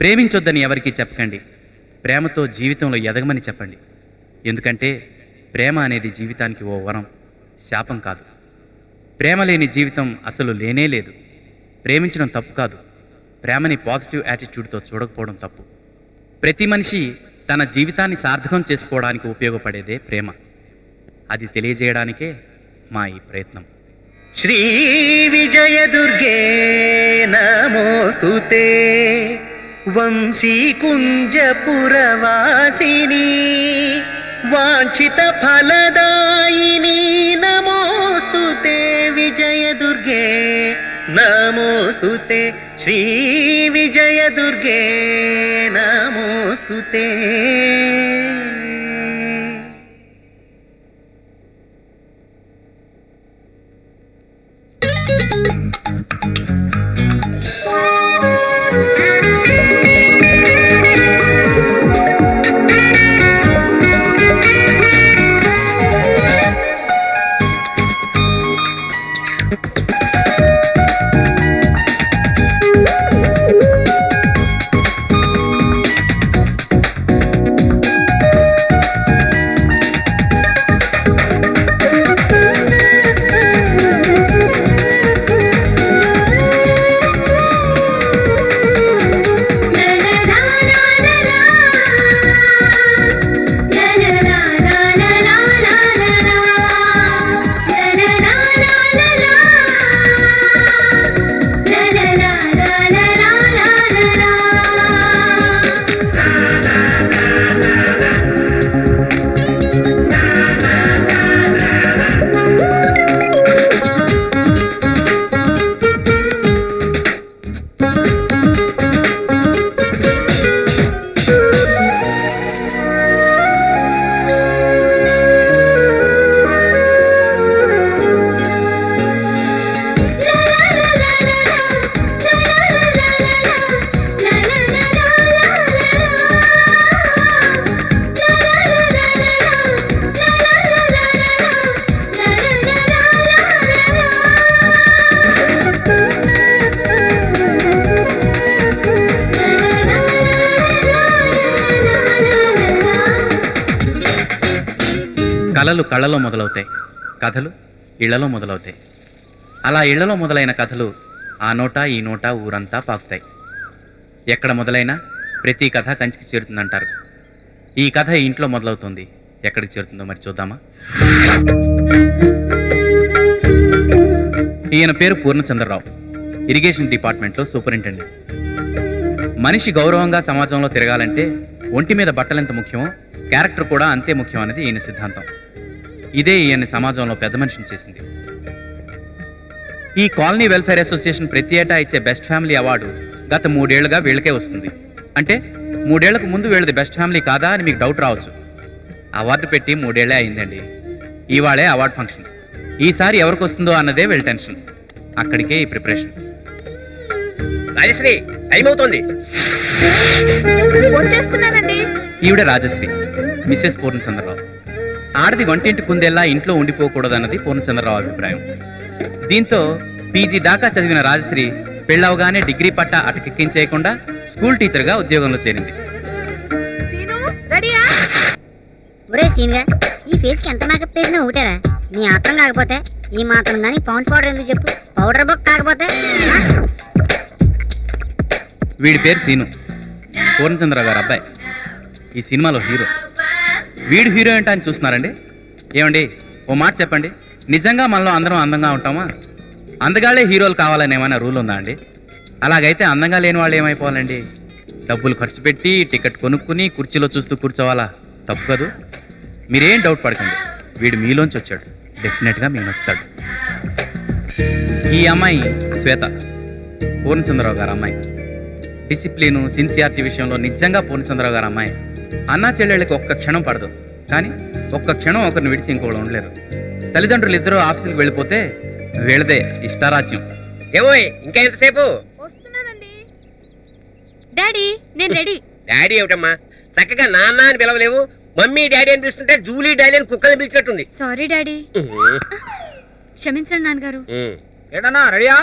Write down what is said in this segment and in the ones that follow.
ప్రేమించొద్దని ఎవరికీ చెప్పకండి. ప్రేమతో జీవితంలో ఎదగమని చెప్పండి. ఎందుకంటే ప్రేమ అనేది జీవితానికి ఓ వరం, శాపం కాదు. ప్రేమ లేని జీవితం అసలు లేనే లేదు. ప్రేమించడం తప్పు కాదు, ప్రేమని పాజిటివ్ యాటిట్యూడ్తో చూడకపోవడం తప్పు. ప్రతి మనిషి తన జీవితాన్ని సార్థకం చేసుకోవడానికి ఉపయోగపడేదే ప్రేమ. అది తెలియజేయడానికే మా ఈ ప్రయత్నం. శ్రీ విజయ దుర్గే నమోస్తుతే వంశీకుంజపురవాసిని వాంఛిత ఫలదాయిని నమోస్తుతే విజయ దుర్గే నమోస్తుతే శ్రీ విజయ దుర్గే నమోస్తుతే. కళలు కళ్ళలో మొదలవుతాయి, కథలు ఇళ్లలో మొదలవుతాయి. అలా ఇళ్లలో మొదలైన కథలు ఆ నోట ఈ నోట ఊరంతా పాకుతాయి. ఎక్కడ మొదలైనా ప్రతి కథ కంచికి చేరుతుందంటారు. ఈ కథ ఇంట్లో మొదలవుతుంది, ఎక్కడికి చేరుతుందో మరి చూద్దామా. ఈయన పేరు పూర్ణచంద్రరావు, ఇరిగేషన్ డిపార్ట్మెంట్లో సూపరింటెండెంట్. మనిషి గౌరవంగా సమాజంలో తిరగాలంటే ఒంటి మీద బట్టలెంత ముఖ్యమో క్యారెక్టర్ కూడా అంతే ముఖ్యం అనేది ఈయన సిద్ధాంతం. ఇదే ఈయన సమాజంలో పెద్ద మనిషిని చేసింది. ఈ కాలనీ వెల్ఫేర్ అసోసియేషన్ ప్రతి ఏటా ఇచ్చే బెస్ట్ ఫ్యామిలీ అవార్డు గత 3 ఏళ్లుగా వీళ్ళకే వస్తుంది. అంటే 3 ఏళ్లకు ముందు వీళ్ళది బెస్ట్ ఫ్యామిలీ కాదా అని మీకు డౌట్ రావచ్చు. అవార్డు పెట్టి 3 ఏళ్లే అయిందండి. ఇవాళే అవార్డు ఫంక్షన్. ఈసారి ఎవరికి వస్తుందో అన్నదే వీళ్ళ టెన్షన్. అక్కడికే ఈ ప్రిపరేషన్. రాజశ్రీ, టైం అవుతోంది. ఈవిడ రాజశ్రీ, మిసెస్ పూర్ణచంద్రరావు. ఆడది వంటింటి కుందేలా ఇంట్లో ఉండిపోకూడదన్నది పూర్ణచంద్రరావు అభిప్రాయం. దీంతో పీజీ దాకా చదివిన రాజశ్రీ పెళ్ళవగానే డిగ్రీ పట్టా అటకెక్కించేయకుండా స్కూల్ టీచర్గా ఉద్యోగంలో చేరింది. ఈ ఫేస్ కి ఎంత మేకప్ వేసినా ఒకటేరా. నీ ఆత్రం కాకపోతే ఈ మాత్రం కానీ పౌండ్స్ పౌడర్ ఎందుకు చెప్పు. పౌడర్ బొక్ కాకపోతే. వీడి పేరు సీను, పూర్ణచంద్రరావు గారు అబ్బాయి. ఈ సినిమాలో హీరో. వీడు హీరో ఏంటా అని చూస్తున్నారండి. ఏమండి, ఓ మాట చెప్పండి, నిజంగా మనలో అందరం అందంగా ఉంటామా? అందగాళ్ళే హీరోలు కావాలని ఏమైనా రూల్ ఉందా అండి? అలాగైతే అందంగా లేని వాళ్ళు ఏమైపోవాలండి? డబ్బులు ఖర్చు పెట్టి టికెట్ కొనుక్కుని కుర్చీలో చూస్తూ కూర్చోవాలా? తప్పు కదూ. మీరేం డౌట్ పడకండి, వీడు మీలోంచి వచ్చాడు. డెఫినెట్గా మీకు నచ్చుతాడు. ఈ అమ్మాయి శ్వేత, పూర్ణచంద్రరావు గారు అమ్మాయి. డిసిప్లిను, సిన్సియారిటీ విషయంలో నిజంగా పూర్ణచంద్రరావు గారు అమ్మాయి. అన్నా చెల్లెళ్ళకి ఒక్క క్షణం పడదు, కానీ ఒక్క క్షణం ఒకరిని విడిచి ఇంకోళ్ళు ఉండలేరు. తల్లిదండ్రులు ఇద్దరు ఆఫీసులకు వెళ్ళిపోతే వీళ్ళదే ఇష్టారాజ్యం. ఏమోయ్, ఇంకా ఎంతసేపు? వస్తున్నానండి. డాడీ, నేను రెడీ. డాడీ ఏమిటమ్మా, చక్కగా నాన్న అని పిలవలేవు. మమ్మీ డాడీ అని పిలుస్తుంటే జూలీ డాడీ అని కుక్కని పిలిచినట్టుంది. Sorry daddy. క్షమించండి నాన్నగారు. ఏడన్నా రెడీయా?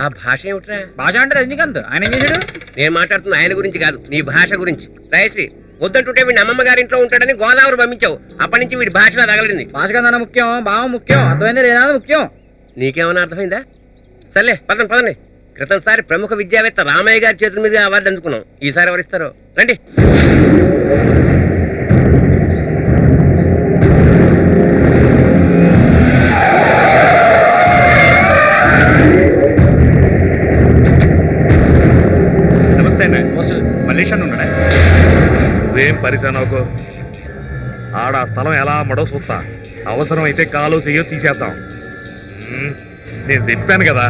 ఆ భాష ఏమిట్రా? భాష అంటే రజనీకాంత్, ఆయన ఏం చేశాడు? నేను మాట్లాడుతున్న ఆయన గురించి కాదు, నీ భాష గురించి. రాయశ్రీ, వద్దంటుంటే వీడి అమ్మమ్మ గారింట్లో ఉంటాడని గోదావరి పంపించావు. అప్పటి నుంచి వీడి భాషలో తగలడింది. భాష కన్నా ముఖ్యం, భావం ముఖ్యం. అర్థమైంది లేదా ముఖ్యం. నీకేమైనా అర్థమైందా? సర్లే, పదండి పదండి. క్రితంసారి ప్రముఖ విద్యావేత్త రామయ్య గారి చేతుల మీద అవార్డు అందుకున్నాం. ఈసారి ఎవరిస్తారో రండి. నమస్తే అన్న. మల్లేష్ అన్న ఉన్నాడా? నువ్వేం పరిశానోకో. ఆడ ఆ స్థలం ఎలా అమ్మడో చూస్తా. అవసరం అయితే కాలు చెయ్యో తీసేద్దాం. నేను చెప్పాను కదా,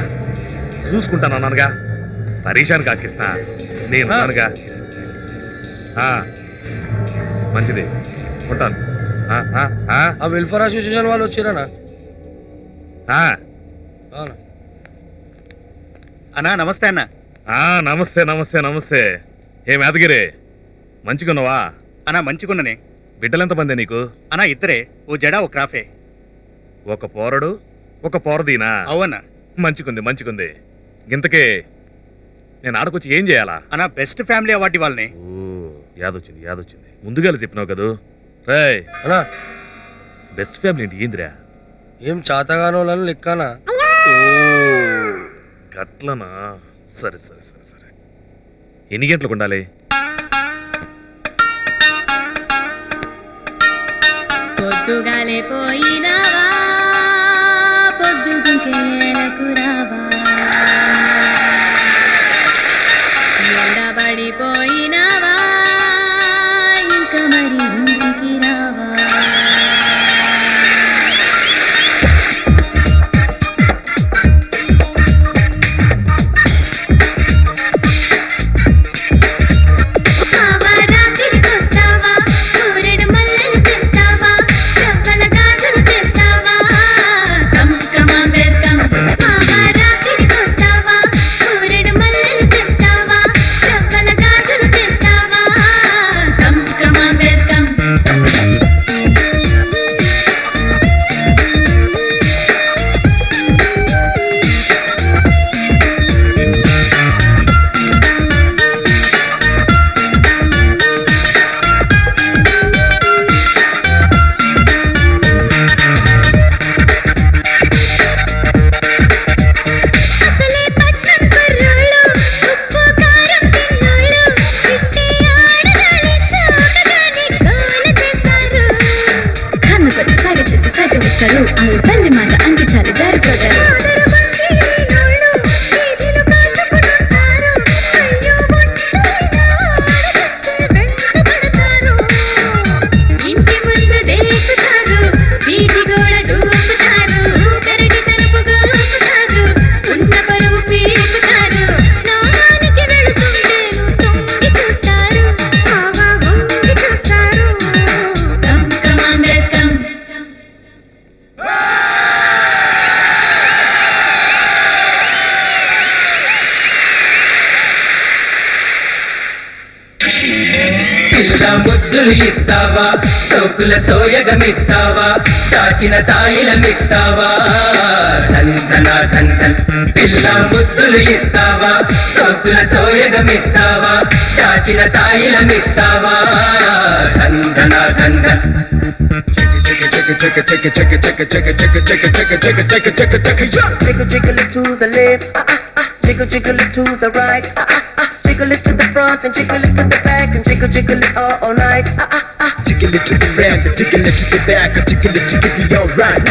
చూసుకుంటాను అన్నానుగా. పరీక్షాన్ని కాకిస్తా నేను అన్నానుగా. మంచిది, ఉంటాను. ఆ వెల్ఫేర్ అసోసియేషన్ వాళ్ళు వచ్చారనా? అన్నా నమస్తే అన్న. నమస్తే నమస్తే నమస్తే. ఏం యాదగిరి, మంచిగున్నావా? అన్నా మంచిగున్ననే. బిడ్డలెంతమంది నీకు? అన్నా ఇద్దరే, ఓ జడ ఓ క్రాఫే. ఒక పోరడు ఒక పోరదీనా? అవునా? మంచిగుంది మంచిగుంది. ఇంతకే నేను ఆడకొచ్చి ఏం చేయాలా? అన్నా బెస్ట్ ఫ్యామిలీ అవార్డు ఇవ్వాలని. యాదొచ్చింది యాదొచ్చింది. ముందుగా చెప్పినావు కదూ. రేయ్ అనా బెస్ట్ ఫ్యామిలీ ఏంటి? ఏందిరా? ఏం చాతగాని వాళ్ళని లెక్కనా? గట్లనా? సరే సరే సరే సరే. ఎన్ని గంటలకు ఉండాలి? పొద్దుగాలే పోయినావా, పొద్దుగుంకేలకు రావా, ఎండబడిపోయినావా, ఇంకా మరి ఇంటికి రావా. ముద్దులు ఇస్తావా, సోకుల సోయగమిస్తావా, దాచిన తాయిలమిస్తావా, ధన్ ధనా ధన్ ధన్. పిల్ల ముద్దులు ఇస్తావా, సోకుల సోయగమిస్తావా, దాచిన తాయిలమిస్తావా, Dhan Dhana Dhan Dhan. Jiggle jiggle it to the left, jiggle jiggle it to the right, jiggle it to the front and jiggle it to the back and jiggle it all night. Jiggle it to the left, jiggle it to the back, jiggle it alright.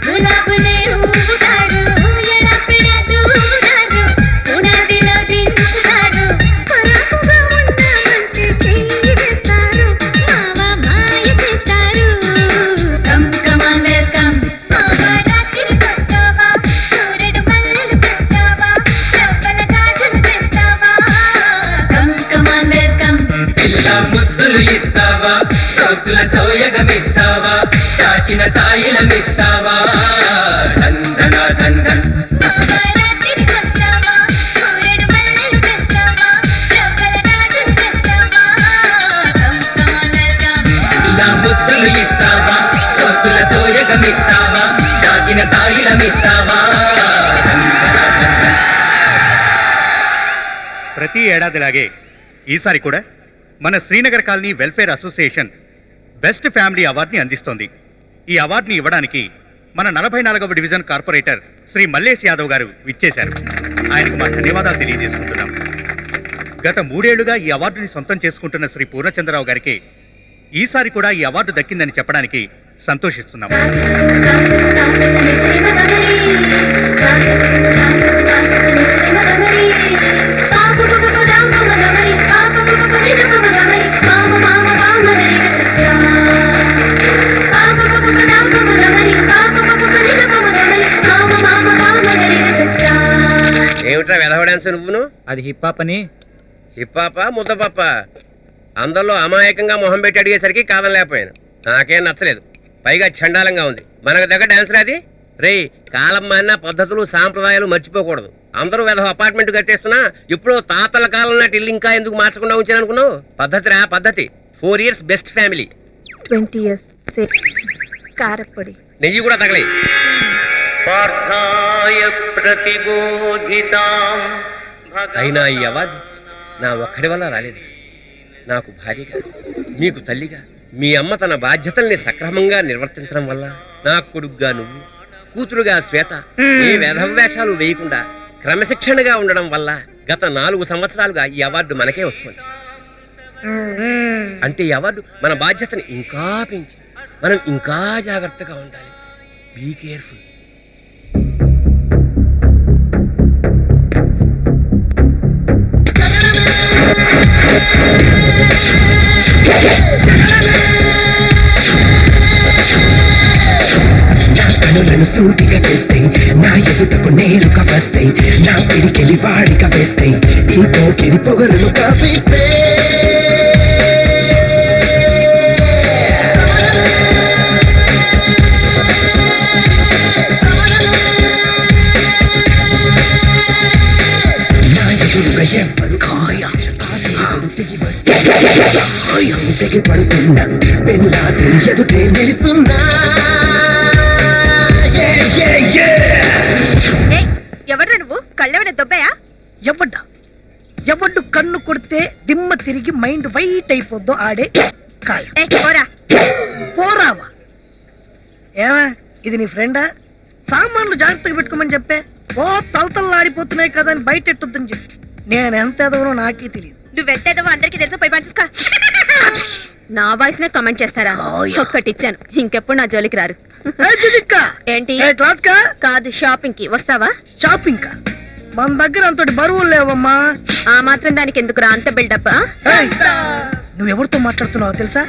గులాబులే ఊగుతారు, ఎడపిడ దూగుతారు, పునాదిలో సొక్కుల సోయగమిస్తావా దాచిన తాయిలమిస్తావా దందన దందన్ రాత్రి తెస్తావా కోరెడు మల్లెలు తెస్తావా రవ్వల గాజులు తెస్తావా కంకమలతావా నా ముద్దులు ఇస్తావా సొక్కుల సోయగమిస్తావా దాచిన తాయిలమిస్తావా ప్రతి ఏడాదిలాగే ఈసారి కూడా మన Srinagar colony welfare association best family అవార్డుని అందిస్తోంది. ఈ అవార్డుని ఇవ్వడానికి మన 44వ డివిజన్ కార్పొరేటర్ శ్రీ మల్లేష్ యాదవ్ గారు విచ్చేశారు. ఆయనకు మా ధన్యవాదాలు తెలియజేసుకుంటున్నాం. గత 3 ఏళ్లుగా ఈ అవార్డుని సొంతం చేసుకుంటున్న శ్రీ పూర్ణచంద్రరావు గారికి ఈసారి కూడా ఈ అవార్డు దక్కిందని చెప్పడానికి సంతోషిస్తున్నాం. ఏమిట్రా వెధవ డాన్స్ నువ్వును? అది హిప్ హాప్ అని. హిప్పాప ముద్దపప్ప అందరిలో అమాయకంగా మొహం పెట్టి అడిగేసరికి కాదనలేకపోయాను. నాకేం నచ్చలేదు, పైగా చండాలంగా ఉంది. మనకు దగ్గర డాన్స్ రాది రే. కాలం మారిన పద్ధతులు సాంప్రదాయాలు మర్చిపోకూడదు. అందరూ వెధవ అపార్ట్మెంట్ కట్టేస్తున్నా ఇప్పుడు తాతల కాలం నాటి ఇల్లు ఇంకా ఎందుకు మార్చకుండా ఉంచాను అనుకున్నావు? పద్ధతి రా పద్ధతి. 4 years బెస్ట్ ఫ్యామిలీ. 20 years కారపొడి. నెయ్యి కూడా తగలే. అయినా ఈ అవార్డు నా ఒక్కడి వల్ల రాలేదు. నాకు భార్యగా, మీకు తల్లిగా, మీ అమ్మ తన బాధ్యతల్ని సక్రమంగా నిర్వర్తించడం వల్ల, నా కొడుగ్గా నువ్వు, కూతురుగా శ్వేత ఏ వేధవ వేషాలు వేయకుండా క్రమశిక్షణగా ఉండడం వల్ల గత 4 సంవత్సరాలుగా ఈ అవార్డు మనకే వస్తుంది. అంటే ఈ అవార్డు మన బాధ్యతని ఇంకా పెంచింది. మనం ఇంకా జాగ్రత్తగా ఉండాలి. Be careful. నా కనులను సూటిగా తెస్తే నా ఎదుటకు నేరుగా వస్తే నా పిడికెలి వాడిగా వేస్తే ఈ పోకిరి పొగరును కప్పిస్తే నా ఎదురుగా ఎవ్వరు తెగి పడుతున్నా పెళ్ళా ఎదుటే నిలుచున్నా. ఎవడ్రా నువ్వు? కళ్ళెవడ దొబ్బయా? ఎవడ్డు కన్ను కొడితే దిమ్మ తిరిగి మైండ్ వైట్ అయిపోద్దో ఆడే కాయ. పోరా. పోరావా? ఏమా ఇది నీ ఫ్రెండా? సామాన్లు జాగ్రత్తగా పెట్టుకోమని చెప్పే. ఓ తలతల్లాడిపోతున్నాయి కదా అని బయట ఎట్టొద్దని చెప్పి. నేను ఎంత ఎదవనో నాకే తెలియదు. నువ్వెంతేదో అందరికి తెలుసు. పోయి పంచుకో. నా వాయిస్ నే కమెంట్ చేస్తారా? ఒక్కటి ఇచ్చాను, ఇంకెప్పుడు నా జోలికి రారు. ఏంటి? కాదు, షాపింగ్ కి వస్తావా? షాపింగ్ కా? మన దగ్గర అంతటి బరువులు లేవమ్మా. ఆ మాత్రం దానికి ఎందుకు రా అంత బిల్డప్? నువ్వెవరితో మాట్లాడుతున్నావో తెలుసా?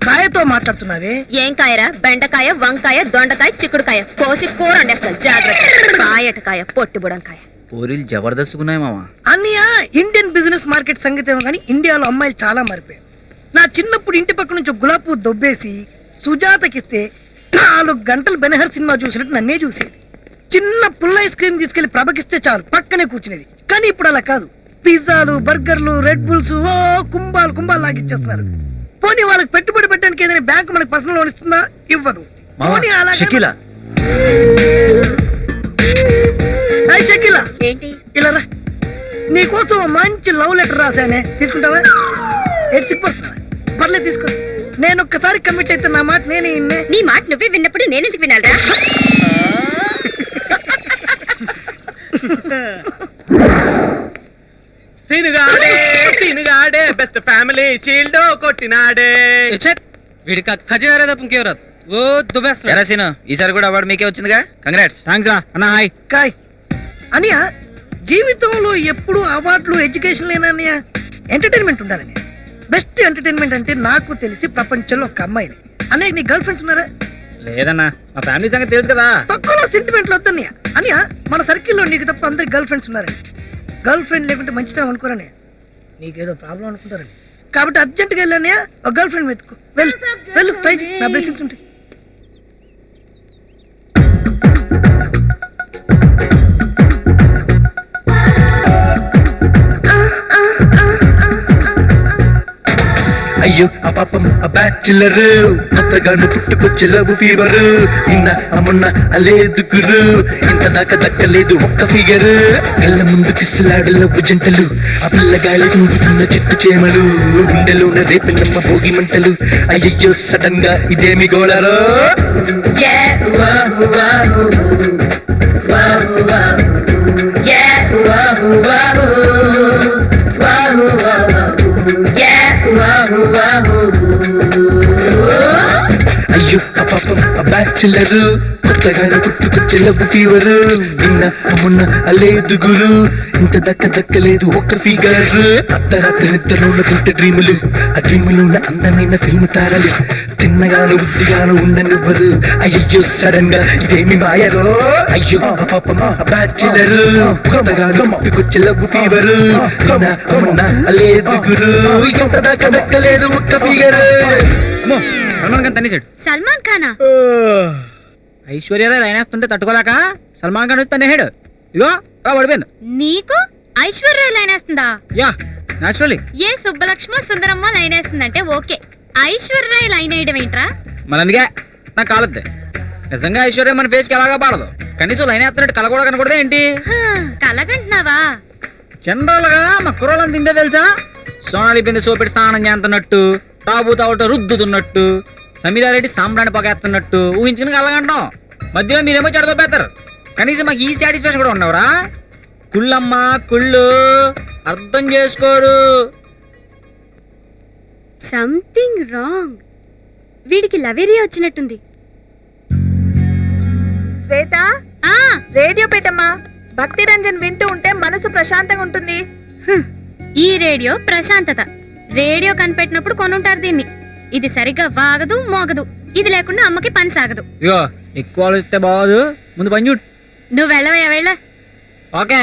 కాయతో మాట్లాడుతున్నావే. ఏం కాయరా? బెండకాయ, వంకాయ, దొండకాయ, చిక్కుడుకాయ కోసి కూర వండేస్తాను. జాగ్రత్త. కాయటకాయ, పొట్టి బుడంకాయ. పూరీలు జబర్దస్తుకున్నాయి మామ. అన్నయ్య, ఇండియన్ బిజినెస్ మార్కెట్ సంగతి ఏమో కానీ ఇండియాలో అమ్మాయిలు చాలా మారిపోయారు. నా చిన్నప్పుడు ఇంటి పక్క నుంచి గులాబ్ పువ్వు దొబ్బేసి సుజాతకిస్తే 4 గంటలు బెనహర్ సినిమా చూసినట్టు నన్నే చూసేది. చిన్న పుల్ల ఐస్ క్రీమ్ తీసుకెళ్లి ప్రభకిస్తే చాలు పక్కనే కూర్చునేది. కానీ ఇప్పుడు అలా కాదు. పిజ్జాలు, బర్గర్లు, రెడ్ బుల్స్ ఓ కుంభాలు లాగిచ్చేస్తున్నారు. పోనీ వాళ్ళకి పెట్టుబడి పెట్టడానికి ఏదైనా బ్యాంకు మనకి పర్సనల్ లోన్ ఇస్తుందా? ఇవ్వదు. పోనీ షకీలా ఏంటి? ఇలా రా, నీకోసం మంచి లవ్ లెటర్ రాశానే, తీసుకుంటావా? సిగ్గుపడుతున్నావా? పర్లేదు తీసుకో. నేను ఒక్కసారి కమిట్ అయితే నా మాట నేనే ఇన్నే. నీ మాట నువ్వే విన్నప్పుడు నేనెందుకు వినాలరా? సీనుగాడే బెస్ట్ ఫ్యామిలీ షీల్డ్ కొట్టినాడే. వీడికి ఖజానా తప్ప ఇంకెవరదు. ఓ దుబెస్ట్. ఎలా సీను, ఈసారి కూడా అవార్డు మీకే వచ్చిందిగా. కంగ్రాట్స్. థాంక్స్ రా అన్న. హాయ్ కాయ్ అనియా. జీవితంలో ఎప్పుడు అవార్డులు ఎడ్యుకేషన్ లేనన్నయ్య, ఎంటర్టైన్మెంట్ ఉండాలని. బెస్ట్ ఎంటర్టైన్మెంట్ అంటే నాకు తెలిసి ప్రపంచంలో ఒక అమ్మాయిని. అన్నయ్య, నీ గర్ల్ ఫ్రెండ్స్ ఉన్నారా? లేదన్నా, మా ఫ్యామిలీ సంగతి తెలుసు కదా. తక్కువలో సెంటిమెంట్లు వద్దన్నయ్య. అనియా, మన సర్కిల్లో నీకు తప్ప అందరికి గర్ల్ ఫ్రెండ్స్ ఉన్నారని. గర్ల్ ఫ్రెండ్ లేకుంటే మంచితనం అనుకోరని. నీకేదో ప్రాబ్లం అనుకుంటారని. కాబట్టి అర్జెంట్గా వెళ్ళానయ్యా ఒక గర్ల్ ఫ్రెండ్ వెతుకు వెళ్ళు వెళ్ళు ట్రై చేయి నా బ్లెస్సింగ్స్ ఉంటాయి. అయ్యో ఆ పాపం ఆ బ్యాచులర్ కొత్తగాను పుట్టుకొచ్చి లవ్ ఫీవర్ నిన్న అమ్మన్న అలేదు గురు ఇంత దాకా దక్కలేదు ఒక్క ఫిగర్ కళ్ళ ముందు కిస్సులాడు లవ్ జంటలు ఆ పిల్లగాలి ఊరుతున్న చెట్టు చేమలు గుండెలోన రేపినమ్మ భోగి మంటలు అయ్యయ్యో సడన్ గా ఇదేమి గోళారో అయ్యో ఆ పాపం ఆ బ్యాచులర్ కొత్తగానే పుట్టుకొచ్చే లవ్ ఫీవర్ నిన్న అమ్మున్న అలేదు గురు ఇంత దక్కలేదు ఒక్క ఫిగర్ అర్ధరాత్రి నిద్రలోన కుంటే డ్రీములు ఆ డ్రీములోన అందమైన ఫిల్మ్ తారలు తిన్నగాను బుద్ధిగాను ఉండనివ్వరు అయ్యో సడన్ గా ఇదేమి మాయరో అయ్యో ఆ పాపం ఆ బ్యాచులర్ కొత్తగాను పుట్టుకొచ్చే లవ్ ఫీవర్ నిన్న అమ్మున్న అలేదు గురు ఇంత దక్కలేదు ఒక్క ఫిగర్. సల్మాన్ ఖాన్ తన్నేశాడు. సల్మాన్ ఖానా? ఐశ్వర్యరాయ్ లైన్ వేస్తుంటే తట్టుకోలేక సల్మాన్ ఖాన్ వచ్చి తన్నేశాడు. ఇగో పడిపోయాను. నీకు ఐశ్వర్య లైన్ వేస్తుందా? Yeah naturally. ఏ సుబ్బలక్ష్మ Sundaramma line వేస్తుందంటే okay, Aishwarya line వేయడం ఏంట్రా? మరి అందుకే నాకు కాలద్దే. నిజంగా ఐశ్వర్య మన ఫేస్ కి ఎలాగా పాడదు, కనీసం లైన్ వేస్తున్నట్టు కళ కూడా కనకూడదే ఏంటి? కలగంటున్నావా? జనరల్ గా మా కుర్రోళ్ళని తిందే తెలుసా? సోనాలి బిందె సోపెట్టి స్నానం చేస్తున్నట్టు, తాబు తావుట రుద్దుతున్నట్టు, సమీరారెడ్డి సాంబ్రాన్ని పొగేస్తున్నట్టు ఊహించుకుని కలగంటాం. మధ్యలో మీరేమో చెడదొప్పేస్తారు. కనీసం మాకు ఈ సాటిస్ఫాక్షన్ కూడా ఉండవురా? కుళ్ళమ్మా కుళ్ళు, అర్థం చేసుకోరు. Something wrong. వీడికి లవేరియా వచ్చినట్టుంది. శ్వేత, రేడియో పెట్టమ్మా. భక్తి రంజన్ వింటూ ఉంటే మనసు ప్రశాంతంగా ఉంటుంది. ఈ రేడియో ప్రశాంతత. రేడియో కనిపెట్టినప్పుడు కొనుంటారు దీన్ని. ఇది సరిగ్గా వాగదు మోగదు. ఇది లేకుండా అమ్మకి పని సాగదు. ఇగో ఎక్కువ ఆలోచిస్తే బాగోదు, ముందు పని చూడు. నువ్వు వెళ్ళవయ్యా, వెళ్ళ. ఓకే.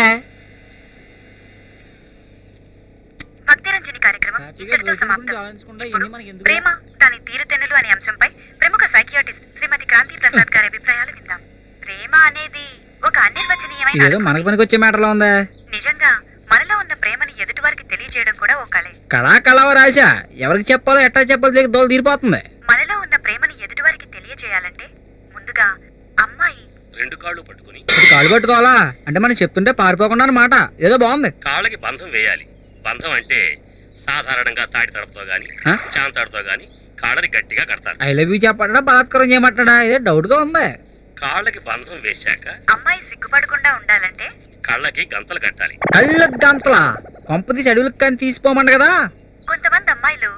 భక్తిరంజని కార్యక్రమం ఇంతటితో సమాప్తం. ప్రేమ దాని తీరుతెన్నులు అనే అంశంపై ప్రముఖ సైకియాట్రిస్ట్ శ్రీమతి క్రాంతి ప్రసాద్ గారి అభిప్రాయాలు విందాం. ప్రేమ అనేది ఒక అనిర్వచనీయమైన ఇదేదో మనకు పనికి వచ్చే మ్యాటర్లో ఉందా? నిజంగా మనలో ఉన్న ప్రేమని ఎదుటి వారికి తెలియజేయడం కూడా ఒక కళే. కళావ రాజా, ఎవరికి చెప్పాలో ఎట్టా చెప్పాలో లేక దోలు తీరిపోతుంది. మనలో ఉన్న ప్రేమని ఎదుటి వారికి తెలియజేయాలంటే ముందుగా అమ్మాయి రెండు కాళ్ళు పట్టుకుని కాళ్ళు పట్టుకోవాలా అంటే మనం చెప్తుంటే పారిపోకుండా అన్నమాట. ఏదో బాగుంది. కాళ్ళకి బంధం వేయాలి. బంధం అంటే సాధారణంగా తాటి తడపతో గాని చాంతాడుతో గాని కాళ్ళని గట్టిగా కడతారు. ఐ లవ్ యూ చెప్పడా బలాత్కారం చేయమంటాడా? ఇదే డౌట్ గా ఉంది. కాళ్ళకి బంధం వేశాక అమ్మాయి సిగ్గుపడకుండా ఉండాలంటే కళ్ళకి గంతలు కట్టాలి. కళ్ళకి గంతలా? కొంపతీసి అడవులకు కానీ తీసిపోమంట కదా. కొంతమంది అమ్మాయిలు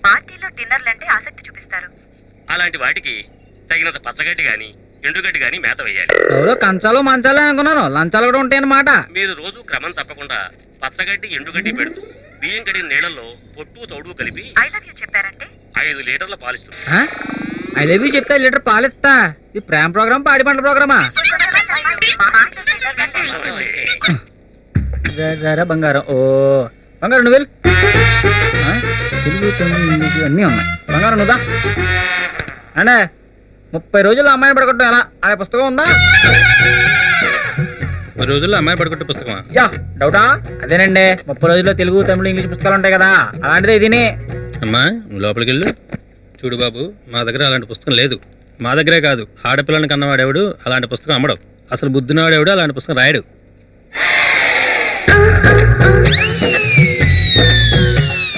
పార్టీలో డిన్నర్లంటే ఆసక్తి చూపిస్తారు. అలాంటి వాటికి తగినంత పచ్చగడ్డి గాని ఎండుగడ్డి గాని మేత వేయాలి. ఎవరో కంచాలు మంచాలే అనుకున్నాను, లంచాలు కూడా ఉంటాయన్నమాట. మీరు రోజు క్రమం తప్పకుండా పచ్చగడ్డి ఎండుగడ్డి పెడుతూ బియ్యం కడిగిన నీళ్ళల్లో పొట్టు తౌడు కలిపి ఐ లవ్ యూ చెప్పారంటే 5 లీటర్ల పాలిస్తుంది. ఐ లవ్ యూ చెప్తే లీటర్ పాలిస్తా. ఇది ప్రేమ ప్రోగ్రామ్ పాడి పంటల ప్రోగ్రామా? బంగారం. ఓ బంగారం నువ్వు వెళ్ళు. తెలుగు తమిళ ఇంగ్లీష్ అన్నీ ఉన్నాయి. బంగారం నువ్వుదా అంటే 30 రోజుల్లో అమ్మాయిని పడగొట్టడం ఎలా అనే పుస్తకం ఉందా? 30 రోజుల్లో అమ్మాయి పడగొట్టే పుస్తకమా? యా డౌటా? అదేనండి, 30 రోజుల్లో తెలుగు తమిళ ఇంగ్లీష్ పుస్తకాలు ఉంటాయి కదా, అలాంటిదే ఇది. అమ్మా నువ్వు లోపలికి వెళ్ళు. చూడు బాబు, మా దగ్గర అలాంటి పుస్తకం లేదు. మా దగ్గరే కాదు, ఆడపిల్లని కన్నవాడెవడు అలాంటి పుస్తకం అమ్మడు. అసలు బుద్ధినాడెవడు అలాంటి పుస్తకం రాయడు.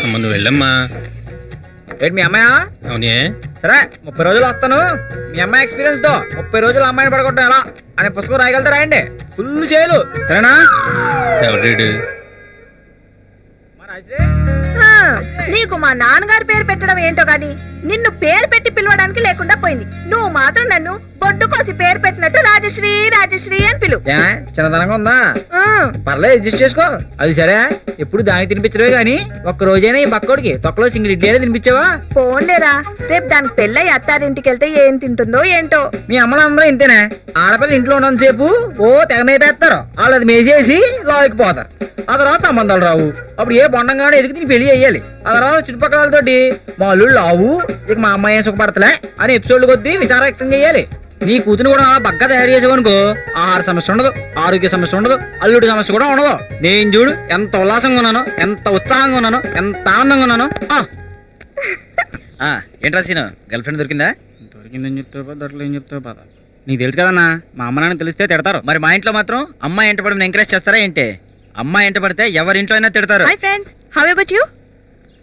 అమ్మ నువ్వు వెళ్ళమ్మా. ఏంటి మీ అమ్మాయా? అవునే. సరే 30 రోజులు వస్తాను. మీ అమ్మాయి ఎక్స్పీరియన్స్ తో 30 రోజులు అమ్మాయిని పడగొట్టడం ఎలా అనే పుస్తకం రాయగలుగుతా, రాయండి. ఫుల్ చేయలు సరేనా? ఎవరు? నీకు మా నాన్నగారు పేరు పెట్టడం ఏంటో గాని నిన్ను పేరు పెట్టి పిలవడానికి లేకుండా పోయింది. నువ్వు మాత్రం నన్ను గొడ్డు కోసి పేరు పెట్టినట్టు రాజశ్రీ రాజశ్రీ అని పిలు. చిన్నదనంగా ఉందా? ఆ, పర్లేదు, అడ్జస్ట్ చేసుకో. అది సరే, ఎప్పుడు దానికి తినిపించడమే గానీ ఒక్క రోజైనా ఈ బక్కోడికి తొక్కలో సింగిల్ ఇడ్లీ అయినా తినిపించావా? పోన్లేరా, రేపు దానికి పెళ్ళై అత్తారింటికి వెళ్తే ఏం తింటుందో ఏంటో. మీ అమ్మలందరూ ఇంతేనే. ఆడపిల్ల ఇంట్లో ఉన్నంతసేపు ఓ తెగ మేపేస్తారు. వాళ్ళు అది మేసేసి లాగిపోతారు. ఆ తర్వాత సంబంధాలు రావు. అప్పుడు ఏ బొండంగానే ఎదిగి తిని పెళ్లి చేయాలి. ఆ తర్వాత చుట్టుపక్కల వాళ్ళతోటి మా అల్లుళ్ళు రావు, ఇక మా అమ్మాయి ఏం సుఖపడతలే అని ఎపిసోడ్లు కొద్దీ విచారం వ్యక్తం చేయాలి. నీ కూతురు కూడా అలా బగ్గా తయారు చేసావనుకో, ఆహార సమస్య ఉండదు, ఆరోగ్య సమస్య ఉండదు, అల్లుడి సమస్య కూడా ఉండదు. నేను చూడు ఎంత ఉల్లాసంగా ఉన్నానో, ఎంత ఉత్సాహంగా ఉన్నానో, ఎంత ఆనందంగా ఉన్నానో. ఏంట్రా సీను, గర్ల్ ఫ్రెండ్ దొరికిందా? దొరికిందని చెప్తావు, దొరకలేదు ఏం చెప్తావు బాధ. నీకు తెలుసు కదన్నా, మా అమ్మ నాన్న తెలిస్తే తిడతారు. మరి మా ఇంట్లో మాత్రం అమ్మాయి ఎంట పడి ఎంకరేజ్ చేస్తారా ఏంటి? అమ్మాయి ఎంట పడితే ఎవరింట్లో అయినా తిడతారు. Hi friends, how about you?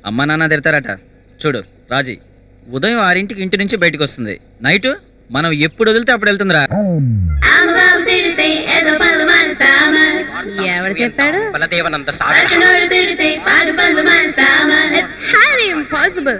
అమ్మ నాన్న తిడతారట. చూడు రాజీ, ఉదయం 6ంటికి ఇంటి నుంచి బయటకు వస్తుంది, నైట్ మనం ఎప్పుడు వదిలితే అప్పుడు వెళ్తుందిరా. ఎవరు చెప్పాడు? బలదేవనంత highly impossible.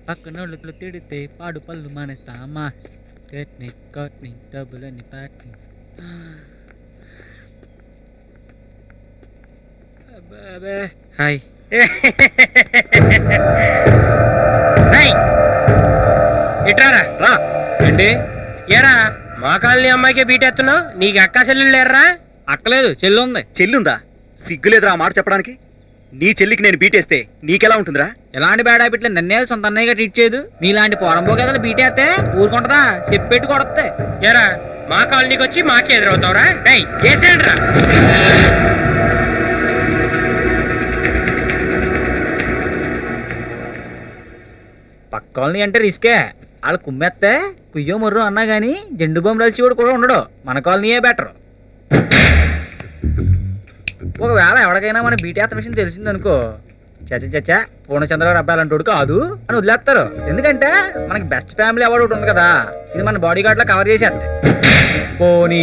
పక్కనోళ్ళు తిడితే పాడు పళ్ళు మానేస్తామా. టెక్నిక్ కట్ని డబ్బులని ప్యాకింగ్. హాయ్. ఇట్రారా రా. ఏంటి ఏరా మా కాలనీ అమ్మాయికే బీటెత్తున్నావు? నీకు అక్క చెల్లెళ్ళు లేరా? అక్కలేదు, చెల్లి ఉంది. చెల్లుందా? సిగ్గులేదురా ఆ మాట చెప్పడానికి. నీ చెల్లికి నేను బీటేస్తే నీకెలా ఉంటుందిరా? ఎలాంటి బ్యాడ్ హ్యాబిట్లు నన్నే సొంత అన్నయ్యగా ట్రీట్ చేయదు. మీలాంటి పోరంబో కథలు బీటేస్తే ఊరుకుంటదా? చెప్పెట్టు కొడతే. ఏరా మా కాలనీకి వచ్చి మాకే ఎదురవుతావురా? ఏసేండ్రా. పక్క కాలనీ అంటే రిస్కే. వాళ్ళు కుమ్మేస్తే కుయ్యో మొర్రు అన్నా గానీ జెండు బొమ్మ రాసి కూడా ఉండడు. మన కాలనీయే బెటర్. ఒకవేళ ఎవరికైనా మన బీటేత విషయం తెలిసిందనుకో, చచ్చా పూర్ణచంద్రగారు అబ్బాయి అంటోడు కాదు అని వదిలేస్తారు. ఎందుకంటే మనకి బెస్ట్ ఫ్యామిలీ అవార్డు ఒకటి ఉంది కదా, ఇది మన బాడీ గార్డ్ లా కవర్ చేసేస్తాయి. పోనీ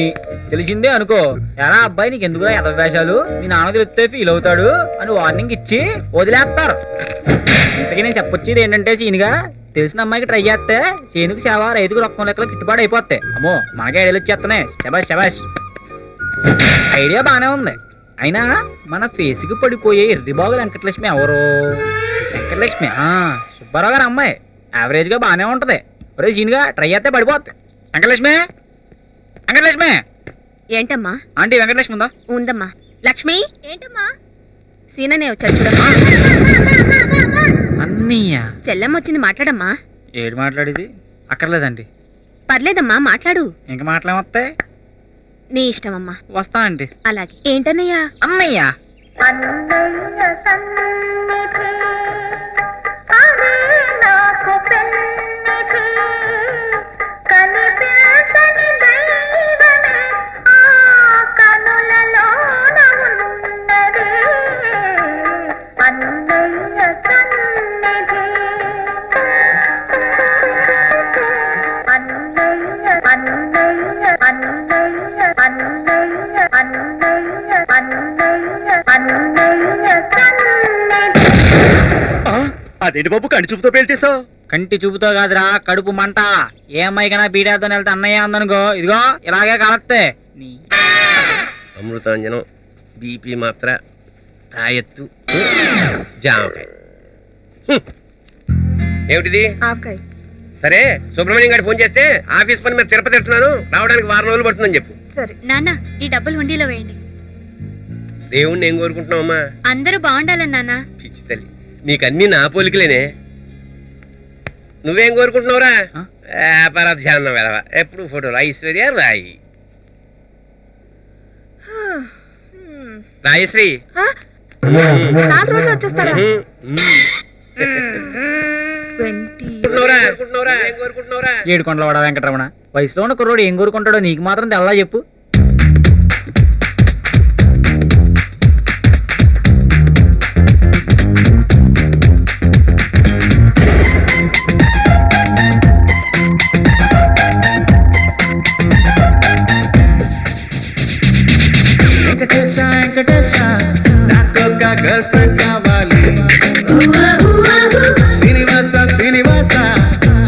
తెలిసిందే అనుకో, ఎలా అబ్బాయి నీకు ఎందుకురా ఎదవేశాలు, మీ నాన్న తెలిస్తే ఫీల్ అవుతాడు అని వార్నింగ్ ఇచ్చి వదిలేస్తారు. ఇంతకీ నేను చెప్పొచ్చేది ఏంటంటే, సీన్గా తెలిసిన అమ్మాయికి ట్రై చేస్తే సీనుకు సేవ రైతుకు రొక్కం లెక్కలో గిట్టుబాటు అయిపోతాయి. అమ్మో మనకే ఐడియాలు వచ్చేస్తున్నాయి. శబాష్ శబాష్. ఐడియా బానే ఉంది. అయినా మన ఫేస్కి పడిపోయే ఎర్రిబాబు వెంకటలక్ష్మి ఎవరు? వెంకటలక్ష్మి సుబ్బారావు గారు అమ్మాయి. యావరేజ్గా బాగానే ఉంటుంది. ఒరే సీన్గా ట్రై చేస్తే పడిపోద్ది. వెంకటలక్ష్మి, వెంకటలక్ష్మి. ఏంటమ్మా? ఆంటీ వెంకటలక్ష్మి ఉందా? ఉందమ్మా. లక్ష్మి. ఏంటమ్మా? సీననే వచ్చాడు చూడమ్మా. అన్నయ్య. చెల్లెమ్మ వచ్చింది, మాట్లాడమ్మా. ఏడు మాట్లాడేది? అక్కర్లేదండి. పర్లేదమ్మా, మాట్లాడు. ఇంకా మాట్లాడమొస్తాయి. నీ ఇష్టమమ్మా. వస్తా అండి. అలాగే. ఏంటన్నయ్యా? అన్నయ్య అన్నయ్య సన్నిధి అదే నాకు పెన్నిధి కనిపించని దైవమే ఆ కనులలోన ఉన్నది అన్నయ్య సన్నిధి అన్నయ్య అన్నయ్య అన్నయ్య అన్నయ్య అన్నయ్య అన్నయ్య అన్నయ్య సన్నిధి. అదేంటి బాబు కంటి చూపుతో పేల్చేసావు? కంటి చూపుతో కాదురా, కడుపు మంట. ఏ అమ్మాయికైనా బీడేద్దాం వెళ్తే అన్నయ్య అందనుకో, ఇదిగో ఇలాగే కలత్తే. అమృతాంజనం, బీపీ మాత్ర, తాయెత్తు, జామకాయ. ఏమిటిది? ఆవకాయ. సరే, సుబ్రహ్మణ్యం గారికి ఫోన్ చేస్తే ఆఫీస్ పని మీద తిరుపతి వెళ్తున్నాను, రావడానికి 4 రోజులు పడుతుందని చెప్పు. సరే నాన్న ఈ డబ్బులు హుండీలో వేయండి. దేవుణ్ణి ఏం కోరుకుంటున్నావమ్మా? అందరూ బాగుండాలని నాన్న. పిచ్చి తల్లి, నీకన్నీ నా పోలికలేనే. నువ్వేం కోరుకుంటున్నావురా? వ్యాపార ధ్యానం వెదవా, ఎప్పుడు ఫోటోలు ఐశ్వర్య రాయి. రాయశ్రీ 4 రోజులు వచ్చేస్తారా? 7 వెంకటరమణ, వయసులో ఉన్న కుర్రోడు ఏం కోరుకుంటాడో నీకు మాత్రం తెల్లా చెప్పు. వెంకటేశ వెంకటేశ నాకు ఒక గర్ల్ ఫ్రెండ్ కావాలి. శ్రీనివాస శ్రీనివాస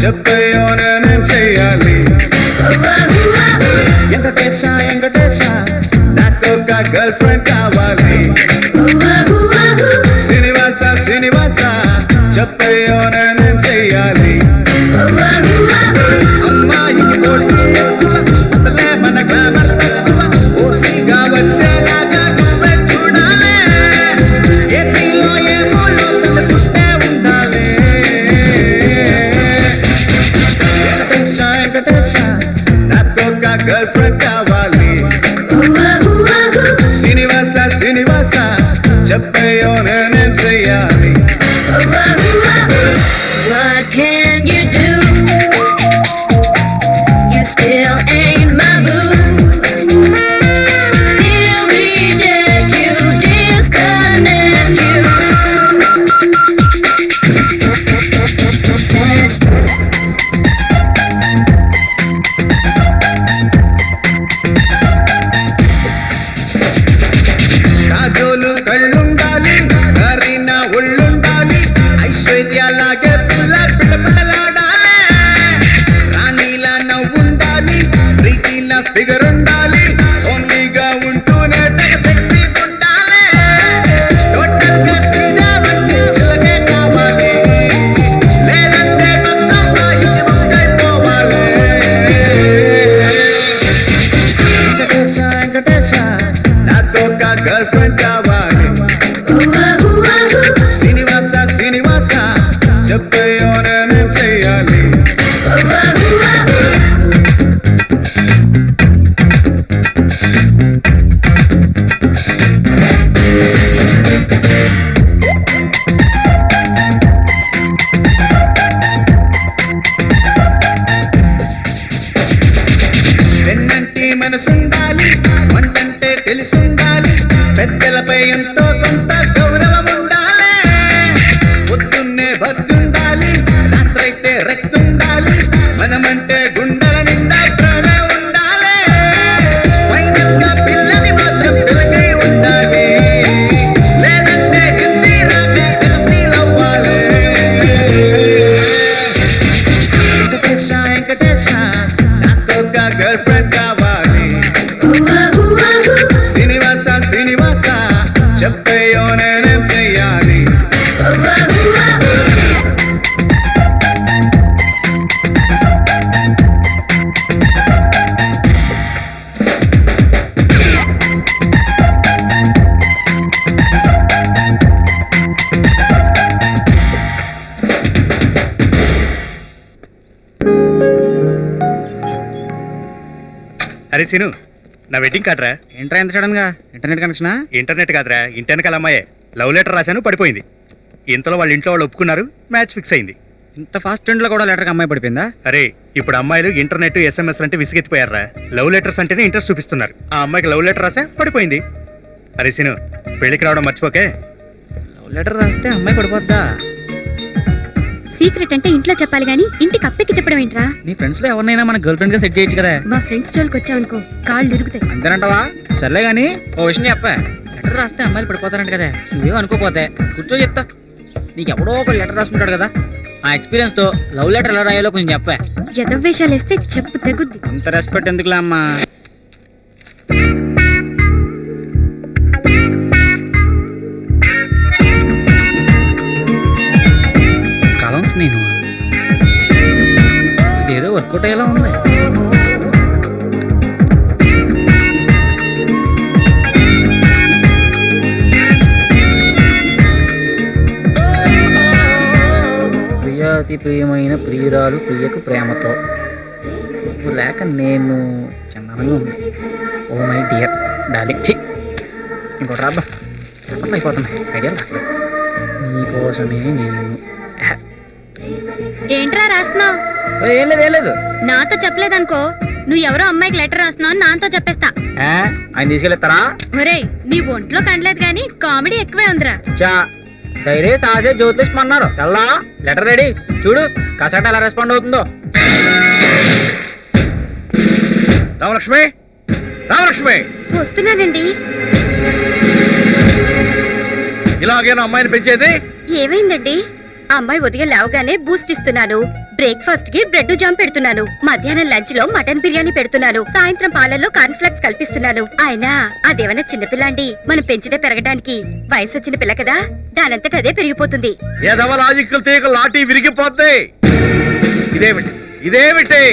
చెప్పయ్యో నేనేం చెయ్యాలి. వెంకటేశ వెంకటేశ నాకు ఒక గర్ల్ ఫ్రెండ్ కావాలి. శ్రీనివాస శ్రీనివాస చెప్పయ్యో నేనేం చెయ్యాలి. అమ్మాయికి పోటీ ఎక్కువ, అసలే మన గ్లామర్ తక్కువ, ఓసీగా వచ్చేలాగా నువ్వే చూడాలి. ఏపీలో ఏ మూలో పుట్టే ఉండాలి. వెంకటేశ వెంకటేశ నాకు ఒక గర్ల్ ఫ్రెండ్ కావాలి. శ్రీనివాస శ్రీనివాస చెప్పయ్యో నేనేం చెయ్యాలి. What can you do? You still ain't my boo. Still reject you, disconnect you. Kajol కళ్ళుండాలి, Kareena ఒళ్ళుండాలి, ఐశ్వర్యలాగే పిల్ల పిల్లపిల్లలాడాలి. రాణిలా నవ్వుండాలి, ప్రీతిలా ఫిగర్ ఉండాలి, ఓన్లీగా ఉంటూనే తెగ సెక్సీ ఉండాలి. టోటల్ గా శ్రీనా వంటి చిలకే కావాలి, లేదంటే మొత్తం రాయికి ముక్కైపోవాలి. వెంకటేశ వెంకటేశ నాకు ఒక గర్ల్ ఫ్రెండ్ కావాలి. శ్రీనివాస శ్రీనివాస చెప్పయ్యో నేనేం చెయ్యాలి. వెన్నంటి మనసుండాలి, వంటంటే తెలిసుండాలి, పెద్దలపై ఎంతో కొంత గౌరవం ఉండాలి. పొద్దున్నే భక్తుండాలి, రాత్రైతే రక్తుండాలి, మనమంటే గుండెల నిండా ప్రేమే ఉండాలి. ఫైనల్ గా పిల్లని మాత్రం పిల్లకై ఉండాలి, లేదంటే హిందీ రాకే ఫీల్ అవ్వాలి. వెంకటేశ వెంకటేశ నాకు ఒక గర్ల్ ఫ్రెండ్ కావాలి. శ్రీనివాస శ్రీనివాస చెప్పయ్యో నేనేం చెయ్యాలి. అరే సీను, నా వెడ్డింగ్ కార్డ్ రా. ఏంట్రా ఎంత సడన్ గా ఇంటర్నెట్ కనెక్షనా? ఇంటర్నెట్ కాదురా, ఇంటి వెనకాల అమ్మాయే. లవ్ లెటర్ రాశాను, పడిపోయింది. ఇంతలో వాళ్ళ ఇంట్లో వాళ్ళు ఒప్పుకున్నారు, మ్యాచ్ ఫిక్స్ అయింది. ఇంత ఫాస్ట్ ట్రెండ్ లో కూడా లెటర్ అమ్మాయి పడిపోయిందా? అరే ఇప్పుడు అమ్మాయిలు ఇంటర్నెట్ SMS అంటే విసిగెత్తిపోయారా. లవ్ లెటర్స్ అంటేనే ఇంట్రెస్ట్ చూపిస్తున్నారు. ఆ అమ్మాయికి లవ్ లెటర్ రాసా, పడిపోయింది. అరే సీను, పెళ్లికి రావడం మర్చిపోకే. లవ్ లెటర్ రాస్తే అమ్మాయి పడిపోద్దా? సీక్రెట్ అంటే ఇంట్లో చెప్పాలి గానీ ఇంటికి అప్పెక్కి చెప్పడం ఏంట్రా? నీ ఫ్రెండ్స్ లో ఎవరినైనా మన గర్ల్ ఫ్రెండ్ గా సెట్ చేయొచ్చు కదా. మా ఫ్రెండ్స్ జోలికి వచ్చావనుకో కాళ్ళు ఇరుగుతాయి. అంతేనంటావా? సర్లే గానీ ఓ విషయం చెప్పా. లెటర్ రాస్తే అమ్మాయిలు పడిపోతారంట కదా. నువ్వేం అనుకోపోతే కూర్చో చెప్తా. నీకు ఎవడో ఒక లెటర్ రాసుకుంటాడు కదా, ఆ ఎక్స్పీరియన్స్ తో లవ్ లెటర్ ఎలా రాయాలో కొంచెం చెప్పా. ఎదవేషాలు వేస్తే చెప్పు తెగుద్ది. అంత రెస్పెక్ట్ ఎందుకులే అమ్మా. కాలం స్నేహం ఏదో వర్కౌట్ అయ్యేలా ఉంది. ప్రియాతి ప్రియమైన ప్రియురాలు ప్రియకు ప్రేమతో నువ్వు లేక నేను చందనంగా ఉంది. Oh my dear darling. ఛీ ఇంకోటి రాబ్బా, చెప్పండి అయిపోతున్నాయి ఐడియా రాలేదు. నీకోసమే నేను. ఏంట్రా రాస్తున్నావు? ఏం లేదు ఏం లేదు. నాతో చెప్పలేదనుకో, నువ్వు ఎవరో అమ్మాయికి లెటర్ రాస్తున్నావు అని నాతో చెప్పేస్తా. ఆయన తీసుకెళ్ళిస్తారా? ఒరేయ్ నీ ఒంట్లో కండలేదు గానీ కామెడీ ఎక్కువే ఉందిరా. చా ధైర్య సాహసే జ్యోతిష్మ అన్నారు. తెల్లా లెటర్ రెడీ చూడు, కసట ఎలా రెస్పాండ్ అవుతుందో. రామలక్ష్మి, రామలక్ష్మి, వస్తున్నానండి. ఇలాగేనా అమ్మాయిని పెంచేది? ఏమైందండి? అమ్మాయి ఉదయం లేవగానే బూస్ట్ ఇస్తున్నాను, బ్రేక్ఫాస్ట్ కి బ్రెడ్ జామ్ పెడుతున్నాను, మధ్యాహ్నం లంచ్ లో మటన్ బిర్యానీ పెడుతున్నాను, సాయంత్రం పాలల్లో కార్న్ ఫ్లెక్స్ కల్పిస్తున్నాను. అయినా అదేమన్నా చిన్నపిల్ల అండి? మనం పెంచితే పెరగడానికి. వయసు వచ్చిన పిల్ల కదా, దానంతట అదే పెరిగిపోతుంది. లాజికల్ తీగ లాఠీ విరిగిపోద్ది. ఇదేమిటి ఇదేమిటి?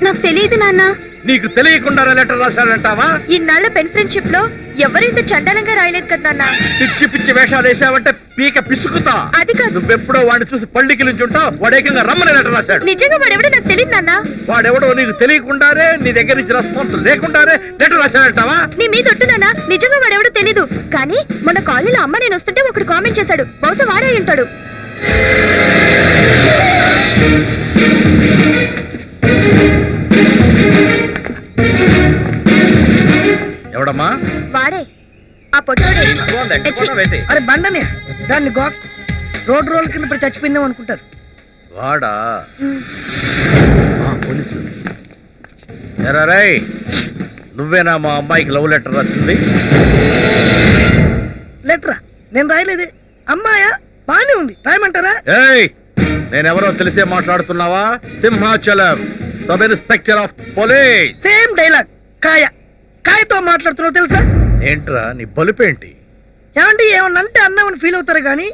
నాకు తెలియదు నాన్న. నీకు తెలియకుండా లెటర్ రాశాడంటావా? ఇన్నాళ్ళ పెన్ ఫ్రెండ్షిప్ లో ఎవరైతే చండాలంగా రాయలేదు కదా నాన్న. పిచ్చి పిచ్చి వేషాలు వేసావంటే పీక పిసుకుతా. అది కాదు. నువ్వెప్పుడో వాడిని చూసి పళ్ళికి నుంచుంటావు. వాడు ఏకంగా రమ్మని లెటర్ రాశాడు. నిజంగా వాడెవడో నాకు తెలియదు నాన్న. వాడెవడో నీకు తెలియకుండానే, నీ దగ్గర నుంచి రెస్పాన్స్ లేకుండానే లెటర్ రాశాడంటావా? నీ మీద ఒట్టు నాన్న, నిజంగా వాడెవడో తెలీదు. కానీ మొన్న కాలేజీలో అమ్మ నేను వస్తుంటే ఒకడు కామెంట్ చేశాడు. బహుశా వాడే ఉంటాడు. ఎవడమ్మా? వాడే ఆ పొట్టోడే. అరే బండనే దాన్ని రోడ్ రోల్ కింద పడి చచ్చిపోయిందేమో అనుకుంటారు. వాడా? పోలీసులు. ఎరా రేయ్, నువ్వేనా మా అమ్మాయికి లవ్ లెటర్ రాసింది? లెటరా? నేను రాయలేదే. అమ్మాయా? బానే ఉంది, రాయమంటారా? ఏయ్, నేనెవరో తెలిసే మాట్లాడుతున్నావా? Simhachalam sub inspector of police. Same dialogue. కాయతో మాట్లాడుతున్నావు తెలుసా? ఏంట్రా నీ బలుపేంటి? ఏమండి ఏమన్నా అంటే అన్నామని ఫీల్ అవుతారు కానీ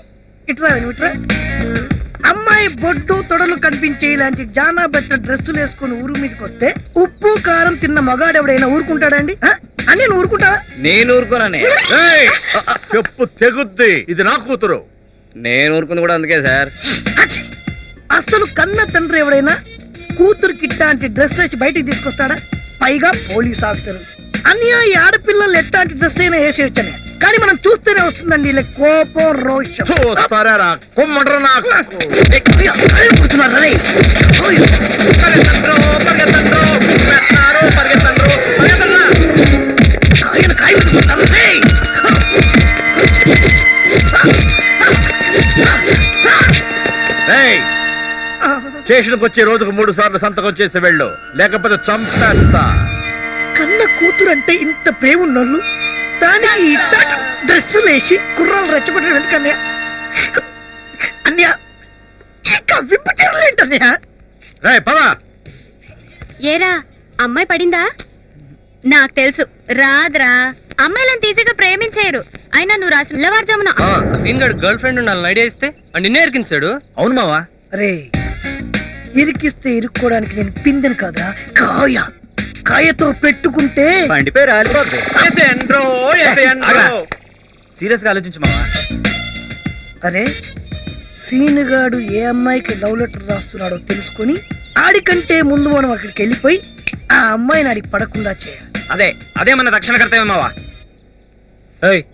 ఇట్రా ఇట్రా. అమ్మాయి బొడ్డు తొడలు కనిపించే ఇలాంటి జానా బెట్ట డ్రెస్సులు వేసుకుని ఊరు మీదకి వస్తే ఉప్పు కారం తిన్న మగాడెవడైనా ఊరుకుంటాడండి? అని నేను ఊరుకుంటావా? నేను ఊరుకోనని. చెప్పు తెగుద్ది. ఇది నా కూతురు. నేను ఊరుకుంది కూడా అందుకే సార్. అసలు కన్న తండ్రి ఎవడైనా కూతురుకి ఇట్లాంటి డ్రెస్ వేసి బయటికి తీసుకొస్తాడా? పైగా పోలీస్ ఆఫీసర్. అన్యాయ ఆడపిల్లలు ఎట్లాంటి డ్రెస్ అయినా వేసి వచ్చాను, కానీ మనం చూస్తేనే వస్తుందండి ఇలా కోపం, రోషం. చూస్తారా కుమ్మడ్రా నాకు. స్టేషన్కి వచ్చే రోజుకు 3 సార్లు సంతకం చేసి వెళ్ళు, లేకపోతే చంపేస్తా. కన్న కూతురు అంటే ఇంత ప్రేమ ఉన్నోళ్ళు దానికి ఇట్లాంటి డ్రెస్సులు వేసి కుర్రాలు రెచ్చగొట్టడం ఎందుకన్నయ్య? అన్నయ్య ఇంకా వింపచేరలేంటన్నయ్య. ఏరా అమ్మాయి పడిందా? నాకు తెలుసు రాదురా. అమ్మాయిలను తీసిగా ప్రేమించారు. అయినా నువ్వు రాసిన పిల్లవారుజామున సీన్ గడ్ గర్ల్ ఫ్రెండ్ ఉండాలని ఐడియా ఇస్తే అండ్ నిన్నే ఇరికించాడు. అవును మావా. రే ఇరికిస్తే ఇరుక్కోవడానికి నేను పిందెను కాదురా, కాయతో పెట్టుకుంటే బండిపై రాలిపోద్ది. సీరియస్ గా ఆలోచించు మావా. అరే సీనుగాడు ఏ అమ్మాయికి లవ్ లెటర్ రాస్తున్నాడో తెలుసుకొని ఆడికంటే ముందు మనం అక్కడికి వెళ్ళిపోయి ఆ అమ్మాయిని ఆడికి పడకుండా చేయాలి. అదే మన రక్షణ కర్తవ్యం మావా.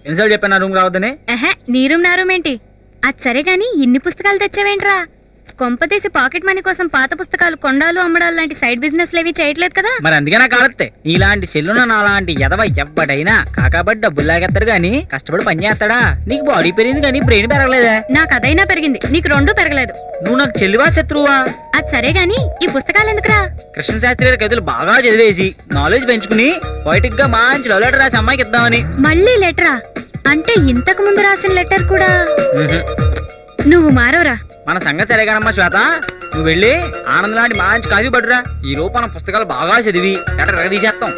ఎన్నిసార్లు చెప్పాను నా రూమ్ రావద్దని? నీ రూమ్ నా రూమ్ ఏంటి? అది సరే గాని ఇన్ని పుస్తకాలు తెచ్చావేంట్రా? కొంపతీసి పాకెట్ మనీ కోసం పాత పుస్తకాలు కొండాలు అమ్మడాలు లాంటి సైడ్ బిజినెస్ లేవి చేయట్లేదు కదా? మరి అందుకే నాకు కాలత్తే నీలాంటి సెల్లున నాలాంటి ఎదవ ఎవ్వడైనా కాకాబట్టి డబ్బులు లాగేస్తాడు గాని కష్టపడి పని చేస్తాడా? నీకు బాడీ పెరిగింది కానీ బ్రెయిన్ పెరగలేదా? నాకు అదైనా పెరిగింది, నీకు రెండూ పెరగలేదు. నువ్వు నాకు చెల్లివా శత్రువా? అది సరే గాని ఈ పుస్తకాలు ఎందుకురా? కృష్ణ శాస్త్రి గారి కథలు బాగా చదివేసి నాలెడ్జ్ పెంచుకుని పోయిటిక్ గా మంచి లవ్ లెటర్ రాసి అమ్మాయికి ఇద్దామని. మళ్ళీ లెటరా? అంటే ఇంతకు ముందు రాసిన లెటర్ కూడా? నువ్వు మారవరా? మన సంగతి సరేగానమ్మా శ్వేత, నువ్వు వెళ్ళి ఆనంద్ లాంటి మంచి కాఫీ పడురా. ఈ రోజు మనం పుస్తకాలు బాగా చదివి లెటర్ తీసేస్తాం.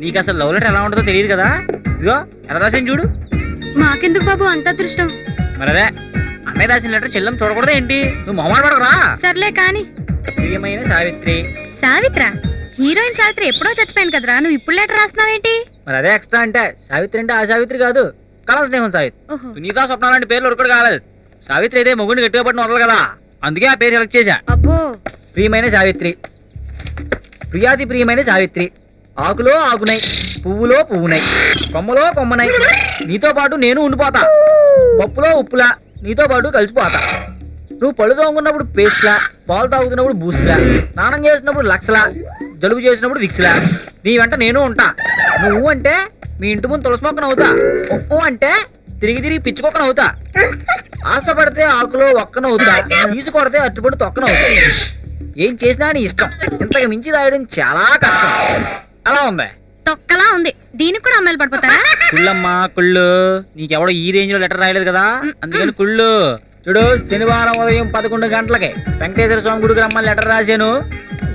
నీకు అసలు లవ్ లెటర్ ఎలా ఉంటుందో తెలియదు కదా? ఇదిగో ఎలా రాసాను చూడు. మాకెందుకు బాబు అంత అదృష్టం? మరి అదే అన్నయ్య రాసిన లెటర్ చెల్లం చూడకూడదా ఏంటి? నువ్వు మొహమాట పడకరా. సర్లే కాని. ప్రియమైన సావిత్రి. సావిత్ర? హీరోయిన్ సావిత్రి ఎప్పుడో చచ్చిపోయింది కదరా, నువ్వు ఇప్పుడు లెటర్ రాస్తున్నావేంటి? మరి అదే ఎక్స్ట్రా అంటే సావిత్రి అంటే ఆ సావిత్రి కాదు, కళా స్నేహం సావిత్రి. సునీత స్వప్న లాంటి పేర్లు ఒకటి కాలేదు. సావిత్రి అయితే మొగుడిని గట్టిగా పట్టిన వదలదు కదా, అందుకే ఆ పేరు సెలెక్ట్ చేశా. అబ్బో. ప్రియమైన సావిత్రి. ప్రియాతి ప్రియమైన సావిత్రి. ఆకులో ఆకునై, పువ్వులో పువ్వునై, కొమ్మలో కొమ్మనై, నీతో పాటు నేను ఉండిపోతా. పప్పులో ఉప్పులా నీతో పాటు కలిసిపోతా. నువ్వు పళ్ళు తోముకున్నప్పుడు పేస్ట్లా, పాలు తాగుతున్నప్పుడు బూస్ట్లా, స్నానం చేసినప్పుడు లక్స్లా, జలుబు చేసినప్పుడు విక్స్లా, నీ వెంట నేను ఉంటా. నువ్వు అంటే మీ ఇంటి ముందు తులసి మొక్కను అవుతా. ఉప్పు అంటే తిరిగి తిరిగి పిచ్చుకొక్కను అవుతా. ఆశపడితే ఆకులో ఒక్కను అవుతా, తీసుకొడితే అట్టుపడి తొక్కను అవుతా. ఏం చేసినా నీ ఇష్టం, ఇంతకు మించి రాయడం చాలా కష్టం. అలా ఉంది, తొక్కలా ఉంది. దీనికి కూడా అమ్మాయిలు పడిపోతారా? కుళ్ళమ్మా కుళ్ళు. నీకెవడో ఈ రేంజ్ లో లెటర్ రాయలేదు కదా, అందుకని కుళ్ళు. చూడు, శనివారం ఉదయం 11 గంటలకి వెంకటేశ్వర స్వామి గుడికి రమ్మని లెటర్ రాశాను.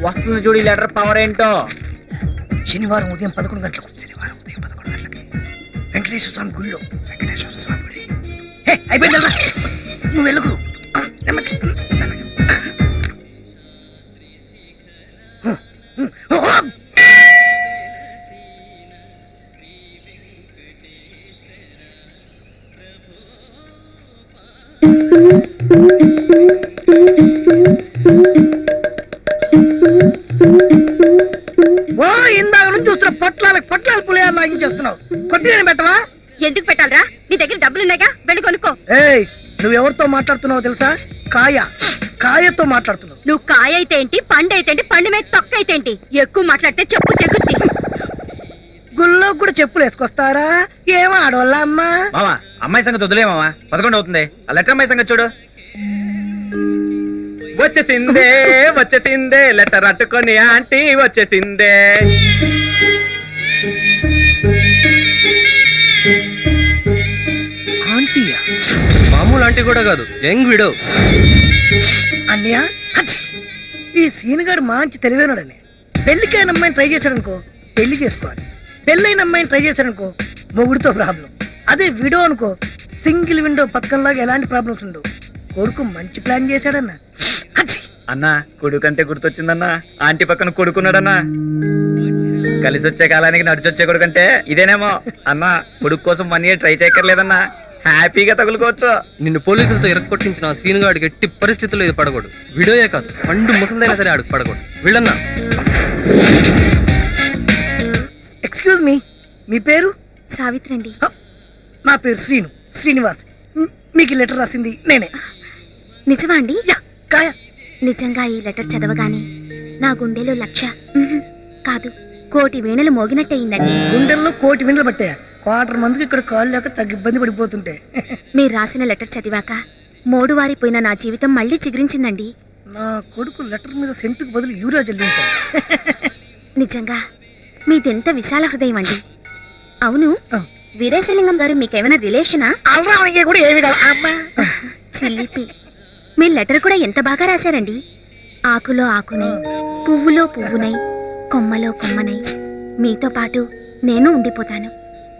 వస్తుంది చూడు ఈ లెటర్ పవర్ ఏంటో. శనివారం ఉదయం 11 గంటలకు. శనివారం ఉదయం 11 గంటలకి వెంకటేశ్వర స్వామి గుడిలో. వెంకటేశ్వర స్వామి గుడి. అయిపోయింది, నువ్వు వెళ్ళకు. ఇందాక నుంచి చూస్తున్న పొట్లాలు పులిహార లాగించేస్తున్నావు. కొద్దిగా పెట్టవా? ఎందుకు పెట్టాలరా? నీ దగ్గర డబ్బులున్నాయిగా, వెళ్ళి కొనుక్కో. ఏయ్, నువ్వెవరితో మాట్లాడుతున్నావు తెలుసా? కాయతో మాట్లాడుతున్నావు. నువ్వు కాయ అయితే ఏంటి, పండు అయితే ఏంటి, పండు మీద తొక్క అయితే ఏంటి? ఎక్కువ మాట్లాడితే చెప్పు తెగుద్ది. గుళ్ళో కూడా చెప్పులు వేసుకొస్తారా? ఏమో ఆడవాళ్ళ అమ్మా. మామా, అమ్మాయి సంగతి వదిలే మామా, 11 అవుతుంది. ఆ లెటర్ అమ్మాయి సంగతి చూడు. వచ్చేసిందే లెటర్ అట్టుకొని ఆంటీ వచ్చేసిందే. ఆంటీయా? మామూలు ఆంటీ కూడా కాదు, యంగ్ విడో. అన్నయ్య, ఈ సీన్ గారు మంచి తెలివైనడని. పెళ్లికైన అమ్మాయిని ట్రై చేశాడనుకో, పెళ్లి చేసుకోవాలి. పెళ్ళైన అమ్మాయిని ట్రై చేశాడనుకో, మొగుడితో ప్రాబ్లం. అదే విడో అనుకో, సింగిల్ విండో పథకంలాగా ఎలాంటి ప్రాబ్లమ్స్ ఉండవు. కొడుకు మంచి ప్లాన్ చేశాడన్న. అన్నా, కొడుకు అంటే గుర్తొచ్చిందన్నా. ఆంటీ పక్కన కొడుకున్నాడన్నా. కలిసి వచ్చే కాలానికి నడిచొచ్చే కొడుకు అంటే ఇదేనేమో. అన్నా, కొడుకు కోసం 1 year ట్రై చేయక్కర్లేదన్నా, హ్యాపీగా తగులుకోవచ్చు. నిన్ను పోలీసులతో ఇరక్కొట్టించిన సీన్ గాడికి ఎట్టి పరిస్థితుల్లో ఇది పడకూడదు. వీడియోయే కాదు, పండు ముసందైనా సరే ఆడికి పడకూడదు. వీళ్ళన్నా. ఎక్స్క్యూజ్ మీ, మీ పేరు? సావిత్రి అండి. నా పేరు శ్రీనివాస్. మీకు లెటర్ రాసింది నేనే. నిజమా అండి? కాయ. నిజంగా ఈ లెటర్ చదవగానే నా గుండెలో 1,00,000 కాదు, 1,00,00,000 వీణలు మోగినట్టయిందండి. గుండెల్లో 1,00,00,000 వీణలు పట్టాయా? 250 ఇక్కడ కాళ్ళు లేక తగ్గ ఇబ్బంది పడిపోతుంటే. మీరు రాసిన లెటర్ చదివాక మోడువారిపోయిన నా జీవితం మళ్ళీ చిగురించిందండి. నా కొడుకు లెటర్ మీద సెంటుకు బదులు యూరియా జల్లించాడు. నిజంగా మీదెంత విశాల హృదయం అండి. అవును, వీరేశలింగం గారు మీకేమైనా రిలేషనా? కూడా ఏమి చిల్లిపి, మీ లెటర్ కూడా ఎంత బాగా రాశారండి. ఆకులో ఆకునై, పువ్వులో పువ్వునై, కొమ్మలో కొమ్మనై, మీతో పాటు నేను ఉండిపోతాను.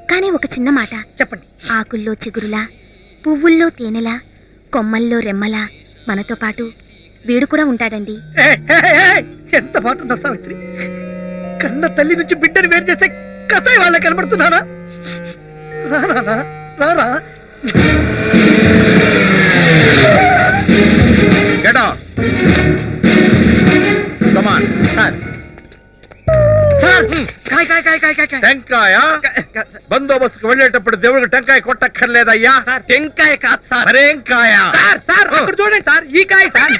కానీ ఒక చిన్న మాట చెప్పండి. ఆకుల్లో చిగురులా, పువ్వుల్లో తేనెలా, కొమ్మల్లో రెమ్మలా మనతో పాటు వీడు కూడా ఉంటాడండి. ఎంత మాట ఉన్నా సావిత్రి, కన్న తల్లి నుంచి బిడ్డను వేరు చేసే కసాయి వాళ్ళ కనబడుతున్నారా? రారా టెంకాయ బందోబస్తుకు వెళ్ళేటప్పుడు దేవుడికి టెంకాయ కొట్టక్కర్లేదయ్యా. టెంకాయ కాదు సార్, మరేంకాయ అక్కడ చూడండి సార్, ఈ కాయ సార్.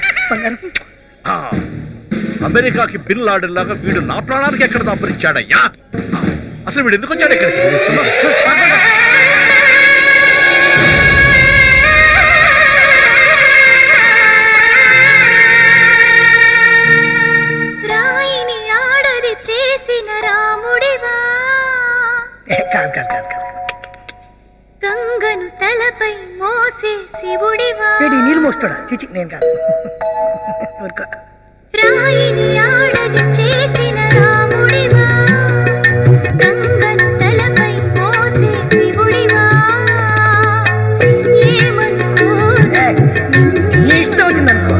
అమెరికాకి బిన్ లాడెన్ లాగా వీడు నా ప్రాణానికి ఎక్కడ దాపురించాడయ్యా? అసలు వీడు ఎందుకు వచ్చాడు ఇక్కడికి? రాయిని ఆడది చేసిన రాముడివా, గంగను తలపై మోసే శివుడివా. నీళ్ళు మోస్తాడా? చిచి నేను కాదు. రాయిని ఆడది చేసిన రాముడివా, గంగను తలపై మోసే శివుడివా. ఇష్టం వచ్చిందనుకో.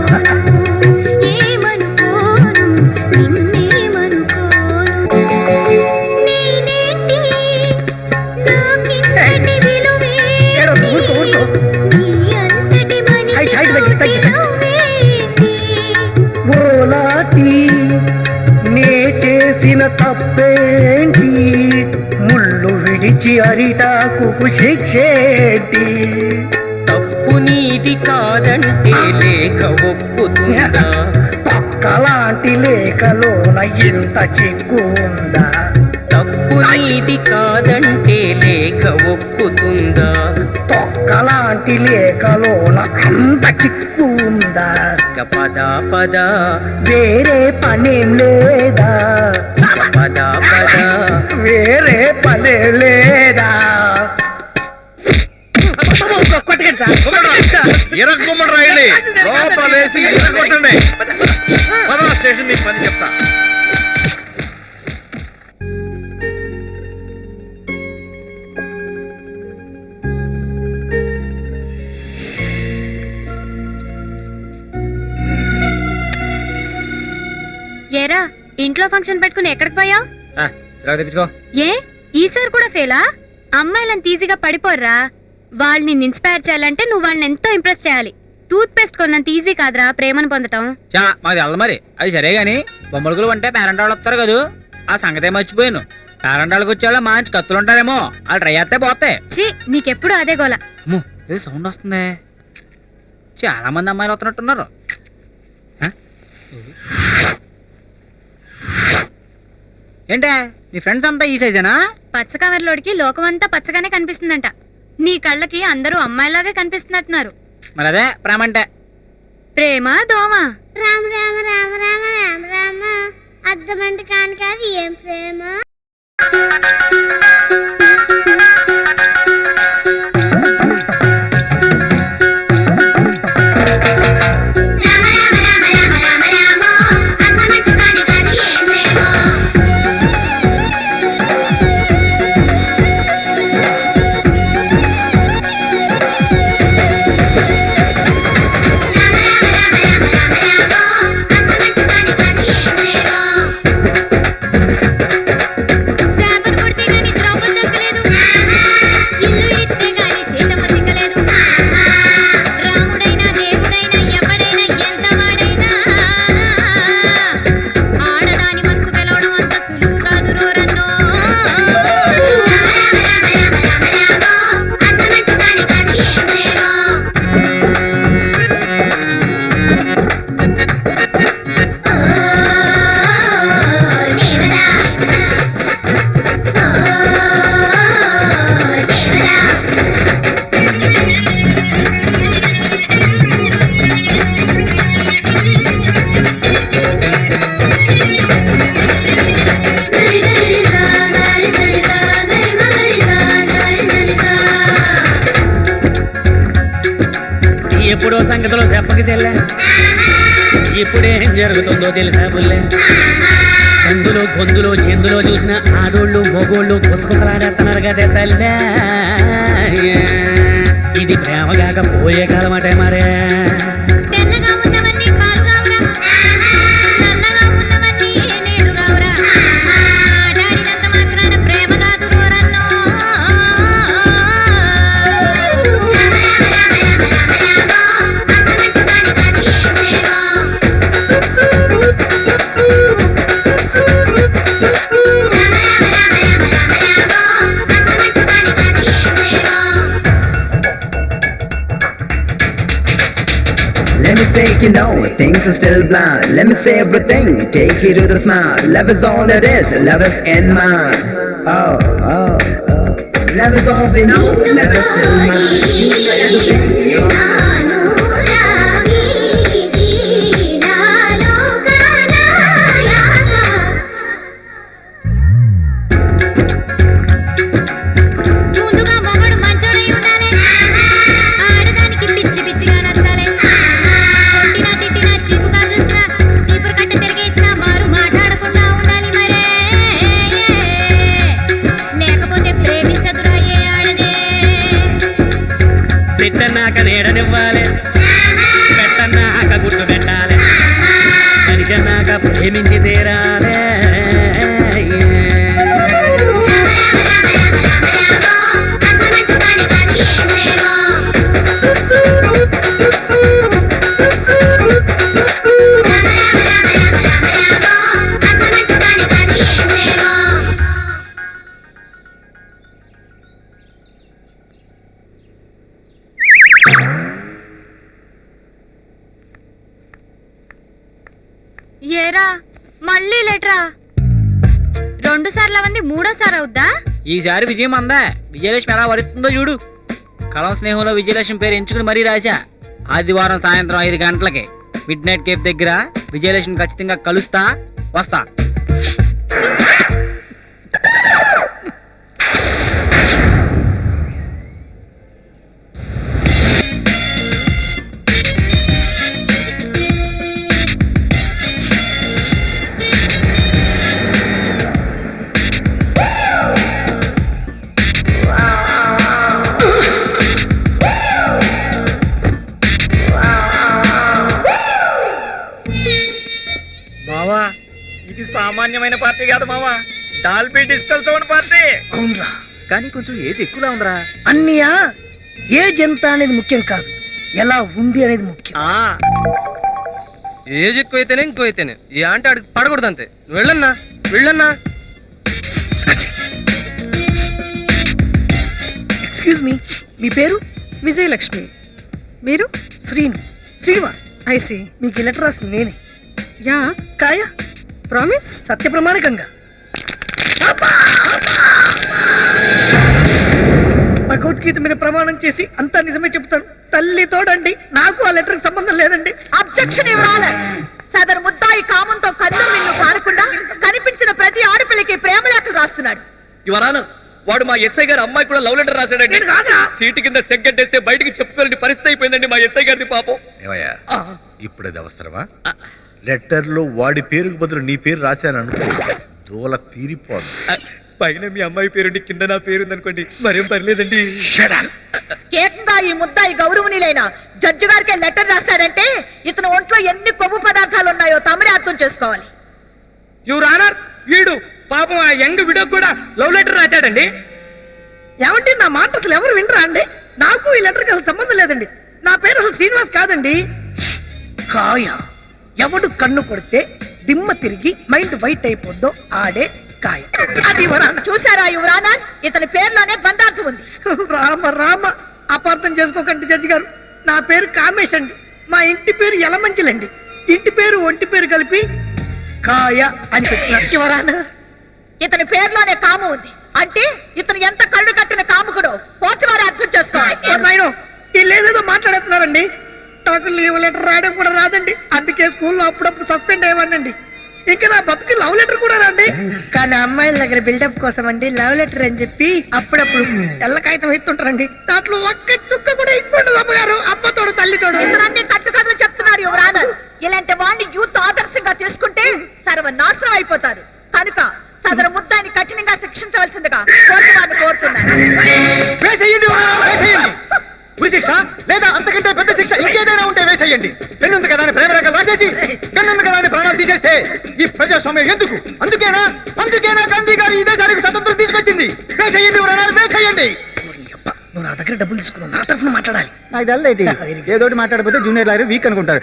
ఏమనుకోను నిన్నేమనుకోను, నేనేంటి నాకింతటి విలువేంటి, నీ అంతటి మనిషి ఓలాటి నే చేసిన తప్పేంటి, ముళ్ళు విడిచి అరిటాకు శిక్షేంటి. తప్పు నీది కాదంటే లేఖ ఒప్పుతుందా, పక్కలాంటి లేఖలోన ఇంత చిక్కు ఉందా. తప్పు నీది కాదంటే లేఖ ఒప్పుతుందా, తొక్కలాంటి లేఖలోన అంత చిక్కు ఉందా. పద పద వేరే పనేం లేదా, పద పద వేరే పనే లేదా. ఎరగొమ్మడు రాయండి, లోపలేసి ఎరగొట్టండి. స్టేషన్ నీకు పని చెప్తా. ఏరా ఇంట్లో ఫంక్షన్ పెట్టుకుని ఎక్కడికి పోయావు? తెప్పించుకో. ఏ ఈసారి కూడా ఫెయిలా? అమ్మాయిలను ఈజీగా పడిపోర్రా. వాళ్ళని ఇన్స్పైర్ చేయాలంటే నువ్వు వాళ్ళని ఎంతో ఇంప్రెస్ చేయాలి. టూత్ పేస్ట్ కొన్నంత ఈజీ కాదురా ప్రేమను పొందటం. మాది వెళ్ళ మరి, అది సరే గాని బొమ్మలుగులు అంటే పేరెంట్ వాళ్ళు వస్తారు కదా, ఆ సంగతే మర్చిపోయాను. పేరెంట్ వాళ్ళకి వచ్చేవాళ్ళ మంచి కత్తులు ఉంటారేమో, వాళ్ళు ట్రై చేస్తే పోతే. ఛీ, నీకెప్పుడు అదే గోల. ఏదో సౌండ్ వస్తుంది, చాలా మంది అమ్మాయిలు వస్తున్నట్టున్నారు. ఏంటే నీ ఫ్రెండ్స్ అంతా ఈ సైజేనా? పచ్చ కవర్లోడికి లోకమంతా పచ్చగానే కనిపిస్తుందంట. నీ కళ్ళకి అందరూ అమ్మాయిలాగే కనిపిస్తున్నట్టున్నారు. మరి అదే ప్రేమ అంటే. ప్రేమ దోమ. రామ రామ రామ రామ రామ రామ, అర్థమంటే కాని కాదు ఏం ప్రేమ. ఎప్పుడో సంగతిలో చెప్పకి చెల్లె, ఇప్పుడేం జరుగుతుందో తెలుసా బుల్లె. సందులో గొంతులో చెందులో చూసిన ఆడోళ్ళు మొగోళ్ళు పుస్తకాలాడేస్తున్నారు కదే తల్లే. ఇది ప్రేమ కాక పోయే కాలం అంటే మరే. తెల్లగా ఉన్నవన్నీ పాలుగా like you know things are still blind. Let me say everything, take you to the smile. Love is all it is, love is in mind. Oh, oh, oh. Love is all we know, love is in mind. ముందుగా మగడు మంచోడై ఉండాలి. ఆడదానికి పిచ్చి పిచ్చిగా నచ్చాలి. కొట్టినా తిట్టినా చీపుగా చూసినా చీపురు కట్ట తిరిగేసినా మారు మాట్లాడకుండా ఉండాలి మరే. లేకపోతే ప్రేమించదురా ఏ ఆడదే. చెట్టన్నాక నీడనివ్వాలి, పెట్టన్నాక గుడ్డు పెట్టాలి, మనిషి అన్నాక ప్రేమించి తీరాలి. ఏరా మళ్ళీ లెటరా? 2 సార్లు అవంది 3వ సారి అవుద్దా? ఈసారి విజయం అందా. విజయలక్ష్మి ఎలా వరిస్తుందో చూడు. కలం స్నేహంలో విజయలక్ష్మి పేరు ఎంచుకుని మరీ రాశా. ఆదివారం సాయంత్రం 5 గంటలకి మిడ్ నైట్ కేఫ్ దగ్గర విజయలక్ష్మి ఖచ్చితంగా కలుస్తా, వస్తా. మావా, ఇది సామాన్యమైన పార్టీ కాదు మావా, డాల్బీ డిజిటల్ సౌండ్ పార్టీ. అవునరా, కానీ కొంచెం ఏజ్ ఎక్కువలా ఉందిరా. అన్నయ్య ఏజ్ ఎంత అనేది ముఖ్యం కాదు, ఎలా ఉంది అనేది ముఖ్యం. ఏజ్ ఎక్కువైతేనే ఇంకోైతేనే ఏ అంటే ఆడికి పడకూడదు అంతే. నువ్వు వెళ్ళన్నా వెళ్ళన్నా. ఎక్స్క్యూజ్ మీ, మీ పేరు? విజయలక్ష్మి. మీరు? శ్రీనివాస్. ఐసి. మీకు ఈ లెటర్ రాసింది నేనే. యా. కాయ ప్రామిస్? సత్య ప్రమాణికంగా. భగవద్గీత మీద ప్రమాణం చేసి అంతా నిజమే చెప్తాను. తల్లి తోడండి, నాకు ఆ లెటర్ సంబంధం లేదండి. అబ్జెక్షన్ ఇవ్వాలి. సదరు ముద్దాయి కామంతో కన్ను మిన్ను కారకుండా కనిపించిన ప్రతి ఆడపిల్లకి ప్రేమలేఖలు రాస్తున్నాడు. ఇవరానా వాడు మా ఎస్ఐ గారు అమ్మాయి కూడా లవ్ లెటర్ రాశాడండి. సీటు కింద సెగ్గట్టేస్తే బయటికి చెప్పుకోలేని పరిస్థితి అయిపోయిందండి మా ఎస్ఐ గారిది పాపం. ఏమయ్యా, ఇప్పుడు అది అవసరమా? లెటర్లో వాడి పేరుకు బదులు నీ పేరు రాశాను అనుకో, దూల తీరిపోదు. పైన మీ అమ్మాయి పేరుండి కింద నా పేరు ఉందనుకోండి, మరేం పర్లేదండి. ఏకంగా ఈ ముద్దాయి గౌరవనీయులైన జడ్జి గారికి లెటర్ రాశాడంటే ఇతను ఒంట్లో ఎన్ని కొవ్వు పదార్థాలు ఉన్నాయో తమరే అర్థం చేసుకోవాలి. యువర్ ఆనర్, వీడు పాపం ఆ యంగ్ విడో కూడా లవ్ లెటర్ రాశాడండి. ఏమంటే నా మాట అసలు ఎవరు వినరా అండి? నాకు ఈ లెటర్కి అసలు సంబంధం లేదండి. నా పేరు అసలు శ్రీనివాస్ కాదండి, కాయ. ఎవడు కన్ను కొడితే దిమ్మ తిరిగి మైండ్ వైట్ అయిపోద్దో ఆడే కాయ. అది చూసారా యువరానా, ఇతని పేరులోనే ద్వందార్థం ఉంది. రామ రామ, అపార్థం చేసుకోకండి జడ్జి గారు. నా పేరు కామేష్ అండి. మా ఇంటి పేరు యలమంచిలండి. ఇంటి పేరు ఒంటి పేరు కలిపి కాయ అని పెట్టిన యువరానా. ఇతని పేరులోనే కాము ఉంది అంటే ఇతను ఎంత కళ్ళు కట్టిన కాముకుడో కోర్టు వారు అర్థం చేసుకోవాలి. వీళ్ళేదేదో మాట్లాడుతున్నారండి. నాకు లీవ్ లెటర్ రాయడం కూడా రాదండి. అందుకే స్కూల్లో అప్పుడప్పుడు సస్పెండ్ అయ్యానండి. ఇంకా నా బతుకు లవ్ లెటర్ కూడా రాండి. కానీ అమ్మాయిల దగ్గర బిల్డప్ కోసం అండి లవ్ లెటర్ అని చెప్పి అప్పుడప్పుడు తెల్ల కాగితం ఎత్తుంటారండి. దాంట్లో ఒక్క చుక్క కూడా ఇవ్వండి అమ్మగారు. అమ్మతోడు తల్లితోడు ఇతరన్నీ కట్టుకథలు చెప్తున్నారు యువరానా. ఇలాంటి వాళ్ళని యూత్ ఆదర్శంగా తీసుకుంటే సర్వనాశనం అయిపోతారు. కనుక సదరు ముద్దాన్ని కఠినంగా శిక్షించవలసిందిగా కోర్టు వారిని కోరుతున్నారు. శిక్ష లేదా అంతకంటే పెద్ద శిక్ష ఇంకేదైనా ఉంటే వేసేయండి. పెన్నుంది కదా అని ప్రేమ రేఖలు రాసేసి పెన్నుంది కదా అని ప్రాణాలు తీసేస్తే ఈ ప్రజాస్వామ్యం ఎందుకు? అందుకేనా గాంధీ గారు ఈ దేశానికి స్వతంత్రం తీసుకొచ్చింది. వేసేయండి, వేసేయండి. నువ్వు నా దగ్గర డబ్బులు తీసుకున్నావు, నా తరఫున మాట్లాడాలి. నాకు తెల్లదేటి ఏదోటి మాట్లాడకపోతే జూనియర్ లాయర్ వీక్ అనుకుంటారు.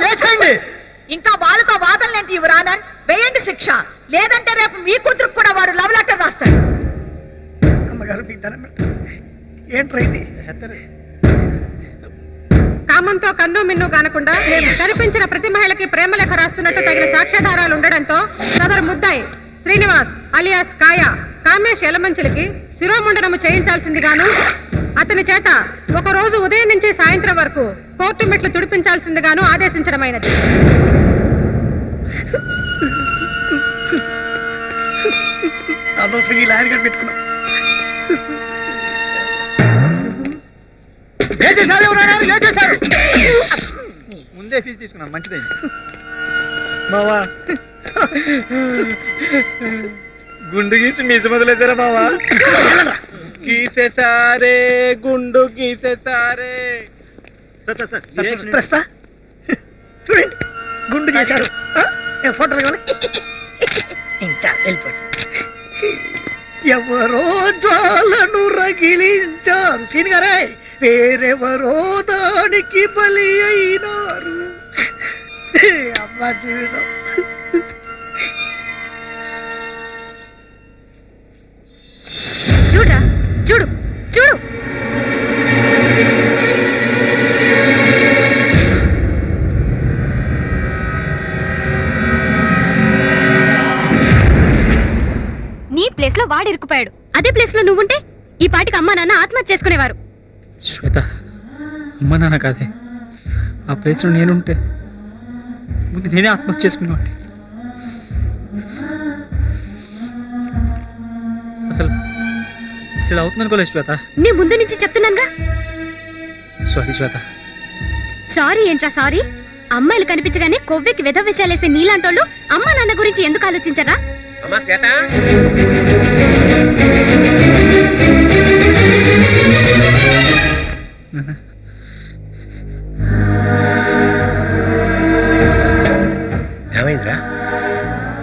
వేసేయండి. ఇంకా వాళ్ళతో వాదనలేంటి యువరానా, వేయండి శిక్ష. లేదంటే రేపు మీ కూతురు కూడా వారు లవ్ లెటర్ రాస్తారు. అమ్మగారు మీకు ధనం పెడతారు. ఏంట్రైతే కామంతో కన్ను మిన్ను కానకుండా కనిపించిన ప్రతి మహిళకి ప్రేమలేఖ రాస్తున్నట్టు తగిన సాక్ష్యాధారాలు ఉండడంతో సదరు ముద్దాయి శ్రీనివాస్ అలియాస్ కామేష్ ఎలమంచులకి శిరోముండనము చేయించాల్సిందిగాను అతని చేత ఒక రోజు ఉదయం నుంచి సాయంత్రం వరకు కోర్టు మెట్లు తుడిపించాల్సిందిగాను ఆదేశించడమైనది. ముందే ఫీజు తీసుకున్నాను, మంచిదే. మావా గుండు గీసి మీసు మొదలేసారా మావా? గీసేసారే గుండు గీసేసారే. ప్రెస్ చూడండి, గుండు చేశారు. ఫోటోలు కావాలి, ఇంకా వెళ్ళిపోయి. ఎవరో జ్వాలను రగిలించారు సీన్ గారే, వేరెవరో దానికి బలి అయినారు. అమ్మా జీవితం. చూడరా, చూడు చూడు. నీ ప్లేస్ లో వాడు ఇరుక్కుపోయాడు. అదే ప్లేస్ లో నువ్వుంటే ఈ పాటికి అమ్మా నాన్న ఆత్మహత్య చేసుకునేవారు. శ్వేత, అమ్మ నాన్న కాదే, ఆ ప్లేస్లో నేనుంటే ముందు నేనే ఆత్మహత్య చేసుకునేవాడిని. అసలు అసలు అవుతుంది అనుకోలేదు శ్వేత. నీ ముందు నుంచి చెప్తున్నానుగా. సారీ శ్వేత. సారీ ఏంట్రా సారీ? అమ్మాయిలు కనిపించగానే కొవ్వెక్కి వెధ విషయాలేసే నీలాంటోళ్ళు అమ్మా నాన్న గురించి ఎందుకు ఆలోచించరా? అమ్మా శ్వేత, ఏమైందిరా?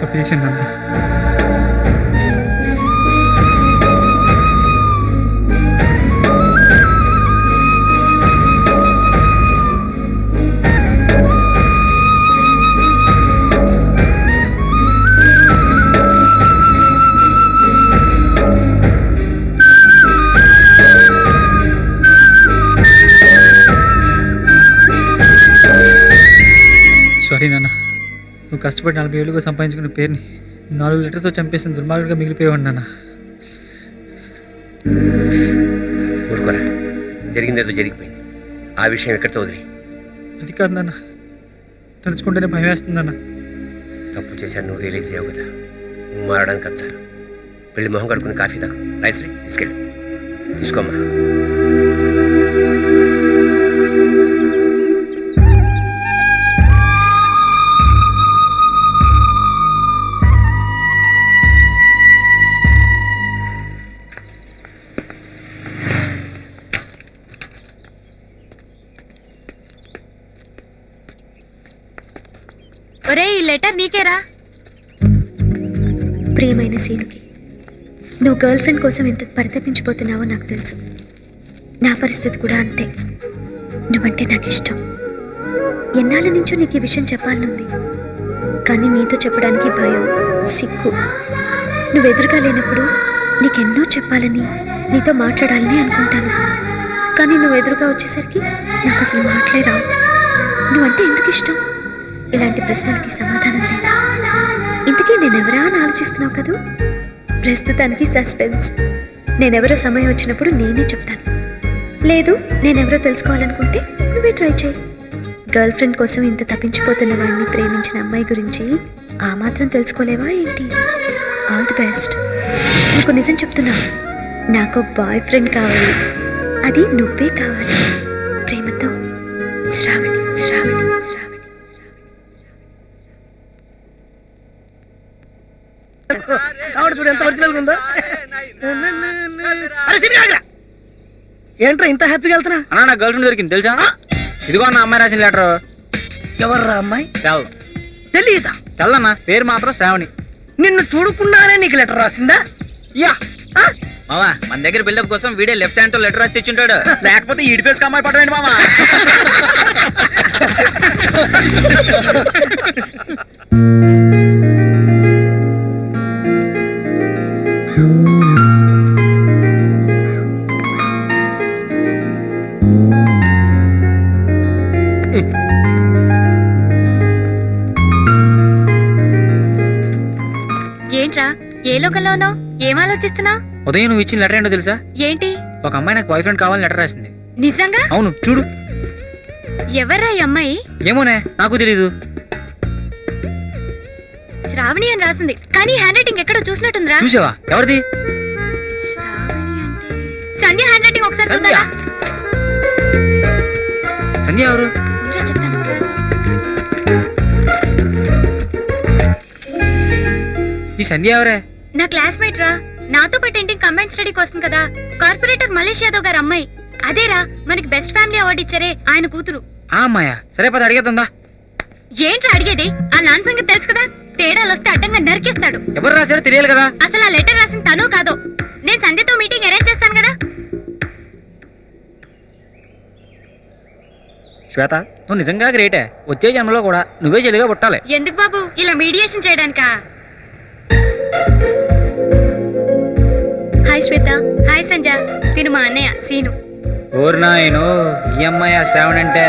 తప్పు చేశాను నాన్న. సారీ నాన్న, నువ్వు కష్టపడి 40 ఏళ్ళుగా సంపాదించుకున్న పేరుని 4 లెటర్స్తో చంపేసిన దుర్మార్గుడిగా మిగిలిపోయావు నాన్న. ఊరుకోరా, జరిగిందేదో జరిగిపోయింది. ఆ విషయం ఎక్కడితో వదిలి. అది కాదు నాన్న, తలుచుకుంటేనే భయం వేస్తుంది నాన్న. తప్పు చేశాను, నువ్వు రియలైజ్ అయ్యావు కదా. నువ్వు మారడానికి కదా సార్. వెళ్ళి మొహం కడుకుని కాఫీ తాగు. రైస్రీ తీసుకెళ్ళు, తీసుకోమ్మా. ఒరే, ఈ లెటర్ నీకేరా? ప్రియమైన సీనుకి, నువ్వు గర్ల్ ఫ్రెండ్ కోసం ఎంత పరితపించిపోతున్నావో నాకు తెలుసు. నా పరిస్థితి కూడా అంతే. నువ్వంటే నాకు ఇష్టం. ఎన్నాళ్ళ నుంచో నీకు ఈ విషయం చెప్పాలనుంది, కానీ నీతో చెప్పడానికి భయం, సిగ్గు. నువ్వు ఎదురుగా లేనప్పుడు నీకెన్నో చెప్పాలని, నీతో మాట్లాడాలని అనుకుంటాను. కానీ నువ్వు ఎదురుగా వచ్చేసరికి నాకు అసలు మాటలే రావు. నువ్వంటే ఎందుకు ఇష్టం? ఇలాంటి ప్రశ్నలకి సమాధానం లేదు. ఇంతకీ నేనెవరా అని ఆలోచిస్తున్నావు కదూ? ప్రస్తుతానికి సస్పెన్స్. నేనెవరో సమయం వచ్చినప్పుడు నేనే చెప్తాను. లేదు, నేనెవరో తెలుసుకోవాలనుకుంటే నువ్వే ట్రై చేయి. గర్ల్ ఫ్రెండ్ కోసం ఇంత తప్పించిపోతున్న వాడిని ప్రేమించిన అమ్మాయి గురించి ఆ మాత్రం తెలుసుకోలేవా ఏంటి? All the best. నీకు నిజం చెప్తున్నా, నాకు బాయ్ ఫ్రెండ్ కావాలి. అది నువ్వే కావాలి. ప్రేమతో శ్రావణి. శ్రావణి. ఆవిడ చూడు ఎంత ఒరిజినల్ ఉందో. ఏంట్రా ఇంత హ్యాపీగా వెళ్తున్నా? అన్నా, నా గర్ల్ ఫ్రెండ్ దొరికింది తెలుసా? ఇదిగో అన్న అమ్మాయి రాసిన లెటర్. ఎవర్రా అమ్మాయి? తెలీదా? తెల్లన్నా, పేరు మాత్రం శ్రావణి. నిన్ను చూడకుండానే నీకు లెటర్ రాసిందా? యా మావా, మన దగ్గర బిల్డప్ కోసం వీడే లెఫ్ట్ హ్యాండ్ తో లెటర్ రాసి తెచ్చుంటాడు. లేకపోతే ఈడి ఫేస్ అమ్మాయి పడవేండి మామా. లోకంలో ఉన్నావు? ఏం ఆలోచిస్తున్నావు? ఉదయం నువ్వు ఇచ్చిన లెటర్ ఏంటో తెలుసా? ఏంటి? ఒక అమ్మాయి నాకు బాయ్ ఫ్రెండ్ కావాలని లెటర్ రాసింది. నిజంగా? అవును, చూడు. ఎవర్రా ఈ అమ్మాయి? ఏమోనే, నాకు తెలీదు. శ్రావణి అని రాసింది, కానీ హ్యాండ్ రైటింగ్ ఎక్కడో చూసినట్టుందిరా. చూసావా? ఎవరిది? సంధ్య హ్యాండ్ రైటింగ్ ఒకసారి చూద్దారా? సంధ్య ఎవరు? చెప్తాను. ఈ సంధ్య ఎవరే? నా క్లాస్మేట్ రా. నాతో పాటు ఏంటి కంబైన్ స్టడీకి వస్తుంది కదా. కార్పొరేటర్ మలేష్ యాదవ్ గారు అమ్మాయి. అదేరా మనకి బెస్ట్ ఫ్యామిలీ అవార్డు ఇచ్చారే ఆయన కూతురు. ఆ అమ్మాయా? సరే పద అడిగేద్దా. ఏంట్రా అడిగేది? ఆ లాన్ సంగతి తెలుసు కదా. తేడాలు వస్తే అడ్డంగా నరికేస్తాడు. ఎవరు రాశారో తెలియాలి కదా. అసలు ఆ లెటర్ రాసిన తనో కాదో. నేను సంధ్యతో మీటింగ్ అరేంజ్ చేస్తాను కదా. శ్వేత, నువ్వు నిజంగా గ్రేటే. వచ్చే జన్మలో కూడా నువ్వే చెల్లిగా పుట్టాలి. ఎందుకు బాబు ఇలా మీడియేషన్ చేయడానికా? హాయ్ శ్వేత. హాయ్ సంజ. తిను మా అన్నయ్య సీను. ఓరు నాయను, ఈ అమ్మాయి ఆ శ్రావణి అంటే.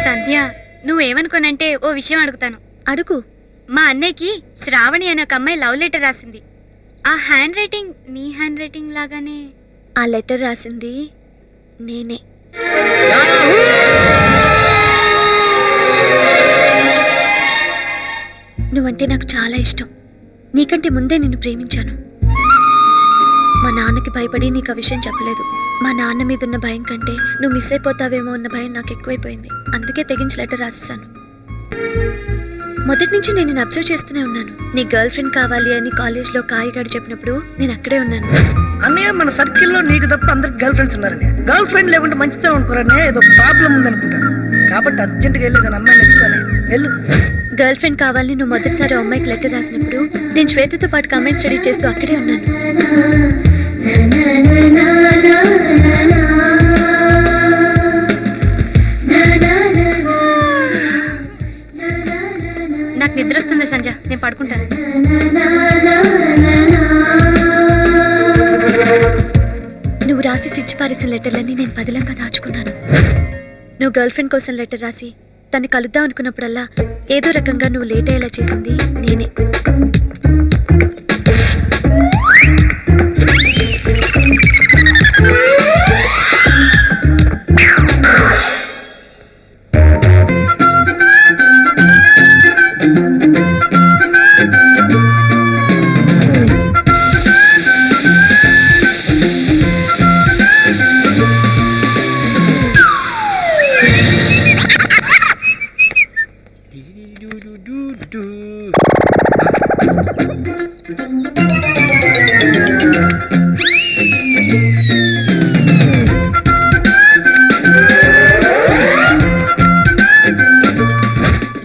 సంధ్య, నువ్వేమనుకోనంటే ఓ విషయం అడుగుతాను. అడుగు. మా అన్నయ్యకి శ్రావణి అనే ఒక అమ్మాయి లవ్ లెటర్ రాసింది. ఆ హ్యాండ్ రైటింగ్ నీ హ్యాండ్ రైటింగ్ లాగానే. ఆ లెటర్ రాసింది నేనే. నువ్వంటే నాకు చాలా ఇష్టం. నీకంటే ముందే నిన్ను ప్రేమించాను. మా నాన్నకి భయపడి నీకు ఆ విషయం చెప్పలేదు. మా నాన్న మీద ఉన్న భయం కంటే నువ్వు మిస్ అయిపోతావేమో అన్న భయం నాకు ఎక్కువైపోయింది. అందుకే తెగించి లెటర్ రాసేసాను. మొదటి నుంచి నేను అబ్జర్వ్ చేస్తూనే ఉన్నాను. నీ గర్ల్ ఫ్రెండ్ కావాలి అని కాలేజ్లో కాయగాడు చెప్పినప్పుడు నేను అక్కడే ఉన్నాను. అన్నయ్య, మన సర్కిల్లో నీకు తప్ప అందరికి గర్ల్ ఫ్రెండ్స్ ఉన్నారని. గర్ల్ ఫ్రెండ్ లేకుంటే మంచితనం అనుకోరనే, ఏదో ప్రాబ్లం ఉందనుకుంటా. కాబట్టి అర్జెంట్గా వెళ్ళేదని అమ్మాయిని ఎత్తుకొని వెళ్ళు. గర్ల్ ఫ్రెండ్ కావాలని నువ్వు మొదటిసారి అమ్మాయికి లెటర్ రాసినప్పుడు నేను శ్వేతతో పాటు కంబైన్ స్టడీ చేస్తూ అక్కడే ఉన్నాను. నాకు నిద్ర వస్తుంది సంజ, నేను పడుకుంటాను. నువ్వు రాసి చిచ్చిపారేసిన లెటర్లన్నీ నేను పదిలంగా దాచుకున్నాను. నువ్వు గర్ల్ ఫ్రెండ్ కోసం లెటర్ రాసి తను కలుద్దాం అనుకున్నప్పుడల్లా ఏదో రకంగా నువ్వు లేట్ అయ్యేలా చేసింది నేనే.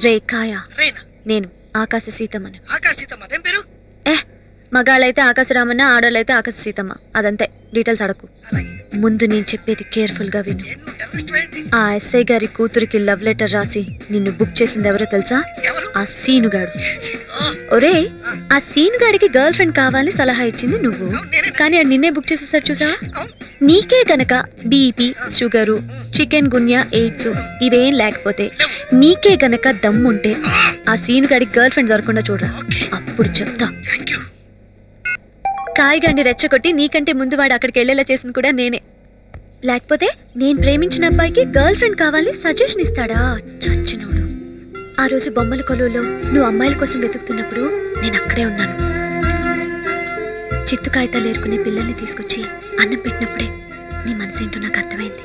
రే కాయా, నేను ఆకాశ సీతమ్మను. మగాళ్ళైతే ఆకాశరామన్న, ఆడోళ్ళైతే ఆకాశ సీతమ్మ. అదంతే, డీటెయిల్స్ అడకు. ముందు నేను చెప్పేది కేర్ఫుల్ గా విను. ఆ ఎస్ఐ గారి కూతురికి లవ్ లెటర్ రాసి నిన్ను బుక్ చేసింది ఎవరో తెలుసా? ఆ సీనుగాడు. ఒరే, ఆ సీనుగాడికి గర్ల్ ఫ్రెండ్ కావాలని సలహా ఇచ్చింది నువ్వు, కానీ అది నిన్నే బుక్ చేసేసాడు చూసావా? నీకే గనక బీపీ, షుగరు, చికెన్ గున్యా, ఎయిడ్స్ ఇవేం లేకపోతే, నీకే గనక దమ్ముంటే ఆ సీనుగాడికి గర్ల్ ఫ్రెండ్ దొరకకుండా చూడరా, అప్పుడు చెప్తా. కాయగాడిని రెచ్చగొట్టి నీకంటే ముందు వాడు అక్కడికి వెళ్ళేలా చేసింది కూడా నేనే. లేకపోతే నేను ప్రేమించిన అబ్బాయికి గర్ల్ ఫ్రెండ్ కావాలని సజెషన్ ఇస్తాడా చచ్చినోడు. ఆ రోజు బొమ్మల కొలువులో నువ్వు అమ్మాయిల కోసం వెతుకుతున్నప్పుడు నేను అక్కడే ఉన్నాను. చిత్తు కాగితాలు ఏరుకునే పిల్లల్ని తీసుకొచ్చి అన్నం పెట్టినప్పుడే నీ మనసేంటో నాకు అర్థమైంది.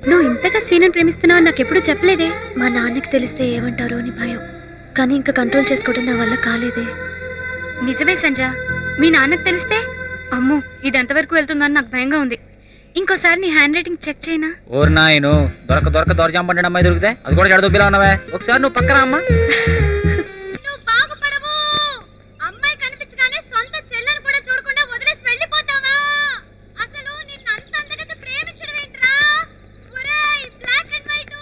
నువ్వు ఇంతగా సీనుని ప్రేమిస్తున్నావు నాకు ఎప్పుడు చెప్పలేదే. మా నాన్నకి తెలిస్తే ఏమంటారో అని భయం, కానీ ఇంకా కంట్రోల్ చేసుకోవడం నా వల్ల కాలేదే. నిజమే సంజ, మీ నాన్నకు తెలిస్తే అమ్మో ఇది ఎంతవరకు వెళ్తుందని నాకు భయంగా ఉంది. ఇంకోసారి నీ హ్యాండ్ రైటింగ్ చెక్ చేయనా? ఓరు నాయను, దొరక దొరజాం పండిన అమ్మాయి దొరికితే అది కూడా జడదొబ్బిలా ఉన్నావే. ఒకసారి నువ్వు పక్కన అమ్మా. అమ్మాయి కనిపించగానే సొంత చెల్లెని కూడా చూడకుండా వదిలేసి వెళ్ళిపోతావా? అసలు నిన్ను అంత అంతగా ప్రేమించడం ఏంట్రా? ఒరేయ్, బ్లాక్ అండ్ వైట్.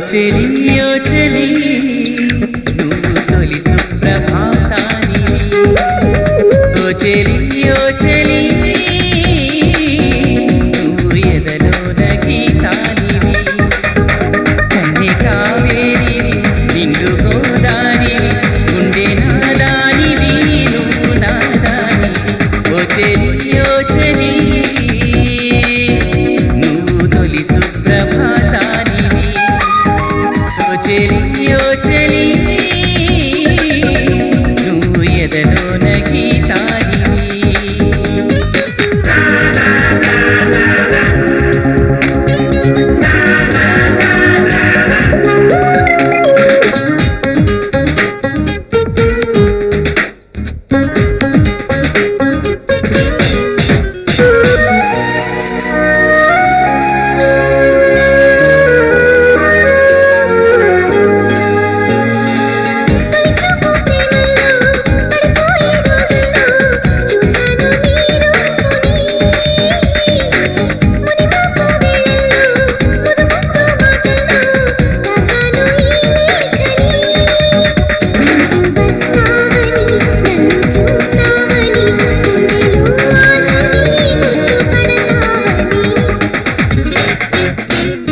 చెలియో చెలి నువ్వు తొలి సుప్రభాతానివి ఓ చెలియో చెలి నువ్వు ఎదలోన గీతానివి కన్ని కావేరివి నిండు గోదానివి గుండె నాదానివి నువ్వు నాదానివి ఓ చెలియో చెలి నువ్వు తొలి సుప్రభాతానివి ఓ చెలియో చెలి నువ్వు ఎదలోన గీతానివి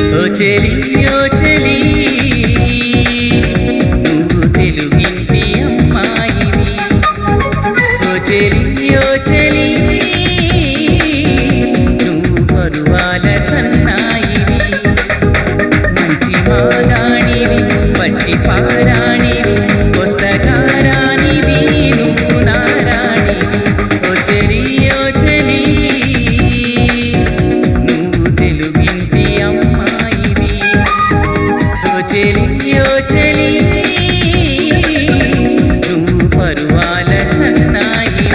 ఓ చెలియో చెలి నువ్వు తెలుగింటి అమ్మాయివి ఓ చెలియో చెలి నువ్వు పరువాల సన్నాయివి మంచి మాగాణివి పచ్చి పారాణివి కొత్త గారానివి నువ్వు నారాణివి ఓ చెలియో చెలి నువ్వు తెలుగింటి అమ్మాయివి ఓ చెలియో చెలి నువ్వు పరువాల సన్నాయి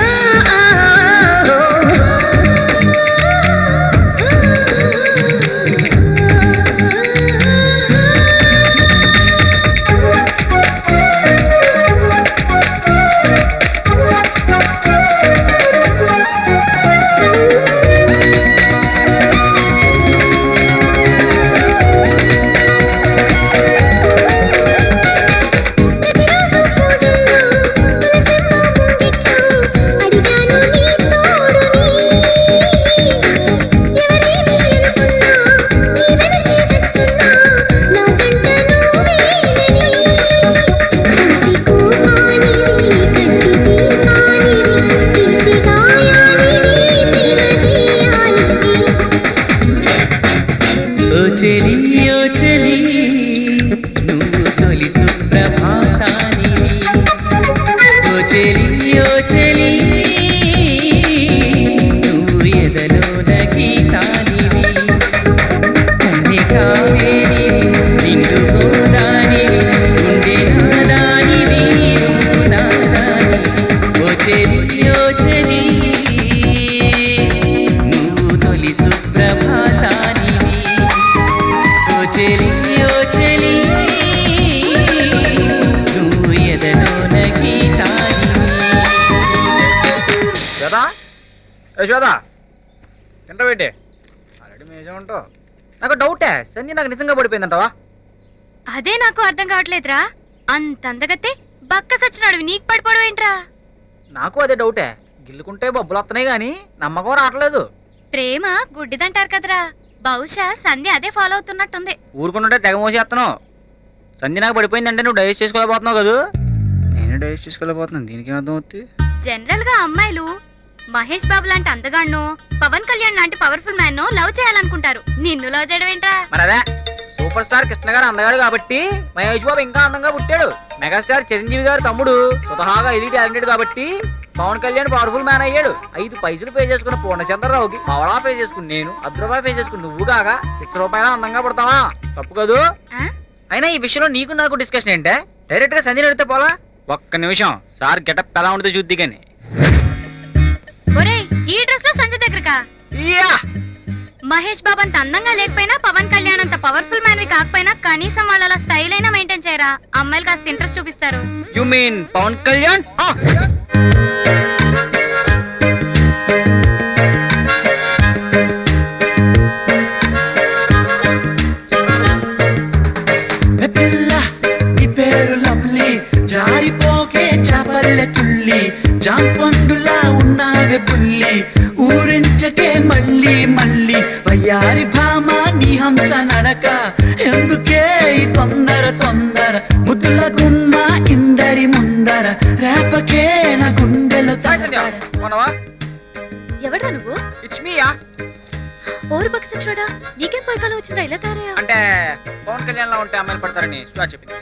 ఓ చెలియో చెలి నువ్వు తొలి సుప్రభాతానివి ఓ చెలియో చెలి నువ్వు ఎదలోన గీతానివి కన్ని కావేరివి నిండు గోదానివి గుండె నాదానివి నువ్వు నాదానివి ఓ చెలియో చెలి నువ్వు తొలి సుప్రభాతానివి ఓ చెలియో చెలి నువ్వు ఎదలోన గీతానివి శ్వేతా ఏ శ్వేతా తింటావేంటి ఆల్రెడీ మేజే ఉంటావు నాకు డౌటే సంజయ్ నాకు నిజంగా పడిపోయిందంటావా అదే నాకు అర్థం కావట్లేదురా అంత అందగతే బక్క సచ్చినాడు నీకు పడిపోవడం ఏంట్రా నాకు అదే డౌటే గిల్లుకుంటే బొబ్బులు వస్తున్నాయి కానీ నమ్మకం రావట్లేదు ప్రేమ గుడ్డిదంటారు కదరా బహుశా సంధ్య అదే ఫాలో అవుతున్నట్టుంది ఊరుకుంటుంటే తెగ మోసేస్తున్నావు సంజయ్ నాకు పడిపోయిందంటే నువ్వు డైజెస్ట్ చేసుకోలేకపోతున్నావు కదా నేను డైజెస్ట్ చేసుకోలేకపోతున్నాను దీనికి అర్థం అవుతుంది జనరల్ గా అమ్మాయిలు మహేష్ బాబు లాంటి అందగాడ్నో పవన్ కళ్యాణ్ లాంటి పవర్ఫుల్ మ్యాన్ నో లవ్ చేయాలనుకుంటారు నిన్ను లవ్ చేయడం ఏంట్రా మరి అదే సూపర్ స్టార్ కృష్ణ గారు అందగాడు కాబట్టి మహేష్ బాబు ఇంకా అందంగా పుట్టాడు మెగాస్టార్ చిరంజీవి గారు తమ్ముడు స్వతహాగా ఎలి టాలెంటెడ్ కాబట్టి పవన్ కళ్యాణ్ పవర్ఫుల్ మ్యాన్ అయ్యాడు 5 పైసలు పే చేసుకున్న పూర్ణచంద్రరావుకి పవడా పే చేసుకుని నేను 10 రూపాయలు పే చేసుకుని నువ్వు కాగా 6 రూపాయల అందంగా పడతావా తప్పు కదూ అయినా ఈ విషయంలో నీకు నాకు డిస్కషన్ ఏంటే డైరెక్ట్ గా సంజయ్ అడిగితే పోలా ఒక్క నిమిషం సార్ గెటప్ ఎలా ఉంటుందో చూద్ది కానీ ఒరేయ్ ఈ డ్రెస్ లో సంజయ్ దగ్గరకా మహేష్ బాబు అంత అందంగా లేకపోయినా పవన్ కళ్యాణ్ అంత పవర్ఫుల్ మ్యాన్ కాకపోయినా కనీసం వాళ్ళ స్టైల్ అయినా మెయింటైన్ చేయరా అమ్మాయిలు కాస్త ఇంట్రెస్ట్ చూపిస్తారు యు మీన్ పవన్ కళ్యాణ్ జారిపోకే చపల్లె తుల్లి జాంపండులా ఉన్నావే బుల్లి ఊరించకే మళ్ళీ మళ్ళీ వయ్యారి భామ నీ హంస నడక ఎందుకే ఈ తొందర తొందర ముద్దుల గుమ్మ ఇందరి ముందర రేపకే నా గుండెలు ఎవడా నువ్వు? It's me yeah. ఓరు పక్క సచ్చినోడా, నీకేం పైకాలం వచ్చిందా ఇలా తయారయ్యా? అంటే పవన్ కళ్యాణ్ లా ఉంటే అమ్మాయిలు పడతారని స్టా చెప్పింది.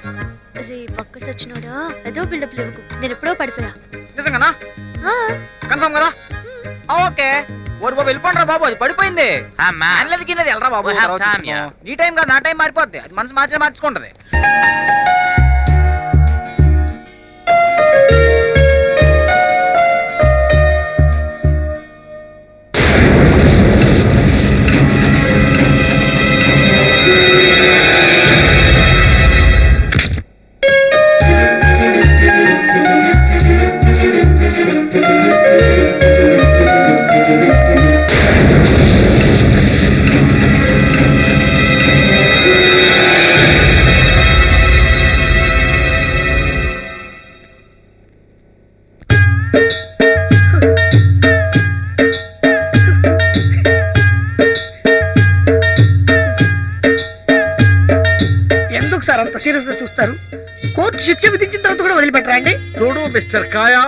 రే పక్క సచ్చినోడా, ఏదో బిల్డప్ లేవుకు, నేను ఎప్పుడో పడిపోయా. నిజంగానా? కన్ఫర్మ్ కదా? ఓకే. ఓరు బాబు వెళ్ళిపోండి రా బాబు, అది పడిపోయింది. అనలేదు గిన్నది వెళ్ళరా బాబు. నీ టైం కాదు, నా టైం మారిపోద్ది. అది మనసు మార్చుకుంటది. ఎందుకు సార్ అంత సీరియస్ గా చూస్తారు? కోర్టు శిక్ష విధించిన తర్వాత కూడా వదిలిపెట్టరా అండి? చూడు మిస్టర్ కాయా,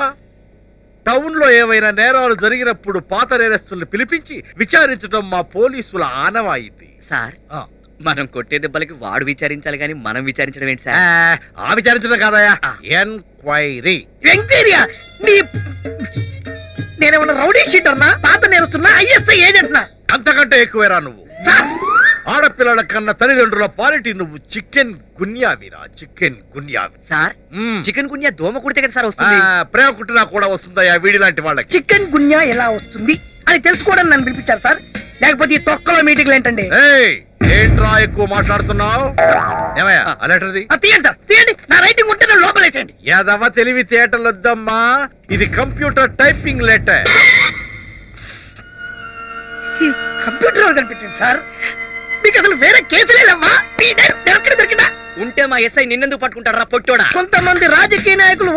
టౌన్ లో ఏవైనా నేరాలు జరిగినప్పుడు పాత నేరస్తుల్ని పిలిపించి విచారించడం మా పోలీసుల ఆనవాయితీ. సార్ మనం కొట్టే దెబ్బలకి వాడు విచారించాలి కానీ మనం విచారించడం ఏంటి సార్? ఆ విచారించడం కాదయా, ఎంక్వైరీ. ఎంక్వైరీయా? నేనేమన్నా రౌడీ షీటర్నా, పాత నేరస్తున్నా, ఐఎస్ఐ ఏజెంట్నా? అంతకంటే ఎక్కువేరా నువ్వు. ఆడపిల్లల కన్నా తల్లిదండ్రుల పాలిటీ నువ్వు చికెన్ గున్యావిరా, చికెన్ గున్యావి. సార్ చికెన్ గున్యా దోమ కుడితే కదా సార్ వస్తుంది? ప్రేమ కుట్టినా కూడా వస్తుందయ్యా వీడి లాంటి వాళ్ళకి. చికెన్ గున్యా ఎలా వస్తుంది అని తెలుసుకోవడానికి నన్ను పిలిపించారు సార్, లేకపోతే ఈ తొక్కలో మీటింగ్లు ఏంటండి? ఏంట్రా ఎక్కువ మాట్లాడుతున్నావు? ఏమయ్యా ఆ లెటర్ది తీయండి సార్, తీయండి. నా రైటింగ్ ఉంటే నన్ను లోపలేసేయండి. యాదవ తెలివి తేటలొద్దమ్మా, ఇది కంప్యూటర్ టైపింగ్ లెటర్. కంప్యూటర్ కనిపెట్టండి సార్, మీకు అసలు వేరే కేసులే లేవా? దొరికిందా? ఉంటే మా ఎస్ఐ నిన్నెందుకు పట్టుకుంటారా పొట్టోడా? కొంతమంది రాజకీయ నాయకులు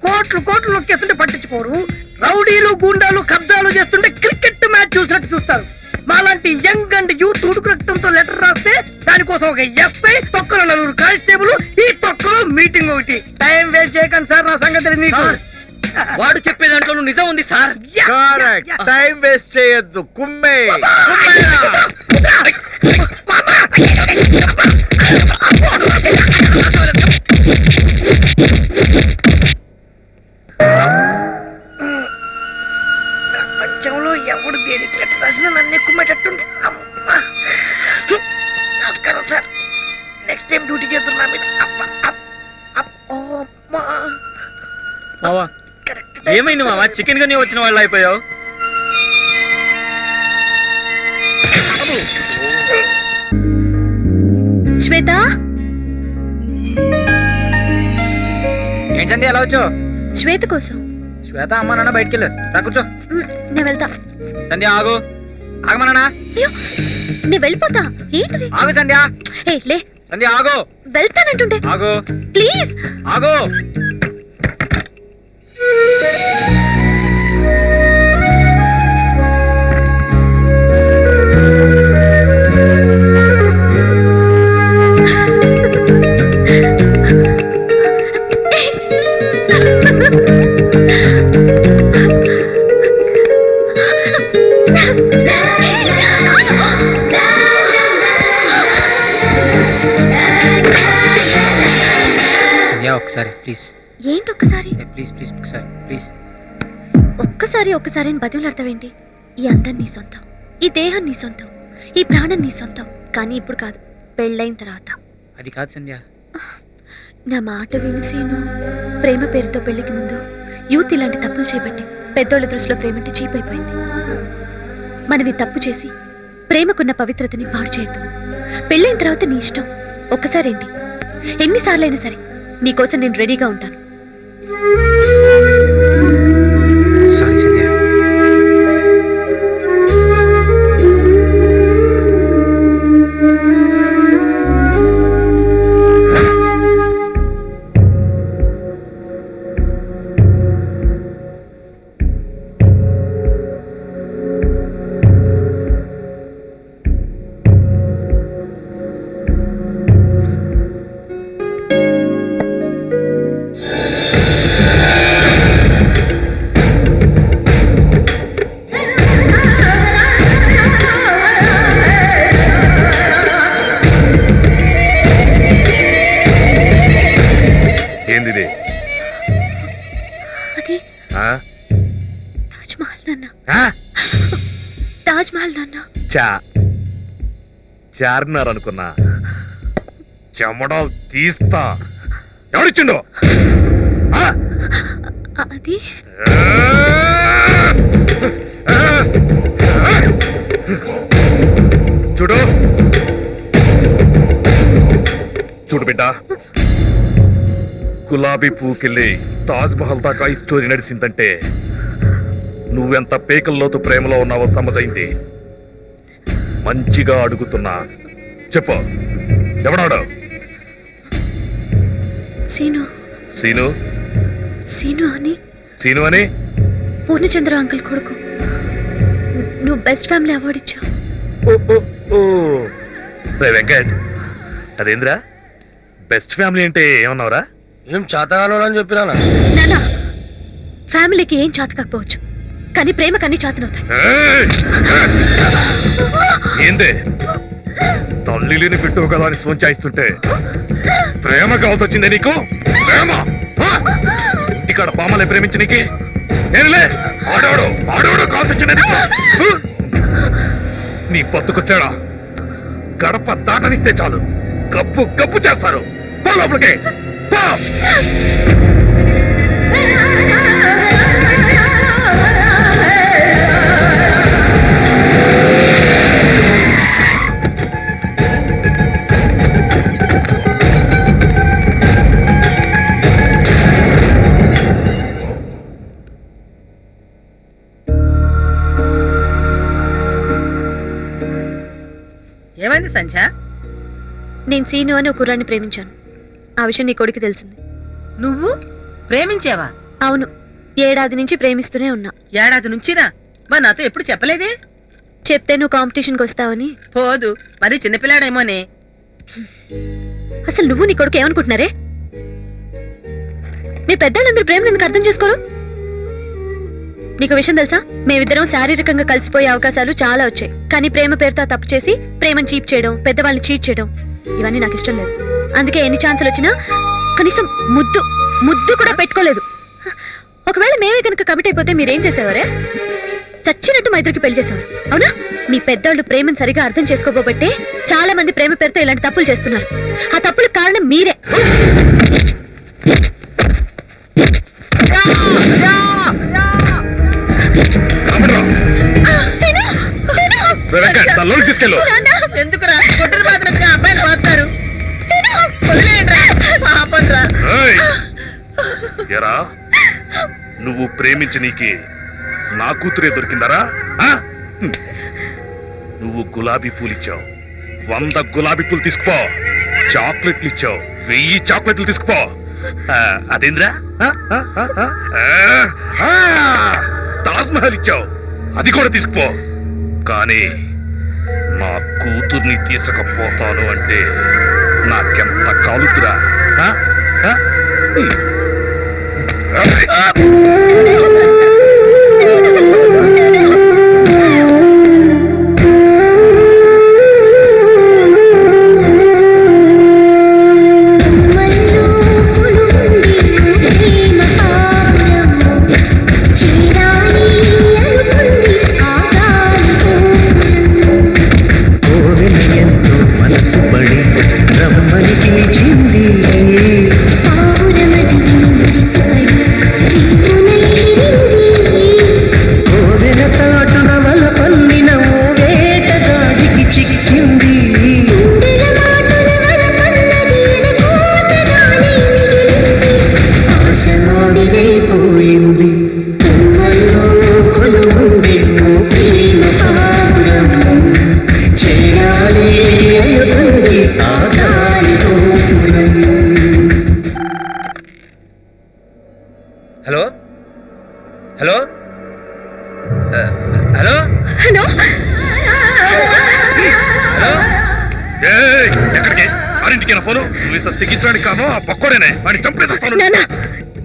కోట్లు నొక్కేస్తుంటే పట్టించుకోరు, రౌడీలు గుండాలు కబ్జాలు చేస్తుంటే క్రికెట్ మ్యాచ్ చూసినట్టు చూస్తారు. మాలాంటి యంగ్ అండ్ యూత్ ఉడుకు రక్తంతో లెటర్ రాస్తే దానికోసం ఒక ఎస్ఐ, తొక్కలో 4 కానిస్టేబుల్, ఈ తొక్కలో మీటింగ్ ఒకటి. టైం వేస్ట్ చేయకండి సార్, నా సంగతి మీకు. వాడు చెప్పే దాంట్లో నిజం ఉంది సార్. టైం వేస్ట్ చేయొద్దు, కుమ్మే. ప్రపంచంలో ఎవడు దేనికి లెటర్ రాసినా నన్ను ఎక్కుమేటట్టుండి. నమస్కారం సార్, నెక్స్ట్ టైం డ్యూటీ చేస్తున్నా మీద. మావా ఏమైంది మావా? చికెన్ గానే వచ్చిన వాళ్ళు అయిపోయావు. శ్వేత, ఏంటండి ఎలా వచ్చావు? శ్వేత కోసం. శ్వేత అమ్మా నాన్న బయటికి వెళ్ళారు, రా కూర్చో. నేను వెళ్తా. సంధ్య ఆగు, ఆగమన్నా. నేను వెళ్ళిపోతా. ఏంటిది? ఆగు సంధ్య. లే సంధ్య ఆగు. వెళ్తానంటుంటే. ఆగు ప్లీజ్. ఆగు. ఒక్కసారి ప్లీజ్. ఏంటి ఒక్కసారి? ప్లీజ్ ప్లీజ్ ఒకసారి ప్లీజ్. ఒక్కసారి అని బతిమలాడతావేంటి? ఈ అందం నీ సొంతం, ఈ దేహం నీ సొంతం, ఈ ప్రాణం నీ సొంతం. కానీ ఇప్పుడు కాదు, పెళ్ళైన తర్వాత. అది కాదు సంధ్య. నా మాట వినుసేను. ప్రేమ పేరుతో పెళ్లికి ముందు యూత్ ఇలాంటి తప్పులు చేపట్టి పెద్దోళ్ళ దృష్టిలో ప్రేమంటే చీప్ అయిపోయింది. మనం ఈ తప్పు చేసి ప్రేమకున్న పవిత్రతని పాడు చేయొద్దు. పెళ్ళైన తర్వాత నీ ఇష్టం. ఒక్కసారేంటి, ఎన్నిసార్లైనా సరే నీకోసం నేను రెడీగా ఉంటాను. సారీ సంధ్య. ఏంది ఇది? అది ఆ? తాజ్ మహల్ నాన్న. ఆ? తాజ్ మహల్ నాన్న. చార్మినార్ అనుకున్నా. చెమడాలు తీస్తా. ఎవరిచ్చిండు? అది చూడు చూడు బిడ్డ, గులాబీ పువ్వుకెళ్ళి తాజ్ మహల్ దాకా ఈ స్టోరీ నడిచిందంటే నువ్వెంత పేకల్లోతు ప్రేమలో ఉన్నావో సమజైంది. మంచిగా అడుగుతున్నా, చెప్పు, ఎవడాడు? సీను. సీను? సీను అని సీను అని పూర్ణచంద్ర అంకుల్ కొడుకు. నువ్వు బెస్ట్ ఫ్యామిలీ అవార్డు ఇచ్చావు. వెంకట్, అదేంద్రా బెస్ట్ ఫ్యామిలీ అంటే ఏమన్నావురా? ఏం చేతగానో అని చెప్పినా నాన్న, ఫ్యామిలీకి ఏం చేత కాకపోవచ్చు, కానీ ప్రేమకు అన్ని చేతనవుతాయి. ఏందే తల్లి లేని బిడ్డవు కదా అని సోంచాయిస్తుంటే ప్రేమ కావాల్సి వచ్చిందే నీకు? ప్రేమ ఇక్కడ బామలే ప్రేమించి నీకు నేనులే ఆడోడు ఆడోడు కావాల్సి వచ్చిందే నీకు? నీ పొత్తుకొచ్చాడా? గడప దాటనిస్తే చాలు గప్పు గప్పు చేస్తారు. పో లోపలికి పో. ఏమైంది సంధ్య? నేను సీను అని ఒక కుర్రాన్ని ప్రేమించాను. ఆ విషయం నీ కొడుకు తెలిసింది. నువ్వు ప్రేమించావా? అవును, ఏడాది నుంచి ప్రేమిస్తూనే ఉన్నా. ఏడాది నుంచినా? మరి నాతో ఎప్పుడు చెప్పలేదే? చెప్తే నువ్వు కాంపిటీషన్కి వస్తావని. పోదు, మరి చిన్నపిల్లాడేమోనే. అసలు నువ్వు నీ కొడుకు ఏమనుకుంటున్నారే? మీ పెద్దవాళ్ళందరూ ప్రేమను ఎందుకు అర్థం చేసుకోరు? నీకు విషయం తెలుసా, మేమిద్దరం శారీరకంగా కలిసిపోయే అవకాశాలు చాలా వచ్చాయి, కానీ ప్రేమ పేరుతో తప్పు చేసి ప్రేమను చీప్ చేయడం, పెద్దవాళ్ళని చీట్ చేయడం, ఇవన్నీ నాకు ఇష్టం లేదు. అందుకే ఎన్ని ఛాన్సులు వచ్చినా కనీసం ముద్దు ముద్దు కూడా పెట్టుకోలేదు. ఒకవేళ మేమే కనుక కమిట్ అయిపోతే మీరేం చేసేవారే? చచ్చినట్టు మా ఇద్దరికి పెళ్లి చేసేవారు, అవునా? మీ పెద్దవాళ్ళు ప్రేమను సరిగా అర్థం చేసుకోబోబట్టే చాలా మంది ప్రేమ పేరుతో ఇలాంటి తప్పులు చేస్తున్నారు. ఆ తప్పులకు కారణం మీరే. ఎందుకురా కొట్టులు మాత్రమే అబ్బాయిలు పోతారు? ఎరా నువ్వు ప్రేమించి నీకి నా కూతురే దొరికిందరా? నువ్వు గులాబీ పూలు ఇచ్చావు, 100 గులాబీ పూలు తీసుకుపో. చాక్లెట్లు ఇచ్చావు, 1000 చాక్లెట్లు తీసుకుపో. అదేంద్రా తాజ్ మహల్ ఇచ్చావు, అది కూడా తీసుకుపో. కానీ నా కూతుర్ని తీసుకపోతాను అంటే నాకెంత కాలుతురా? Hello hello hello hello hello ఎక్కడికి? ఆరింటికి నా ఫోను. నువ్వు ఇంత తెగించడానికి కాను ఆ పక్కోడేనే వాడిని చంపేస్తాను.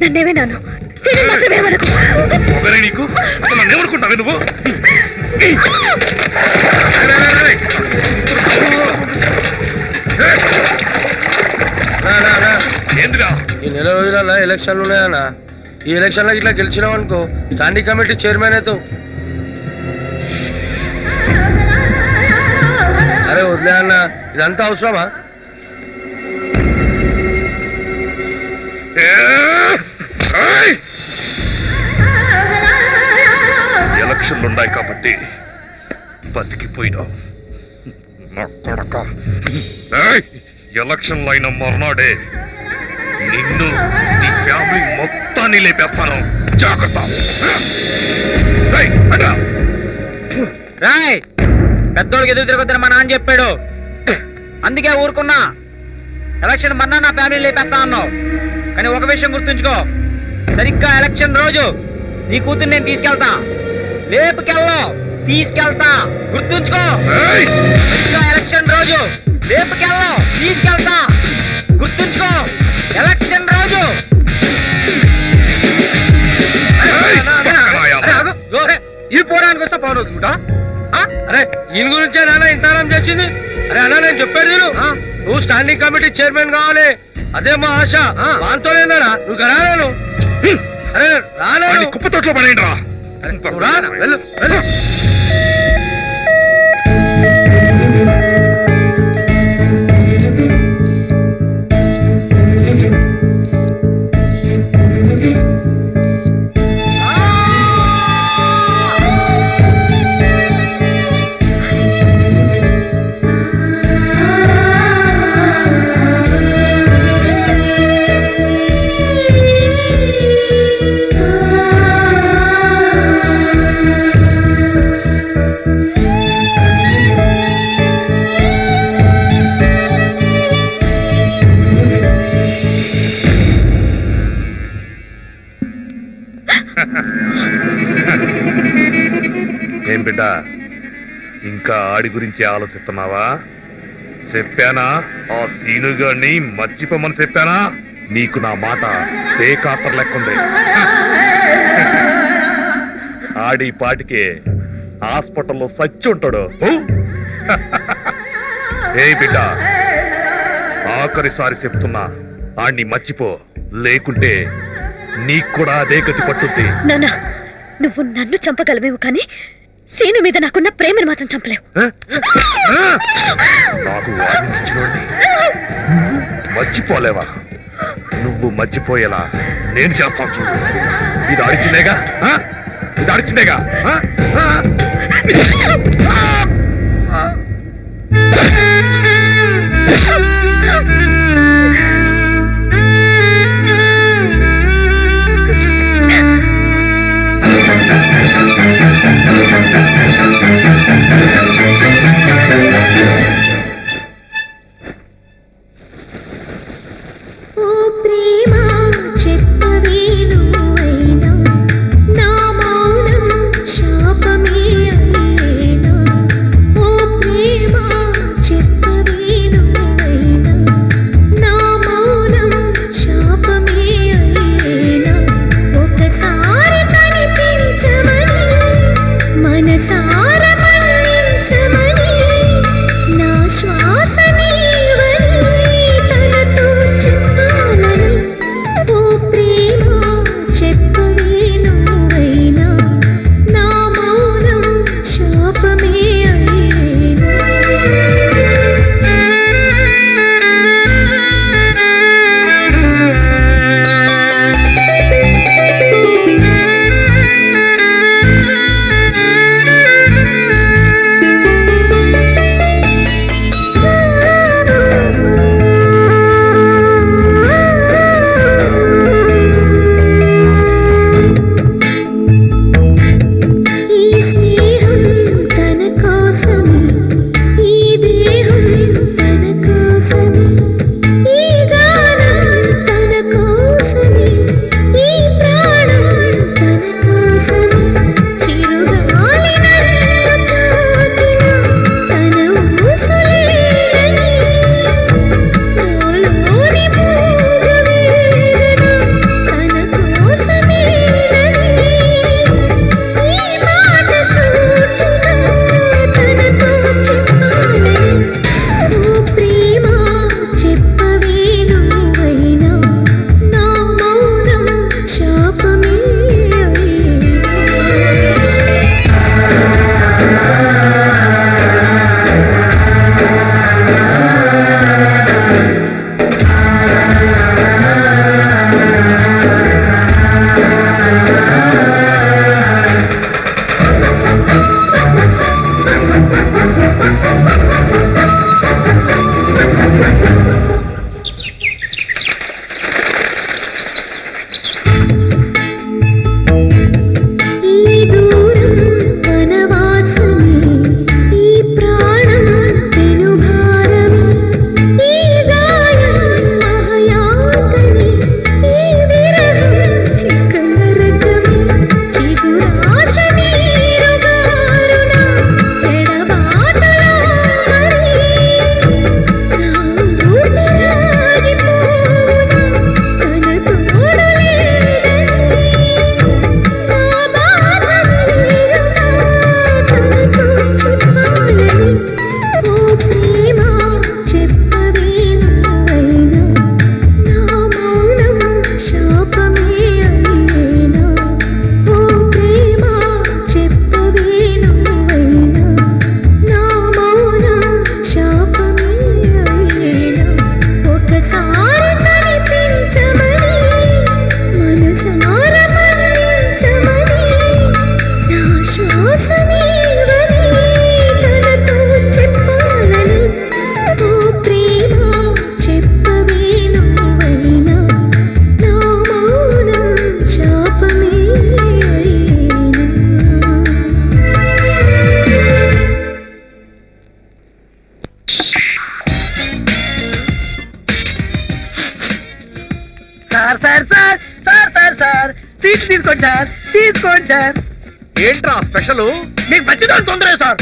నన్నేమే నాను ఒకరే నీకు అసలు నన్ను ఏమనుకుంటావే నువ్వు? ఏందిరా ఈ నెల రోజులలో ఎలక్షన్లు ఉన్నాయన్నా. ఈ ఎలక్షన్లో ఇట్లా గెలిచినావు అనుకో స్టాండింగ్ కమిటీ చైర్మన్ అవుతావు. అరే వదిలే అన్న, ఇదంతా అవసరమా? ఎలక్షన్లు ఉన్నాయి కాబట్టి బతికిపోయినావు నా కొడక. ఎలక్షన్లు అయిన మర్నాడే నిన్ను నీ ఫ్యామిలీ మొత్తాన్ని లేపేస్తాను. జాగ్రత్త. రాయ్ పెద్దోడికి ఎదురు తిరగొద్దని మా నాన్న చెప్పాడు, అందుకే ఊరుకున్నా. ఎలక్షన్ మన్నా నా ఫ్యామిలీ లేపేస్తా అన్నావు, కానీ ఒక విషయం గుర్తుంచుకో, సరిగ్గా ఎలక్షన్ రోజు నీ కూతురు నేను తీసుకెళ్తా. లేపుకెళ్ళో తీసుకెళ్తా, గుర్తుంచుకో. సరిగ్గా ఎలక్షన్ రోజు లేపుకెళ్ళో తీసుకెళ్తా, గుర్తుంచుకో. ఎలక్షన్ రోజు ఇది పోవడానికి వస్తా పవన్ వదులుకుంటా. అరే ఈయన గురించే నాన్న ఇంతకాలం చేసింది. అరే అన్నా నేను చెప్పాడు నేను, నువ్వు స్టాండింగ్ కమిటీ చైర్మన్ కావాలి, అదే మా ఆశ. వాంతోనేనా నువ్వు రాను? అరే రాను, కుప్ప తోటలో పడేయండి రా. వెళ్ళు వెళ్ళు. ఏం బిడ్డ, ఇంకా ఆడి గురించి ఆలోచిస్తున్నావా? చెప్పానా ఆ సీనుగాడిని మర్చిపోమని చెప్పానా? నీకు నా మాట పేకాతర్ లెక్కుంది. ఆడి పాటికే హాస్పిటల్లో సచ్చి ఉంటాడు. ఏ బిడ్డ, ఆఖరిసారి చెప్తున్నా, ఆడిని మర్చిపో, లేకుంటే నీకు కూడా అదే గతి పట్టుద్ది. నాన్న, నువ్వు నన్ను చంపగలవేమో కానీ సీను మీద నాకున్న ప్రేమను మాత్రం చంపలేవు. నాకు వాడిని మర్చిపోలేవా? నువ్వు మర్చిపోయేలా నేను చేస్తాను చూడు. ఇది అడిచిందేగా, ఇది అడిచిందేగా. సార్ స్వీట్ తీసుకోండి సార్, తీసుకోండి సార్. ఏంట్రా స్పెషల్? మీకు మధ్యలో తొందర సార్.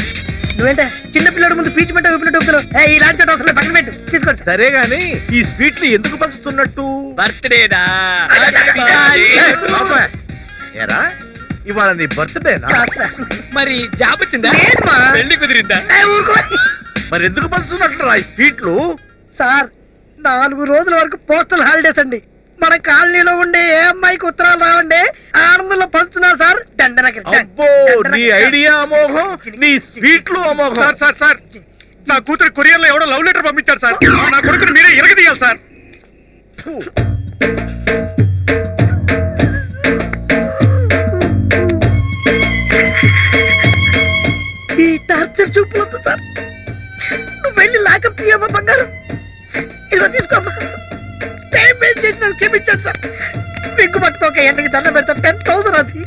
నువ్వేంటే చిన్న పిల్లడు ముందు పీచు పెట్ట ఊపినట్టు ఊపుతున్నావు. ఇలాంటి అవసరం లేదు, పక్కన పెట్టు, తీసుకోండి సార్. సరే గాని ఈ స్వీట్లు ఎందుకు పంచుతున్నట్టు? బర్త్డేనా? ఏరా ఇవాళ నీ బర్త్డేనా? మరి జాబ్ వచ్చిందా? పెళ్లి కుదిరిందా? మరి ఎందుకు పంచుతున్నట్లు రా ఈ స్వీట్లు? సార్ 4 రోజుల వరకు పోస్టల్ హాలిడేస్ అండి. మన కాలనీలో ఉండే ఏ అమ్మాయికి ఉత్తరాలు రావండి, ఆనందంలో పంచుతున్నారు సార్. అబ్బో నీ ఐడియా అమోఘం, నీ స్వీట్లు అమోఘం. సార్ సార్ సార్ నా కూతురు కొరియర్ లో ఎవడో లవ్ లెటర్ పంపించారు సార్. నా కొడుకుని మీరే ఎరగదీయాలి సార్. ఈ టార్చర్ చూపులొద్దు సార్. నువ్వు వెళ్ళి లాకప్ తీయమ్మా బంగారం. ఇదిగో తీసుకోమ్మా. టైం వేస్ట్ చేసిన క్షమించాను సార్. మీకు పట్టుకోక ఎండకి దండ పెడతాం. 10,000 అది.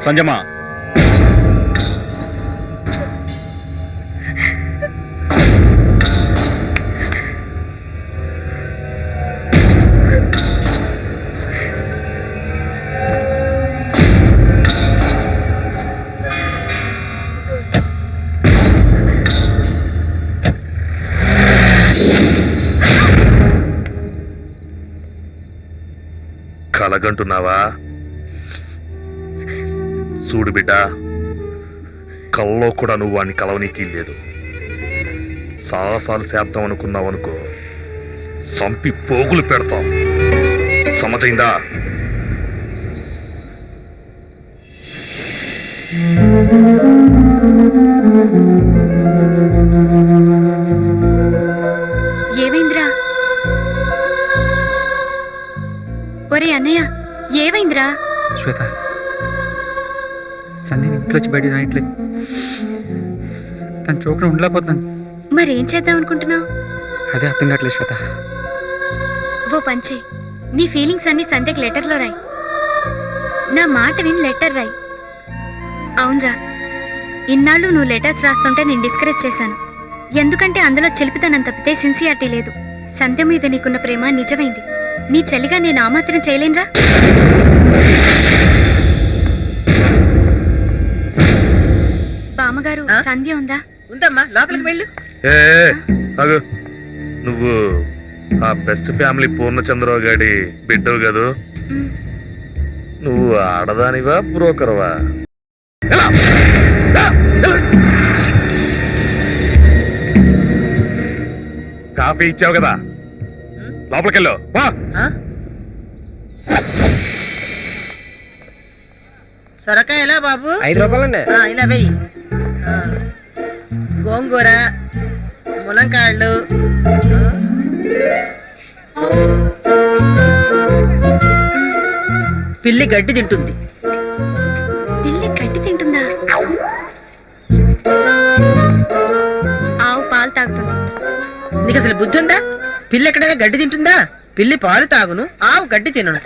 సంజమా కలగంటున్నావా? చూడు బిడ్డ, కల్లో కూడా నువ్వు వాడిని కలవనీకి లేదు. సాహసాలు చేద్దాం అనుకున్నావు అనుకో, సంపి పోగులు పెడతాం. సమజైందా? ఏమైందిరా? ఒరే అన్నయ్య, ఏమైందిరా? శ్వేత, సంధ్య ఇంట్లో వచ్చి బయట రాయట్లేదు. తన చోకున ఉండలేకపోతున్నాను. మరేం చేద్దాం అనుకుంటున్నావు? అదే అర్థం కావట్లేదు శ్వేత. ఓ పంచే, నీ ఫీలింగ్స్ అన్ని సంధ్యకి లెటర్లో రాయి. నా మాట విని లెటర్ రాయి. అవునరా, ఇన్నాళ్ళు నువ్వు లెటర్స్ రాస్తుంటే నేను డిస్కరేజ్ చేశాను. ఎందుకంటే అందులో చెలిపితనం తప్పితే సిన్సియారిటీ లేదు. సంధ్య మీద నీకున్న ప్రేమ నిజమైంది. నీ చెల్లిగా నేను ఆ మాత్రం చేయలేనురా. బామ్మగారు, సంధ్య ఉందా? ఉందమ్మా, లోపలికి వెళ్ళు. అగు, నువ్వు ఆ బెస్ట్ ఫ్యామిలీ పూర్ణచంద్రరావు గారి బిడ్డవు కదూ? నువ్వు ఆడదానివా బ్రోకర్వా? కాఫీ ఇచ్చావు కదా, లోపలికెళ్ళు. సొరకాయ ఎలా బాబు? 5 రూపాయలండి. ఇలా వెయ్యి. గోంగూర, ములంకాళ్ళు, పిల్లి గడ్డి తింటుంది. పిల్లి గడ్డి తింటుందా? ఆవు పాలు తాగుతుంది. నీకు అసలు బుద్ధి ఉందా? పిల్లి ఎక్కడైనా గడ్డి తింటుందా? పిల్లి పాలు తాగును, ఆవు గడ్డి తినను.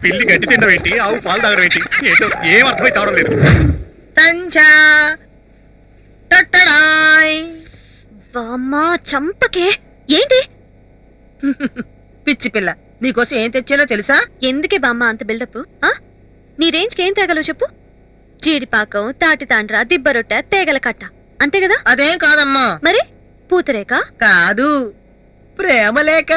పిల్లి గడ్డి తినడం ఏంటి, ఆవు పాలు తాగడం ఏంటి? ఏంటో ఏం అర్థమై చావడం లేదు. సంచా టట్టడాయ్. బామ్మా చంపకే. ఏంటి? పిచ్చి పిల్ల, నీకోసం ఏం తెచ్చానో తెలుసా? ఎందుకే బామ్మ అంత బిల్డప్? నీ రేంజ్కి ఏం తేగలవు చెప్పు? జీడిపాకం, తాటి తాండ్ర, దిబ్బరొట్ట, తేగల కట్ట, అంతే కదా? అదేం కాదమ్మా. మరి పూతరేక? కాదు, ప్రేమలేక.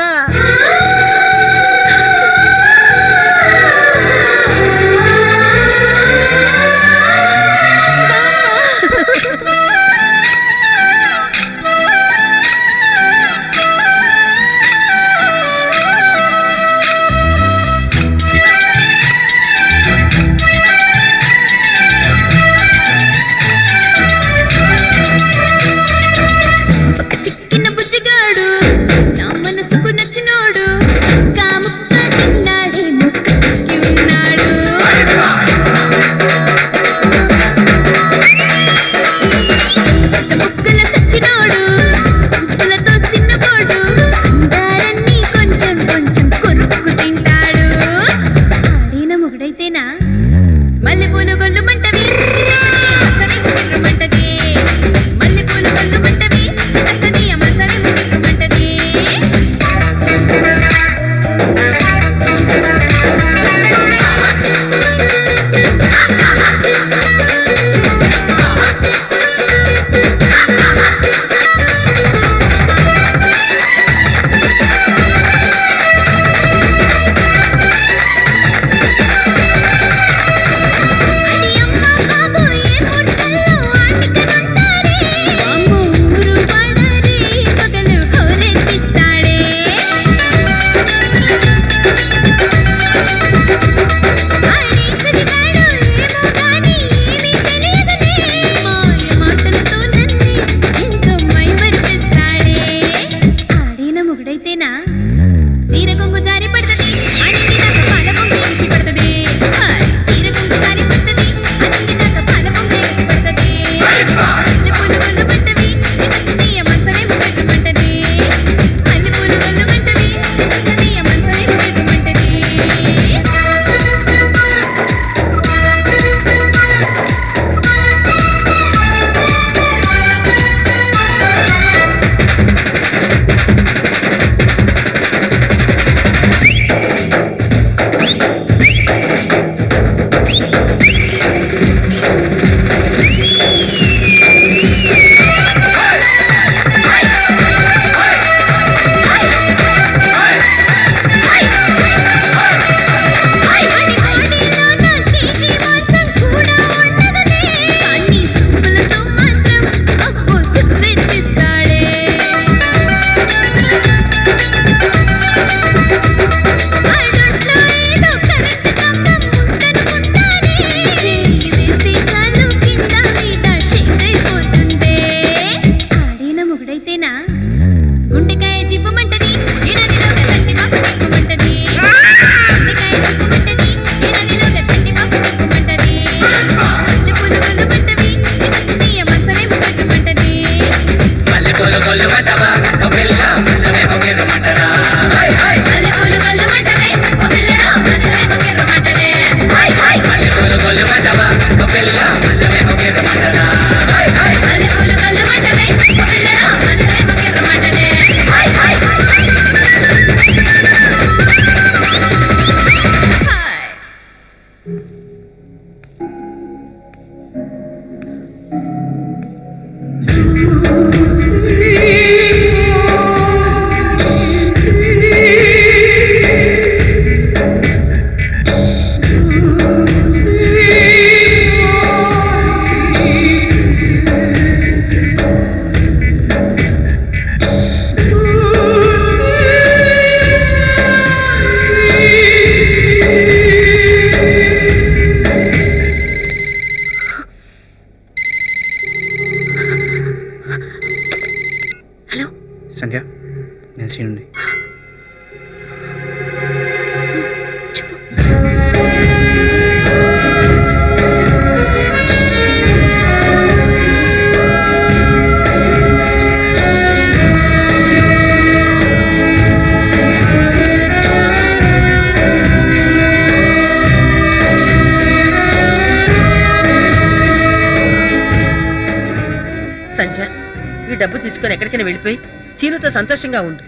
డబ్బు తీసుకొని ఎక్కడికైనా వెళ్ళిపోయి సీనుతో సంతోషంగా ఉండు.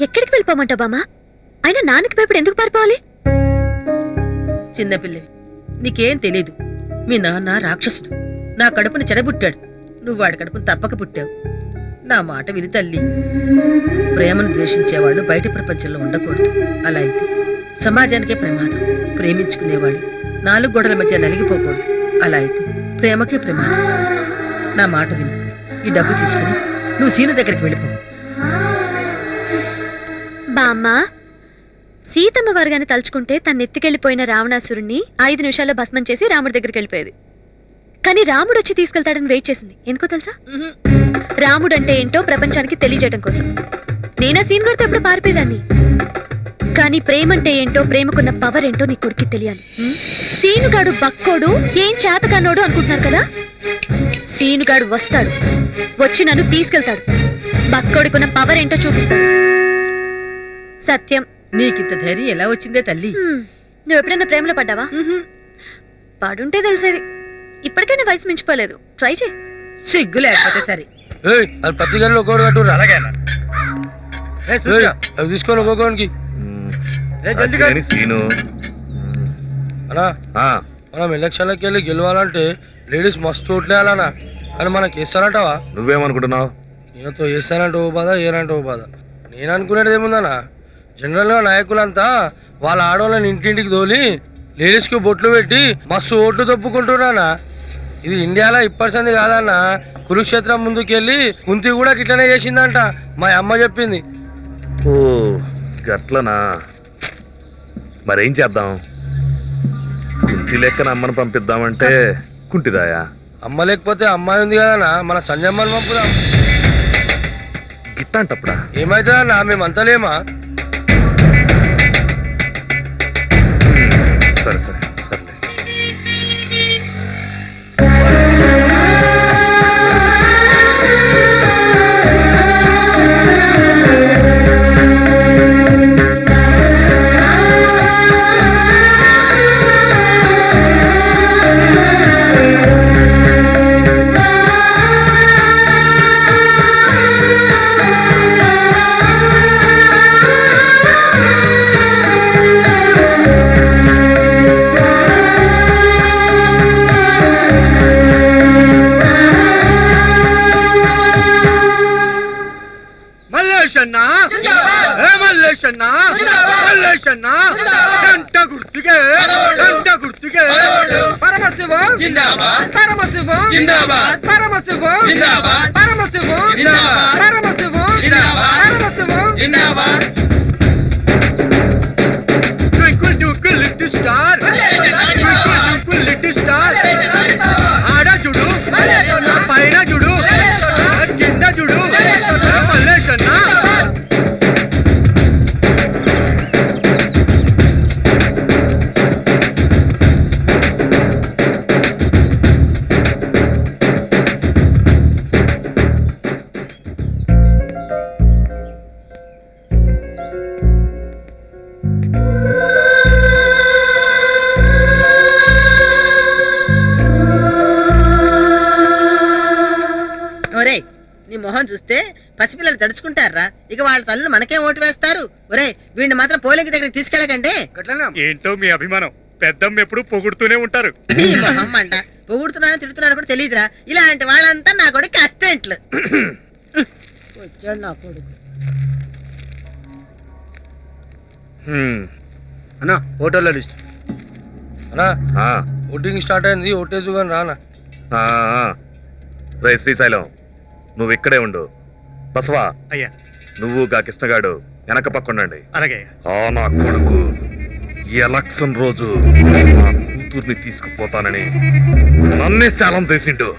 ఎక్కడికి వెళ్ళిపోమంటావు బామ్మ? అయినా నాన్నకి భయపడి ఎందుకు పారిపోవాలి? చిన్నపిల్లవి, నీకేం తెలీదు. మీ నాన్న రాక్షసుడు. నా కడుపుని చెడబుట్టాడు. నువ్వు వాడి కడుపుని తప్పక పుట్టావు. నా మాట విని తల్లి. ప్రేమను ద్వేషించేవాళ్ళు బయట ప్రపంచంలో ఉండకూడదు. అలా అయితే సమాజానికే ప్రమాదం. ప్రేమించుకునేవాళ్ళు 4 గోడల మధ్య నలిగిపోకూడదు. అలా అయితే ప్రేమకే ప్రమాదం. నా మాట విను. ఈ డబ్బు తీసుకుని నువ్వు సీను దగ్గరికి వెళ్ళిపో. బామ్మ, సీతమ్మ వారుగాని తలుచుకుంటే తను ఎత్తుకెళ్లిపోయిన రావణాసురుణ్ణి 5 నిమిషాల్లో భస్మం చేసి రాముడి దగ్గరికి వెళ్ళిపోయేది. కానీ రాముడు వచ్చి తీసుకెళ్తాడని వెయిట్ చేసింది. ఎందుకో తెలుసా? రాముడు అంటే ఏంటో ప్రపంచానికి తెలియజేయడం కోసం. నేనా సీన్ గారితో ఎప్పుడు పారిపోయేదాన్ని. కానీ ప్రేమంటే ఏంటో, ప్రేమకున్న పవర్ ఏంటో నీ కొడుక్కి తెలియాలి. సీనుగాడు బక్కోడు, ఏం చేతకన్నోడు అనుకుంటున్నారు కదా? సీనుగాడు వస్తాడు, వచ్చి నన్ను తీసుకెళ్తాడు. బక్కోడికున్న పవర్ ఏంటో చూపిస్తాడు. సత్యం. నీకింత ధైర్యం ఎలా వచ్చిందే తల్లి? నువ్వు ఎప్పుడైనా ప్రేమలో పడ్డావా? పడుంటే తెలిసేది. ఇప్పటికైనా వయసు మించిపోలేదు. ట్రై చేయి. సిగ్గు లేకపోతే సరే. అది ప్రతి గదిలో ఒకటి కట్టు. అలాగే అవి తీసుకోండి ఒక్కొక్కడికి. సీను అన్నా, మనం ఎలక్షన్లకి వెళ్ళి గెలవాలంటే లేడీస్ మస్తు ఓట్లేయాలన్నా. కానీ మనకి వేస్తానంటావా? నువ్వేమనుకుంటున్నావు? నేనతో వేస్తానంటే ఓ బాధ, ఏనంటే ఓ బాధ. నేను అనుకునేది ఏముందన్నా, జనరల్గా నాయకులంతా వాళ్ళ ఆడవాళ్ళని ఇంటింటికి తోలి లేడీస్కి బొట్లు పెట్టి మస్తు ఓట్లు తప్పుకుంటున్నానా. ఇది ఇండియాలో ఇప్పటిసంది కాదన్నా. కురుక్షేత్రం ముందుకెళ్ళి కుంతి కూడా ఇట్లనే చేసిందంట. మా అమ్మ చెప్పింది. ఓ గట్లనా? మరేం చేద్దాం? కుంటి లెక్కన అమ్మను పంపిద్దామంటే కుంటిదాయా? అమ్మ లేకపోతే అమ్మాయి ఉంది కదన్నా, మన సంజమ్మని పంపుదాం. గిట్టంటప్పుడా? ఏమైతుందన్నా, మేమంతా లేమా? సరే సరే సర్లే. ఆడ చూడు, పైన చూడు, కింద చూడు, మల్లేశన్నా. నీ మొహం చూస్తే పసిపిల్లలు తడుచుకుంటారా? ఇక వాళ్ళ తల్లు మనకేం ఓటు వేస్తారు? ఒరే, వీడిని మాత్రం పోలింగ్ దగ్గరికి తీసుకెళ్ళకండి. ఏంటో మీ అభిమానం. పెద్దమ్మ ఎప్పుడు పొగుడుతూనే ఉంటారు. నీ మొహం అంట. పొగుడుతున్నాను తిడుతున్నాను కూడా తెలియదురా. ఇలాంటి వాళ్ళంతా నా కొడుకు అసిస్టెంట్లు. వచ్చాడు నా కొడుకు. అన్నా, ఓటర్ల లిస్ట్ అన్నా. ఓటింగ్ స్టార్ట్ అయింది. ఓటేసు కానీ రానా? రే శ్రీశైలం, నువ్వు ఇక్కడే ఉండు. బసవా, అయ్యా, నువ్వు గా కృష్ణగాడు వెనక పక్కండి. అలాగే. నా కొడుకు ఎలక్షన్ రోజు నా కూతుర్ని తీసుకుపోతానని నన్నే శాలం చేసిండు.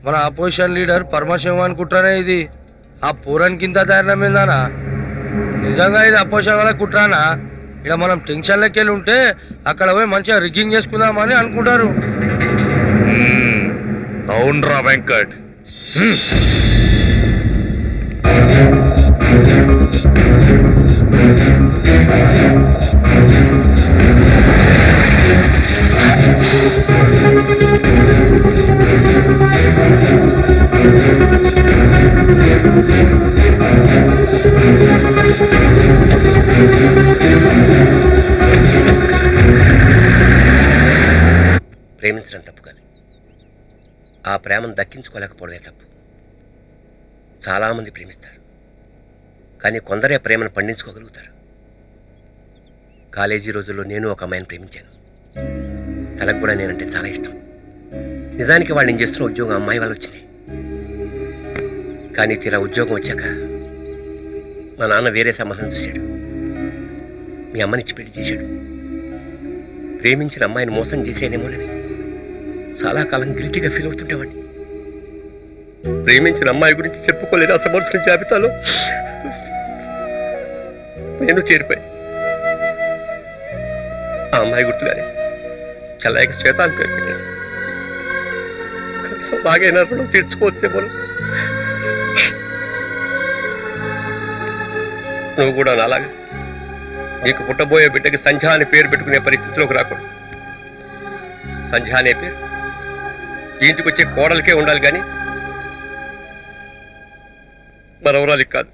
మన అపోజిషన్ లీడర్ పరమశివం అనుకుంటానే ఇది. ఆ పూరానికి ఇంత ధైర్యం ఏందానా? నిజంగా ఇది అపోజిషన్ వాళ్ళ కుట్రానా? ఇక్కడ మనం టెన్షన్లకి వెళ్ళి ఉంటే అక్కడ పోయి మంచిగా రిగ్గింగ్ చేసుకుందామని అనుకుంటారు. అవునరా వెంకట్. ప్రేమించడం తప్పు కాదు, ఆ ప్రేమను దక్కించుకోలేకపోవడమే తప్పు. చాలామంది ప్రేమిస్తారు, కానీ కొందరే ప్రేమను పండించుకోగలుగుతారు. కాలేజీ రోజుల్లో నేను ఒక అమ్మాయిని ప్రేమించాను. తనకు కూడా నేనంటే చాలా ఇష్టం. నిజానికి వాళ్ళు నేను చేస్తున్న ఉద్యోగం అమ్మాయి వాళ్ళు వచ్చింది. కానీ తీరా ఉద్యోగం వచ్చాక మా నాన్న వేరే సంబంధం చూశాడు. మీ అమ్మనిచ్చి పెళ్లి చేశాడు. ప్రేమించిన అమ్మాయిని మోసం చేసేనేమోనని చాలా కాలం గిల్టీగా ఫీల్ అవుతుంటేవాడిని. ప్రేమించిన అమ్మాయి గురించి చెప్పుకోలేని అసమర్థుల జాబితాలో నేను చేరిపోయి ఆ అమ్మాయి గుర్తుగానే చల్లాయికి శ్వేతాన్ని పేరు పెట్టాను. కనీసం బాగైనా రుణం తీర్చుకోవచ్చేమో. నువ్వు కూడా నాలాగా నీకు పుట్టబోయే బిడ్డకి సంధ్య అని పేరు పెట్టుకునే పరిస్థితిలోకి రాకూడదు. సంధ్య అనే పేరు ఇంటికి వచ్చే కోడలకే ఉండాలి, కానీ మనవరాలికి కాదు.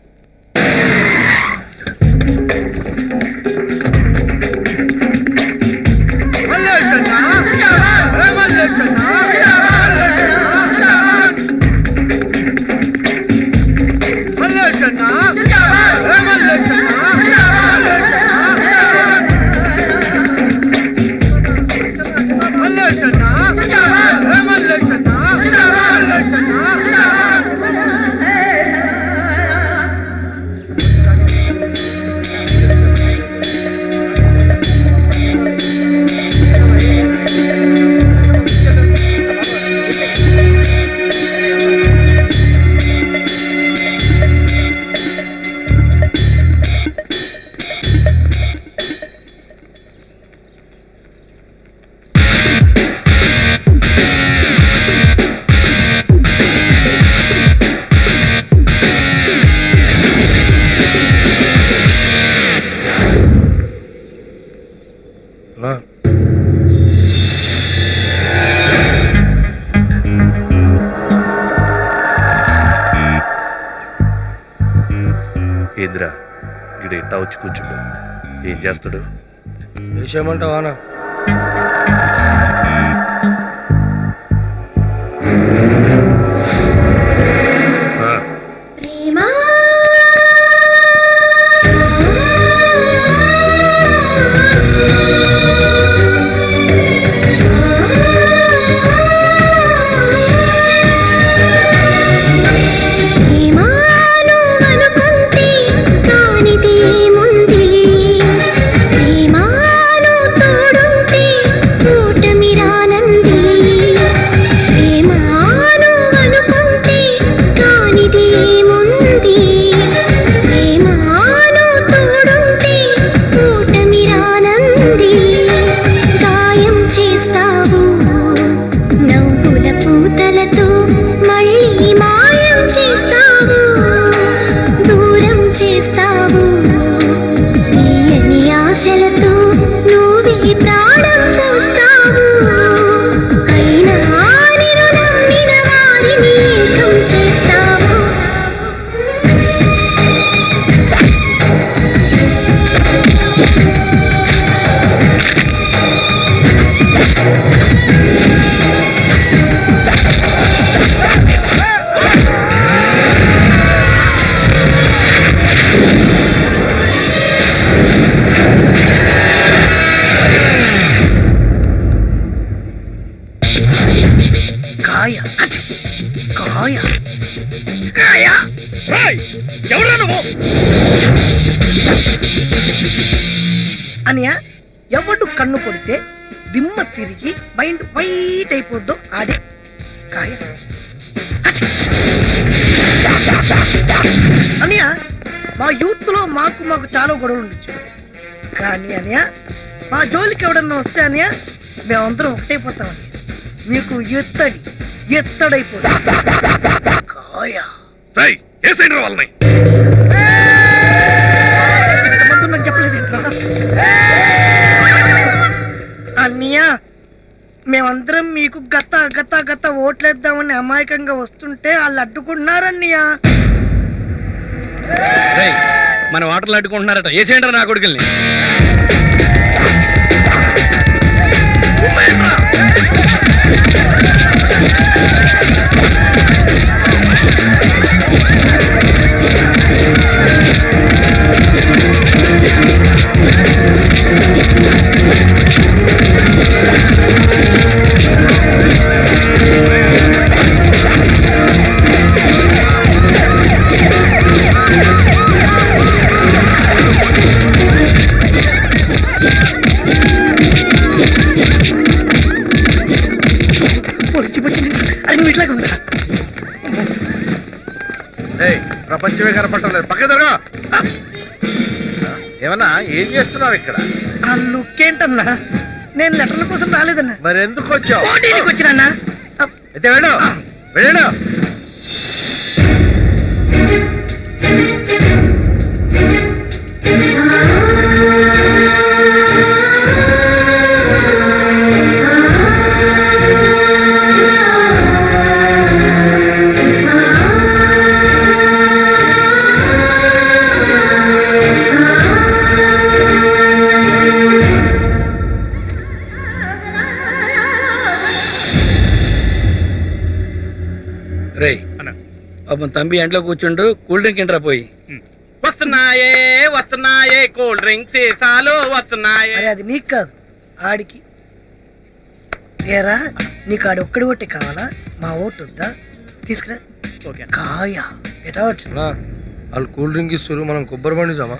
ఏంద్రా ఇక్కడ ఇట్టా వచ్చి కూర్చుండు, ఏం చేస్తాడు? విషయమంటావానా? అనియా, ఎవడు కన్ను కొడితే దిమ్మ తిరిగి మైండ్ వైట్ అయిపోద్దో ఆడే కాయ. అనియా, మా యూత్ లో మాకు చాలా గొడవలు ఉండొచ్చు, కానీ అనియా మా జోలికి ఎవడన్నా వస్తే అనియా మేమందరం ఒకటైపోతాం. మీకు ఎత్తడైపోతుంది కాయ. నాకు చెప్పలేదు అన్నయ్య, మేమందరం మీకు గత ఓట్లేద్దామని అమాయకంగా వస్తుంటే వాళ్ళు అడ్డుకుంటున్నారన్నయ్య. మన వాటర్లు అడ్డుకుంటున్నారట, ఏసేంటారా నా కొడుకుల్ని? ప్రపంచమే కనపడలేదు. పక్క జరగా. ఏమన్నా ఏం చేస్తున్నావు ఇక్కడ? ఆ లుక్ ఏంటన్నా? నేను లెటర్ల కోసం రాలేదన్నా. మరి ఎందుకు వచ్చావు? పోటీకి వచ్చినన్నా. అయితే వెళ్ళు వెళ్ళు. రే అప్పుడు తంబి ఎంట్లో కూర్చుండు, కూల్ డ్రింక్ ఇంట్రా పోయి. వస్తున్నాయే కూల్ డ్రింక్స్ సీసాలు వస్తున్నాయే. అరే అది నీకు కాదు, ఆడికి. ఏరా నీకు ఆడి ఒక్కడి ఓటే కావాలా? మా ఓటు వద్దా? తీసుకురా. కాయ ఎటౌట్. వాళ్ళు కూల్ డ్రింక్ ఇస్తారు, మనం కొబ్బరి బండి జామా.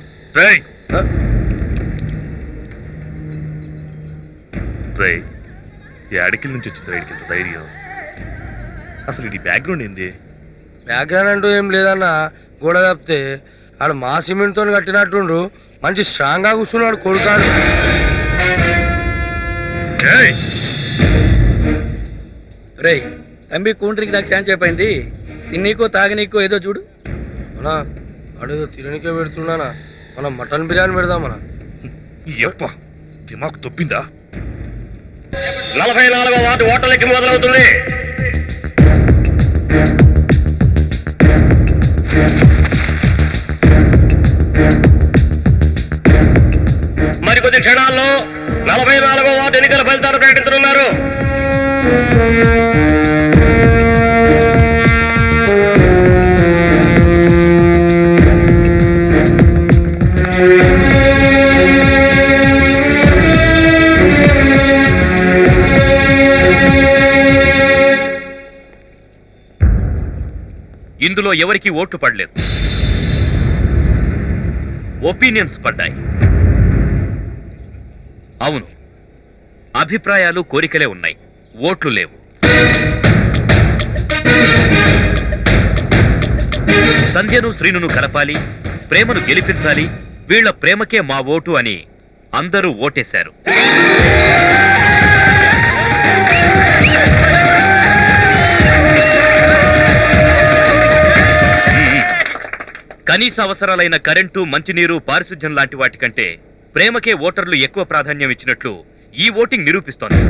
ఈ అడికిల నుంచి వచ్చింది రైడ్కి ఇంత ధైర్యం? అసలు ఇది బ్యాక్గ్రౌండ్ ఏంది? బ్యాక్గ్రౌండ్ అంటూ ఏం లేదన్న, గోడ తప్పితే ఆడు మా సిమెంట్తో కట్టినట్టుండ్రు, మంచి స్ట్రాంగ్ గా కూర్చున్నాడు కొడుకాడు. రే తంబి కూల్ డ్రింక్ నాకు శాన్ చెప్పింది, తిన్నీకో తాగనీకో ఏదో చూడు. అన్నా అడేదో తిననికే పెడుతున్నానా, మనం మటన్ బిర్యానీ పెడదామన్నా. ఎప్ప దిమాకు తొప్పిందా? 44వ వార్డు ఓటర్లకి మొదలవుతుంది. మరికొద్ది క్షణాల్లో 44వ వార్డు ఎన్నికల ఫలితాలు ప్రకటించనున్నారు. ఇందులో ఎవరికి ఓట్లు పడలేదు, ఒపీనియన్స్ పడ్డాయి. అవును, అభిప్రాయాలు కోరికలే ఉన్నాయి, ఓట్లు లేవు. సంధ్యను శ్రీనును కలపాలి, ప్రేమను గెలిపించాలి, వీళ్ల ప్రేమకే మా ఓటు అని అందరూ ఓటేశారు. కనీస అవసరాలైన కరెంటు, మంచినీరు, పారిశుధ్యం లాంటి వాటికంటే ప్రేమకే ఓటర్లు ఎక్కువ ప్రాధాన్యం ఇచ్చినట్లు ఈ ఓటింగ్ నిరూపిస్తోంది.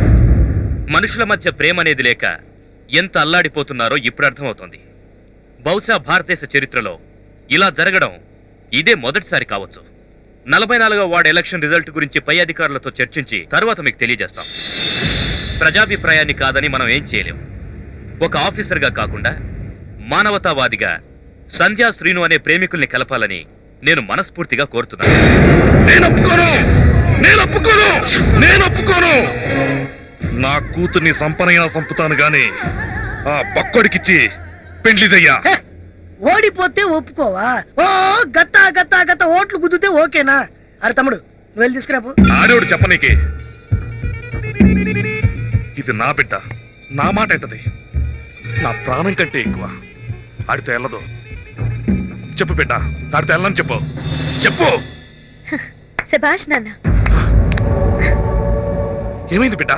మనుషుల మధ్య ప్రేమ అనేది లేక ఎంత అల్లాడిపోతున్నారో ఇప్పుడు అర్థమవుతోంది. బహుశా భారతదేశ చరిత్రలో ఇలా జరగడం ఇదే మొదటిసారి కావచ్చు. 44వ వార్డు ఎలక్షన్ రిజల్ట్ గురించి పై అధికారులతో చర్చించి తర్వాత మీకు తెలియజేస్తాం. ప్రజాభిప్రాయాన్ని కాదని మనం ఏం చేయలేం. ఒక ఆఫీసర్గా కాకుండా మానవతావాదిగా సంధ్యా శ్రీను అనే ప్రేమికుల్ని కలపాలని నేను మనస్ఫూర్తిగా కోరుతున్నాను. నేను ఒప్పుకోను. నా కూతుర్ని సంపనైనా సంపుతాను గాని ఆ బక్కడికిచ్చి పెండ్లిదయ్యా. ఓడిపోతే ఒప్పుకోవా? ఓ గత్త గత్త గత్త ఓట్లు గుద్దుతే ఓకేనా? అరే తమ్ముడు నువ్వు వెళ్ళి తీసుకురాపు. ఆడేవాడు చెప్పనీకి. ఇది నా బిడ్డ, నా మాట ఏంటది, నా ప్రాణం కంటే ఎక్కువ. ఆడితే వెళ్ళదు. చెప్పు బిడ్డ, ఆడితే వెళ్ళని చెప్పు. చెప్పు. శభాష్ నాన్న. ఏమైంది బిడ్డ?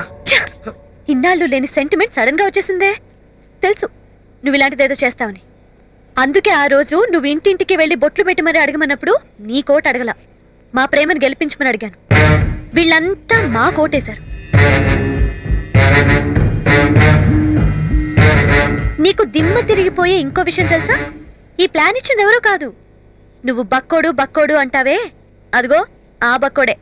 ఇన్నాళ్ళు లేని సెంటిమెంట్ సడన్ గా వచ్చేసిందే. తెలుసు నువ్వు ఇలాంటిదేదో చేస్తావని. అందుకే ఆ రోజు నువ్వు ఇంటింటికి వెళ్ళి బొట్లు పెట్టి మరి అడగమన్నప్పుడు నీ కోట అడగల, మా ప్రేమను గెలిపించమని అడిగాను. వీళ్ళంతా మా కోటేశారు. నీకు దిమ్మ తిరిగిపోయే ఇంకో విషయం తెలుసా? ఈ ప్లాన్ ఇచ్చింది ఎవరో కాదు, నువ్వు బక్కోడు బక్కోడు అంటావే, అదిగో ఆ బక్కోడే.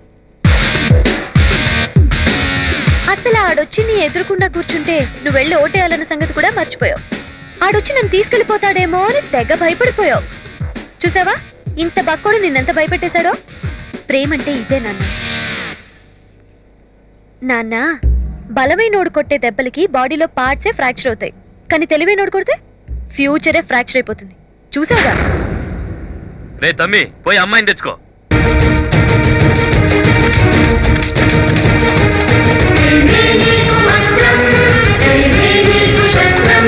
అసలు ఆడొచ్చి నీ ఎదురుకుండా కూర్చుంటే నువ్వు వెళ్ళి ఓటేయాలన్న సంగతి కూడా మర్చిపోయావు. ఆడొచ్చి నన్ను తీసుకెళ్లిపోతాడేమో అని తెగ భయపడిపోయావు. చూసావా ఇంత బక్కోడు నిన్నెంత భయపెట్టేశాడో. ప్రేమంటే ఇదే నాన్న. నాన్న, బలమైనోడు కొట్టే దెబ్బలకి బాడీలో పార్ట్సే ఫ్రాక్చర్ అవుతాయి, కానీ తెలివైనోడు కొడితే ఫ్యూచరే ఫ్రాక్చర్ అయిపోతుంది. చూసాగా? రే తమ్మి, పోయి అమ్మాయిని తెచ్చుకో. శస్త్రం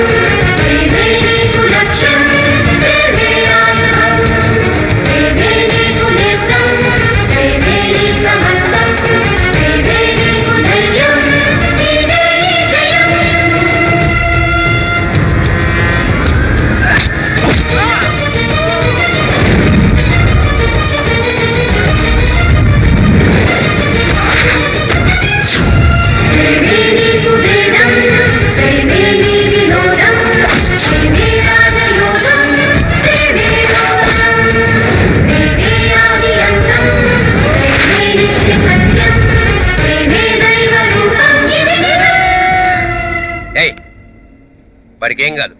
వాడికి ఏం కాదు.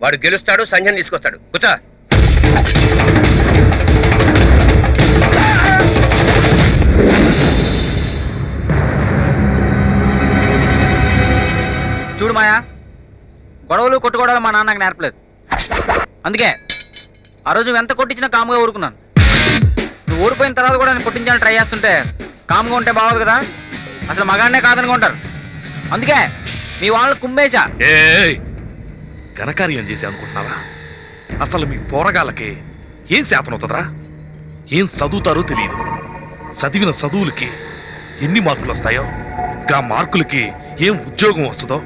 వాడు గెలుస్తాడు, సంజయ్ తీసుకొస్తాడు. కూర్చో. చూడు మాయా, గొడవలు కొట్టుకోవడాలు మా నాన్న నాకు నేర్పలేదు. అందుకే ఆ రోజు ఎంత కొట్టించినా కామ్గా ఊరుకున్నాను. నువ్వు ఊరిపోయిన తర్వాత కూడా నేను కొట్టించాలని ట్రై చేస్తుంటే కామ్గా ఉంటే బాగోదు కదా. అసలు మగాడినే కాదనుకుంటారు. అందుకే మీ వాళ్ళని కుమ్మేశా. ఘనకార్యం చేసి అనుకుంటున్నావా? అసలు మీ పోరగాళ్ళకి ఏం శాతనవుతుందిరా? ఏం చదువుతారో తెలియదు. చదివిన చదువులకి ఎన్ని మార్కులు వస్తాయో, గా మార్కులకి ఏం ఉద్యోగం వస్తుందో,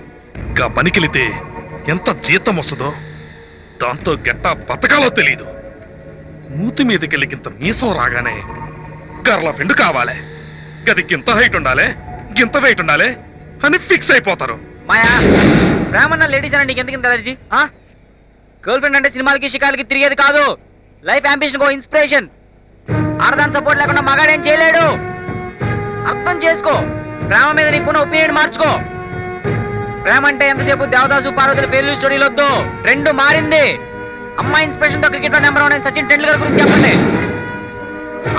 గా పనికెళితే ఎంత జీతం వస్తుందో, దాంతో గట్టా బతకాలో తెలీదు. మూతి మీదకెళ్ళికింత మీసం రాగానే గర్ల ఫ్రెండ్ కావాలి, గది గింత హైట్ ఉండాలి, గింత వెయిట్ ఉండాలి అని ఫిక్స్ అయిపోతారు. మాయా, ప్రేమన్న లేడీస్ అని నీకు ఎందుకు ఎలర్జీ? గర్ల్ ఫ్రెండ్ అంటే సినిమాలకి షికాలకి తిరిగేది కాదు. లైఫ్ అంబిషన్ కో ఇన్స్పిరేషన్. ఆడదాని సపోర్ట్ లేకుండా మగాడేం చేయలేడు. అర్థం చేసుకో. ప్రేమ మీద నీకున్న ఒపీనియన్ మార్చుకో. ప్రేమ అంటే ఎంతసేపు దేవదాసు పార్వతుల ఫెయిల్యూర్ స్టోరీలు వద్దు. ట్రెండ్ మారింది. అమ్మాయి ఇన్స్పిరేషన్ తో క్రికెట్ లో నెంబర్ 1 సచిన్ టెండూల్కర్ గురించి చెప్పండి.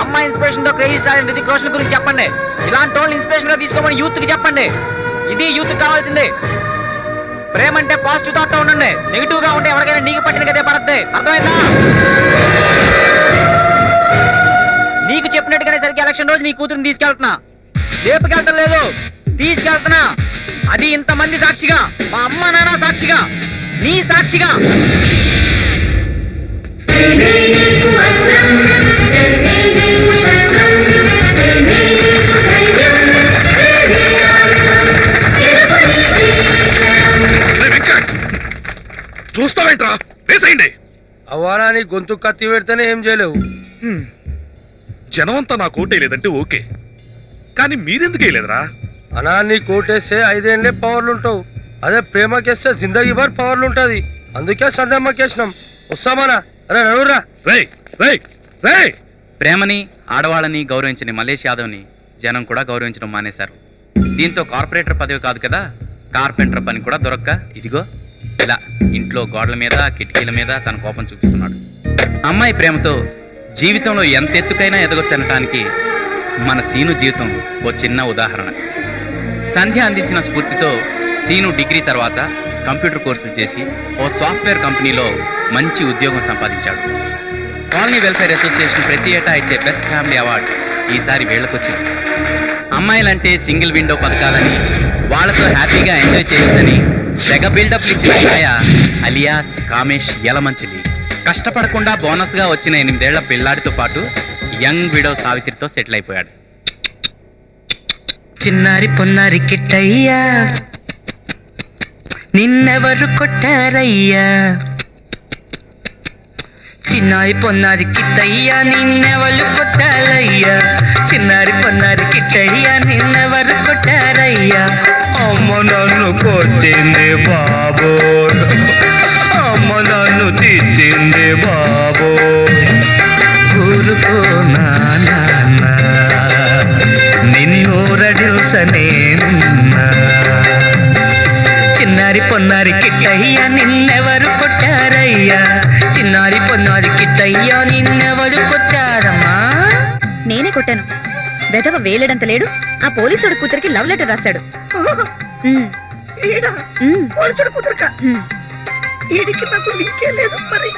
అమ్మాయి ఇన్స్పిరేషన్ తో క్రేజీ స్టార్ రితిక్ రోషన్ గురించి చెప్పండి. ఇలాంటి వాళ్ళు ఇన్స్పిరేషన్ గా తీసుకోమని యూత్ కి చెప్పండి. ఇది యూత్ కావాల్సింది. ప్రేమ అంటే పాజిటివ్ థాట్ తో ఉండండి. నెగిటివ్ గా ఉంటే ఎవరికైనా నీకు పట్టిన గదే పడద్ది. అర్థమైందా? నీకు చెప్పినట్టుగానే సరికి ఎలక్షన్ రోజు నీ కూతురుని తీసుకెళ్తున్నా. లేపుకెళ్తాం లేదు, తీసుకెళ్తున్నా. అది ఇంతమంది సాక్షిగా, మా అమ్మ నాన్న సాక్షిగా, నీ సాక్షిగా. చూస్తావేంట్రా? వేసేయండి. అవ్వాలా నీ గొంతు కత్తి పెడితేనే ఏం చేయలేవు. జనమంతా నా కోటే లేదంటే ఓకే, కానీ మీరెందుకు వేయలేదురా? అనా నీ కోటేస్తే 5 ఏళ్ళే పవర్లు ఉంటావు. అదే ప్రేమకేస్తే జిందగీ భర్ పవర్లు ఉంటది. అందుకే సందమ్మకేసినాం. వస్తామనా? అరే నడురా. ప్రేమని, ఆడవాళ్ళని గౌరవించని మల్లేష్ యాదవ్ని జనం కూడా గౌరవించడం మానేశారు. దీంతో కార్పొరేటర్ పదవి కాదు కదా, కార్పెంటర్ పని కూడా దొరక్క ఇదిగో ఇలా ఇంట్లో గోడల మీద, కిటికీల మీద తన కోపం చూపిస్తున్నాడు. అమ్మాయి ప్రేమతో జీవితంలో ఎంత ఎత్తుకైనా ఎదగొచ్చనటానికి మన సీను జీవితం ఓ చిన్న ఉదాహరణ. సంధ్య అందించిన స్ఫూర్తితో సీను డిగ్రీ తర్వాత కంప్యూటర్ కోర్సులు చేసి ఓ సాఫ్ట్వేర్ కంపెనీలో మంచి ఉద్యోగం సంపాదించాడు. కాలనీ వెల్ఫేర్ అసోసియేషన్ ప్రతి ఏటా ఇచ్చే బెస్ట్ ఫ్యామిలీ అవార్డు ఈసారి వీళ్ళకొచ్చింది. అమ్మాయిలంటే సింగిల్ విండో పథకాలని, వాళ్లతో హ్యాపీగా ఎంజాయ్ చేయొచ్చని తెగ బిల్డప్లు ఇచ్చిన ఛాయ అలియాస్ కామేష్ యలమంచిలి కష్టపడకుండా బోనస్గా వచ్చిన 8 ఏళ్ల పిల్లాడితో పాటు యంగ్ విడో సావిత్రితో సెటిల్ అయిపోయాడు. చిన్నారి పొన్నారి కిట్టయ్యా, నిన్నెవరు కొట్టారయ్యా? చిన్నారి పొన్నారి కిట్టయ్యా, నిన్నెవరు కొట్టారయ్యా? చిన్నారి పొన్నారి కిట్టయ్యా, నిన్నెవరు కొట్టారయ్యా? అమ్మ నన్ను కొట్టింది బాబో, అమ్మ నన్ను తిట్టింది బాబో. ఊరుకో నాన్న, నిన్ను రడిల్సనేనున్నా. చిన్నారి పొన్నారి కిట్టయ్యా, నిన్నెవరు కొట్టారయ్యా? చిన్నారి పొన్నారి కిట్టయ్యా, నిన్నెవరు కొట్టారమ్మా? నేనే కొట్టాను. వెధవ వేలడంత లేడు. ఆ పోలీసుడు కూతురికి లవ్ లెటర్ రాశాడు. పోలీసుడు కూతురుక ఈడికి నాకు లింకే లేదు మరి.